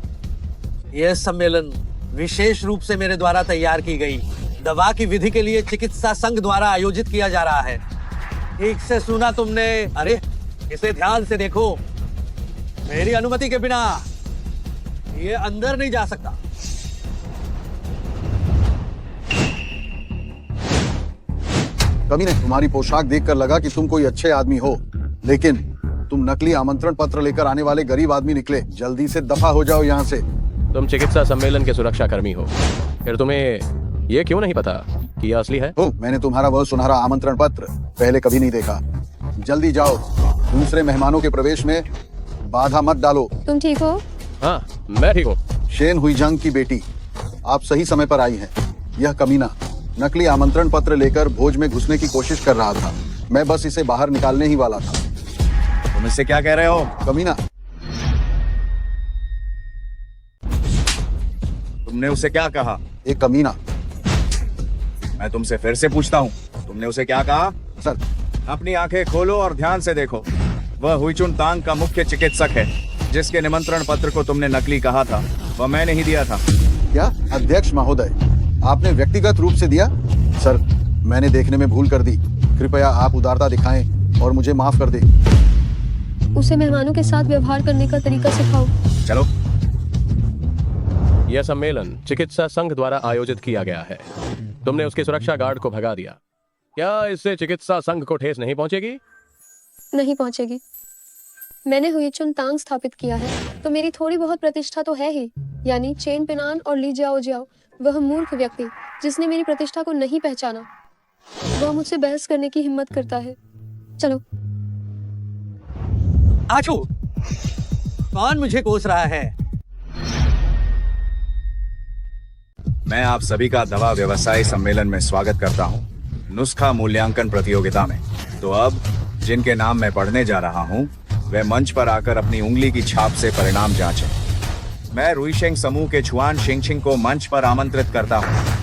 यह सम्मेलन विशेष रूप से मेरे द्वारा तैयार की गई दवा की विधि के लिए चिकित्सा संघ द्वारा आयोजित किया जा रहा है। ठीक से सुना तुमने? अरे इसे ध्यान से देखो। मेरी अनुमति के बिना ये अंदर नहीं जा सकता। कमीने, तुम्हारी पोशाक देखकर लगा कि तुम कोई अच्छे आदमी हो, लेकिन तुम नकली आमंत्रण पत्र लेकर आने वाले गरीब आदमी निकले। जल्दी से दफा हो जाओ यहाँ से। तुम चिकित्सा सम्मेलन के सुरक्षा कर्मी हो, फिर तुम्हें ये क्यों नहीं पता कि यह असली है? मैंने तुम्हारा वह सुनहरा आमंत्रण पत्र पहले कभी नहीं देखा। जल्दी जाओ, दूसरे मेहमानों के प्रवेश में बाधा मत डालो। तुम ठीक हो? हाँ, मैं ठीक हूँ। शेन हुईजंग की बेटी, आप सही समय पर आई हैं। यह कमीना नकली आमंत्रण पत्र लेकर भोज में घुसने की कोशिश कर रहा था। मैं बस इसे बाहर निकालने ही वाला था। तुम इससे क्या कह रहे हो? कमीना, तुमने उसे क्या कहा? एक कमीना। मैं तुमसे फिर से पूछता हूँ, तुमने उसे क्या कहा? सर, अपनी आंखें खोलो और ध्यान से देखो। वह हुईचुन तांग का मुख्य चिकित्सक है, जिसके निमंत्रण पत्र को तुमने नकली कहा था, वह मैंने ही दिया था। क्या अध्यक्ष महोदय, आपने व्यक्तिगत रूप से दिया? सर, मैंने देखने में भूल कर दी। कृपया आप उदारता दिखाएं और मुझे माफ कर दें। उसे मेहमानों के साथ व्यवहार करने का तरीका सिखाओ। चलो। यह सम्मेलन चिकित्सा संघ द्वारा आयोजित किया गया है। तुमने उसके सुरक्षा गार्ड को भगा दिया। क्या इससे चिकित्सा संघ को ठेस नहीं पहुंचेगी? नहीं पहुंचेगी। मैंने हुईचुन तांग स्थापित किया है, तो मेरी थोड़ी बहुत प्रतिष्ठा तो है ही। यानी चेन पिनान और ली जाओ जाओ, वह मूर्ख व्यक्ति जिसने मेरी प्रतिष्ठा को नहीं पहचाना, वह मुझसे बहस करने की हिम्मत करता है। चलो। आचू, कौन मुझे कोस रहा है? मैं आप सभी का दवा व्यवसाय सम्मेलन में स्वागत करता हूं, नुस्खा मूल्यांकन प्रतियोगिता में। तो अब जिनके नाम मैं पढ़ने जा रहा हूं, वे मंच पर आकर अपनी उंगली की छाप से परिणाम जांचें। मैं रुईशेंग समूह के छुआन शिंगशिंग को मंच पर आमंत्रित करता हूं।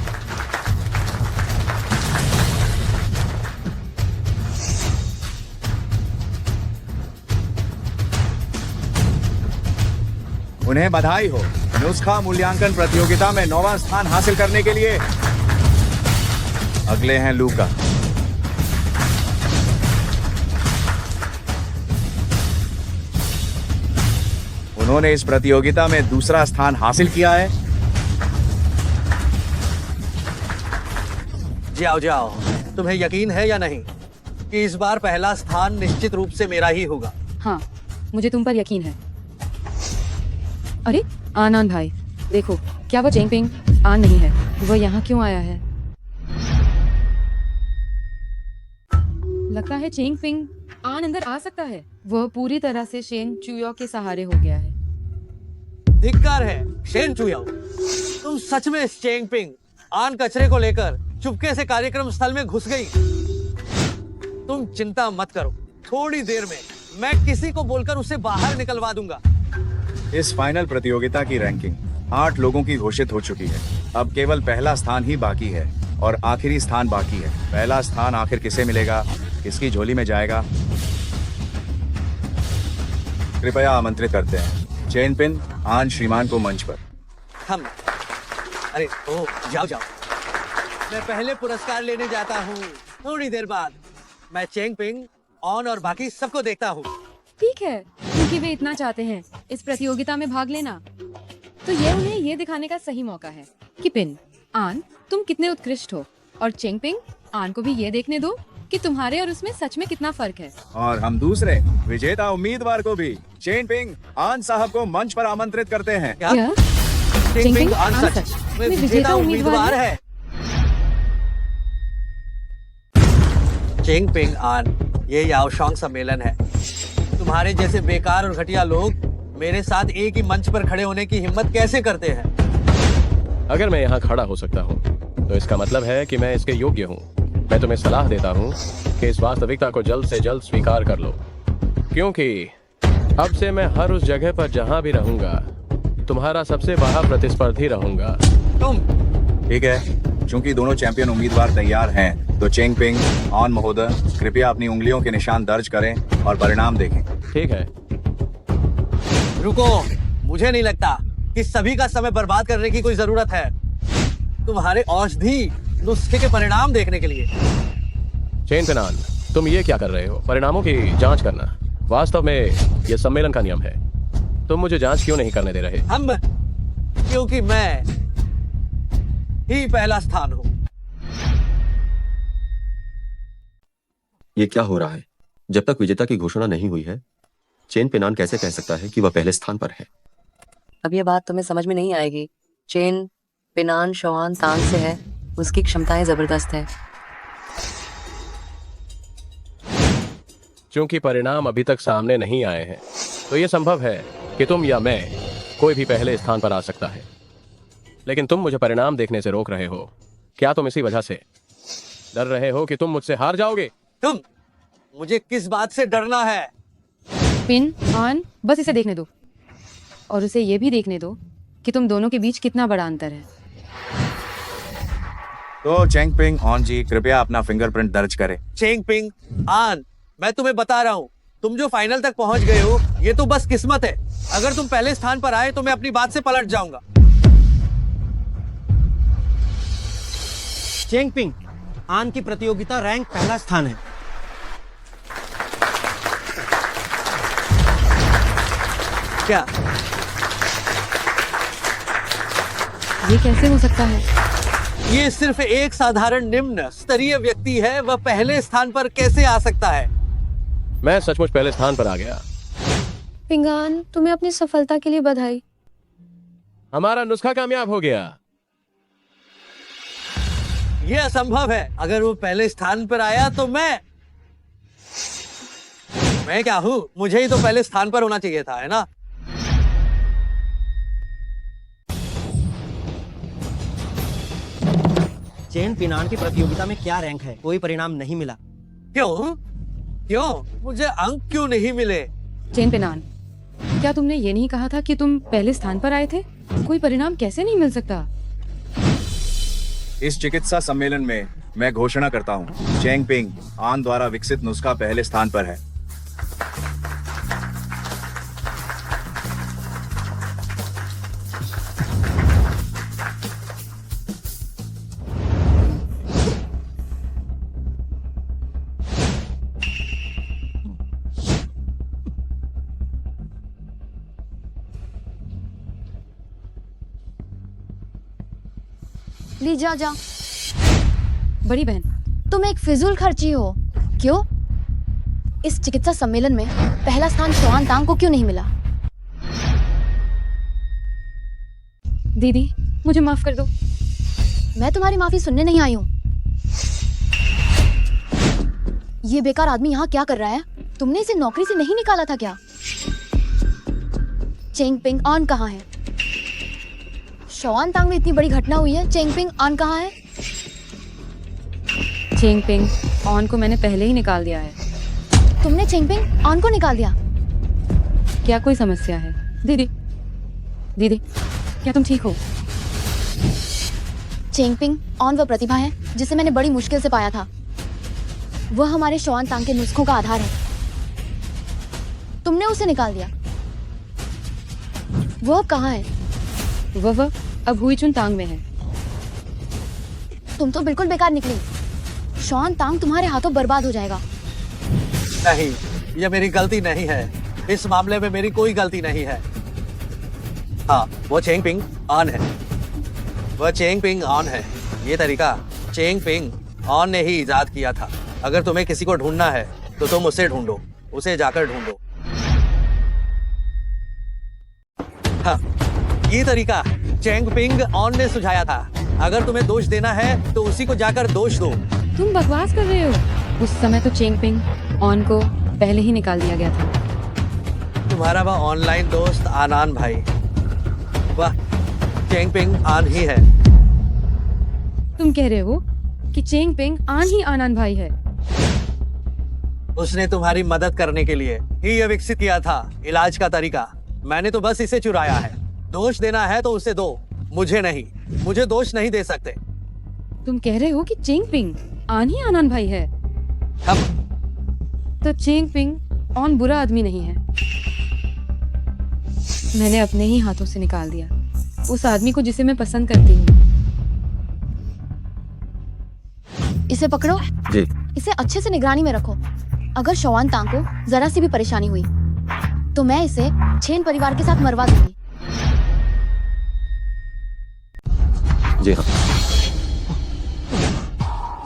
उन्हें बधाई हो नुस्खा मूल्यांकन प्रतियोगिता में 9वां स्थान हासिल करने के लिए। अगले हैं लूका। उन्होंने इस प्रतियोगिता में 2रा स्थान हासिल किया है। जाओ जाओ, तुम्हें यकीन है या नहीं कि इस बार पहला स्थान निश्चित रूप से मेरा ही होगा? हाँ, मुझे तुम पर यकीन है। अरे आनंद भाई, देखो, क्या वो चेंगपिंग आन नहीं है? वह यहाँ क्यों आया है? लगता है चेंगपिंग आन अंदर आ सकता है। वह पूरी तरह से शेन चुयो के सहारे हो गया है। धिक्कार है शेन चुयो, तुम सच में इस चेंगपिंग आन कचरे को लेकर चुपके से कार्यक्रम स्थल में घुस गई। तुम चिंता मत करो, थोड़ी देर में मैं किसी को बोलकर उसे बाहर निकलवा दूंगा। इस फाइनल प्रतियोगिता की रैंकिंग 8 लोगों की घोषित हो चुकी है। अब केवल पहला स्थान ही बाकी है और आखिरी स्थान बाकी है। पहला स्थान आखिर किसे मिलेगा, किसकी झोली में जाएगा? कृपया आमंत्रित करते हैं चेनपिन आन श्रीमान को मंच पर। हम अरे ओ जाओ जाओ, मैं पहले पुरस्कार लेने जाता हूँ। थोड़ी देर बाद मैं चेंगपिंग ऑन और बाकी सबको देखता हूँ। ठीक है, क्योंकि वे इतना चाहते हैं इस प्रतियोगिता में भाग लेना, तो ये उन्हें ये दिखाने का सही मौका है कि पिन आन तुम कितने उत्कृष्ट हो, और चेंगपिंग आन को भी ये देखने दो कि तुम्हारे और उसमें सच में कितना फर्क है। और हम दूसरे विजेता उम्मीदवार को भी चेनपिंग आन साहब को मंच पर आमंत्रित करते हैं। क्या? चेंगपिंग आन सच में विजेता उम्मीदवार है। चेंगपिंग आन, ये याओशांग सम्मेलन है। तुम्हारे जैसे बेकार और घटिया लोग मेरे साथ एक ही मंच पर खड़े होने की हिम्मत कैसे करते हैं? अगर मैं यहाँ खड़ा हो सकता हूँ, तो इसका मतलब है कि मैं इसके योग्य हूँ। मैं तुम्हें सलाह देता हूँ कि इस वास्तविकता को जल्द से जल्द स्वीकार कर लो, क्योंकि अब से मैं हर उस जगह पर जहाँ भी रहूंगा, तुम्हारा सबसे बड़ा प्रतिस्पर्धी रहूंगा। तुम? ठीक है, चूंकि दोनों चैंपियन उम्मीदवार तैयार हैं, तो चेंगपिंग ऑन महोदय कृपया अपनी उंगलियों के निशान दर्ज करें और परिणाम देखें। ठीक है। रुको, मुझे नहीं लगता कि सभी का समय बर्बाद करने की कोई जरूरत है। तुम्हारे औषधि नुस्खे के परिणाम देखने के लिए। चेन पेनान, तुम ये क्या कर रहे हो? परिणामों की जांच करना वास्तव में यह सम्मेलन का नियम है। तुम मुझे जांच क्यों नहीं करने दे रहे? क्योंकि मैं ही पहला स्थान हूं। ये क्या हो रहा है? जब तक विजेता की घोषणा नहीं हुई है, चेन पेनान कैसे कह सकता है कि वह पहले स्थान पर है? अब ये बात तुम्हें समझ में नहीं आएगी। चेन पेनान शॉन तांग से है, उसकी क्षमताएं जबरदस्त है। क्योंकि परिणाम अभी तक सामने नहीं आए हैं, तो यह संभव है कि तुम या मैं, कोई भी पहले स्थान पर आ सकता है। लेकिन तुम मुझे परिणाम देखने से रोक रहे हो। क्या तुम इसी वजह से डर रहे हो कि तुम मुझसे हार जाओगे? तुम मुझे किस बात से डरना है? पिन ऑन, बस इसे देखने दो और उसे ये भी देखने दो कि तुम दोनों के बीच कितना बड़ा अंतर है। तो चेंगपिंग ऑन जी, कृपया अपना फिंगरप्रिंट दर्ज करें। चेंगपिंग आन, मैं तुम्हें बता रहा हूँ, तुम जो फाइनल तक पहुंच गए हो, ये तो बस किस्मत है। अगर तुम पहले स्थान पर आए तो मैं अपनी बात से पलट जाऊंगा। चेंगपिंग आन की प्रतियोगिता रैंक पहला स्थान है। क्या ये कैसे हो सकता है? ये सिर्फ एक साधारण निम्न स्तरीय व्यक्ति है, वह पहले स्थान पर कैसे आ सकता है? मैं सचमुच पहले स्थान पर आ गया। पिंगान, तुम्हें अपनी सफलता के लिए बधाई। हमारा नुस्खा कामयाब हो गया। यह असंभव है। अगर वो पहले स्थान पर आया तो मैं क्या हूं? मुझे ही तो पहले स्थान पर होना चाहिए था, है ना? चेन पिनान की प्रतियोगिता में क्या रैंक है? कोई परिणाम नहीं मिला। क्यों? मुझे अंक क्यों नहीं मिले? चेन पेनान, क्या तुमने ये नहीं कहा था कि तुम पहले स्थान पर आए थे? कोई परिणाम कैसे नहीं मिल सकता? इस चिकित्सा सम्मेलन में मैं घोषणा करता हूँ, चेंगपिंग आन द्वारा विकसित नुस्खा पहले स्थान पर है। ली जा जा। बड़ी बहन, तुम एक फिजूल खर्ची हो। क्यों? इस चिकित्सा सम्मेलन में पहला स्थान शॉन तांग को क्यों नहीं मिला? दीदी, मुझे माफ कर दो। मैं तुम्हारी माफी सुनने नहीं आई हूँ। ये बेकार आदमी यहाँ क्या कर रहा है? तुमने इसे नौकरी से नहीं निकाला था क्या? चेंगपिंग ऑन कहाँ है? शॉन तांग में इतनी बड़ी घटना हुई है, चेंगपिंग ऑन कहाँ है? चेंगपिंग ऑन को मैंने पहले ही निकाल दिया है। तुमने चेंगपिंग ऑन को निकाल दिया? क्या कोई समस्या है? दीदी, दीदी, क्या तुम ठीक हो? चेंगपिंग ऑन वह प्रतिभा है जिसे मैंने बड़ी मुश्किल से पाया था। वह हमारे शॉन तांग के नुस्खों का आधार है। तुमने उसे निकाल दिया। वो अब कहाँ है? वह अब हुईचुन तांग में है। तुम तो बिल्कुल बेकार निकली। शॉन तांग तुम्हारे हाथों बर्बाद हो जाएगा। नहीं, यह मेरी गलती नहीं है। इस मामले में मेरी कोई गलती नहीं है। हाँ, वो चेंगपिंग ऑन है। वह चेंगपिंग ऑन है। ये तरीका चेंगपिंग ऑन ने ही इजाद किया था। अगर तुम्हें किसी को ढूंढना है तो तुम उसे ढूंढो, उसे जाकर ढूंढो। हाँ, ये तरीका चेंगपिंग ऑन ने सुझाया था। अगर तुम्हें दोष देना है तो उसी को जाकर दोष दो। तुम बकवास कर रहे हो। उस समय तो चेंगपिंग ऑन को पहले ही निकाल दिया गया था। तुम्हारा वह ऑनलाइन दोस्त आनान भाई, वह चेंगपिंग ऑन ही है। तुम कह रहे हो कि चेंगपिंग ऑन ही आनान भाई है? उसने तुम्हारी मदद करने के लिए ही यह विकसित किया था इलाज का तरीका। मैंने तो बस इसे चुराया है। दोष देना है तो उसे दो, मुझे नहीं। मुझे दोष नहीं दे सकते। तुम कह रहे हो कि चेंगपिंग ऑन ही आनान भाई है? तो चेंगपिंग ऑन बुरा आदमी नहीं है। मैंने अपने ही हाथों से निकाल दिया उस आदमी को जिसे मैं पसंद करती हूँ। इसे पकड़ो। जी। इसे अच्छे से निगरानी में रखो। अगर शौआन तांग को जरा सी भी परेशानी हुई तो मैं इसे छेन परिवार के साथ मरवा दूंगी। जी हाँ।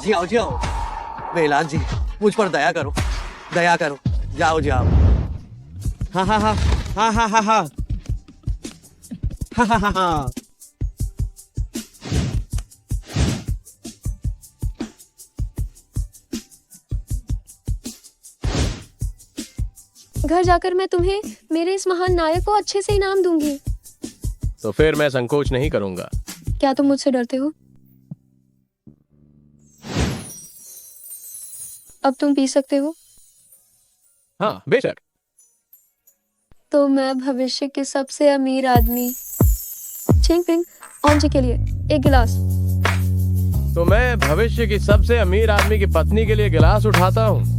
जी आओ वेलान जी, मुझ पर दया करो, दया करो। जाओ जाओ। हाँ हाँ हाँ हाँ हाँ हाँ हाँ हाँ हाँ हाँ हाँ। घर जाकर मैं तुम्हें मेरे इस महान नायक को अच्छे से इनाम दूंगी। तो फिर मैं संकोच नहीं करूंगा। क्या तुम मुझसे डरते हो? अब तुम पी सकते हो। हाँ बेशक। तो मैं भविष्य के सबसे अमीर आदमी चेंगपिंग ऑन जी के लिए एक गिलास। तो मैं भविष्य की सबसे अमीर आदमी की पत्नी के लिए गिलास उठाता हूँ।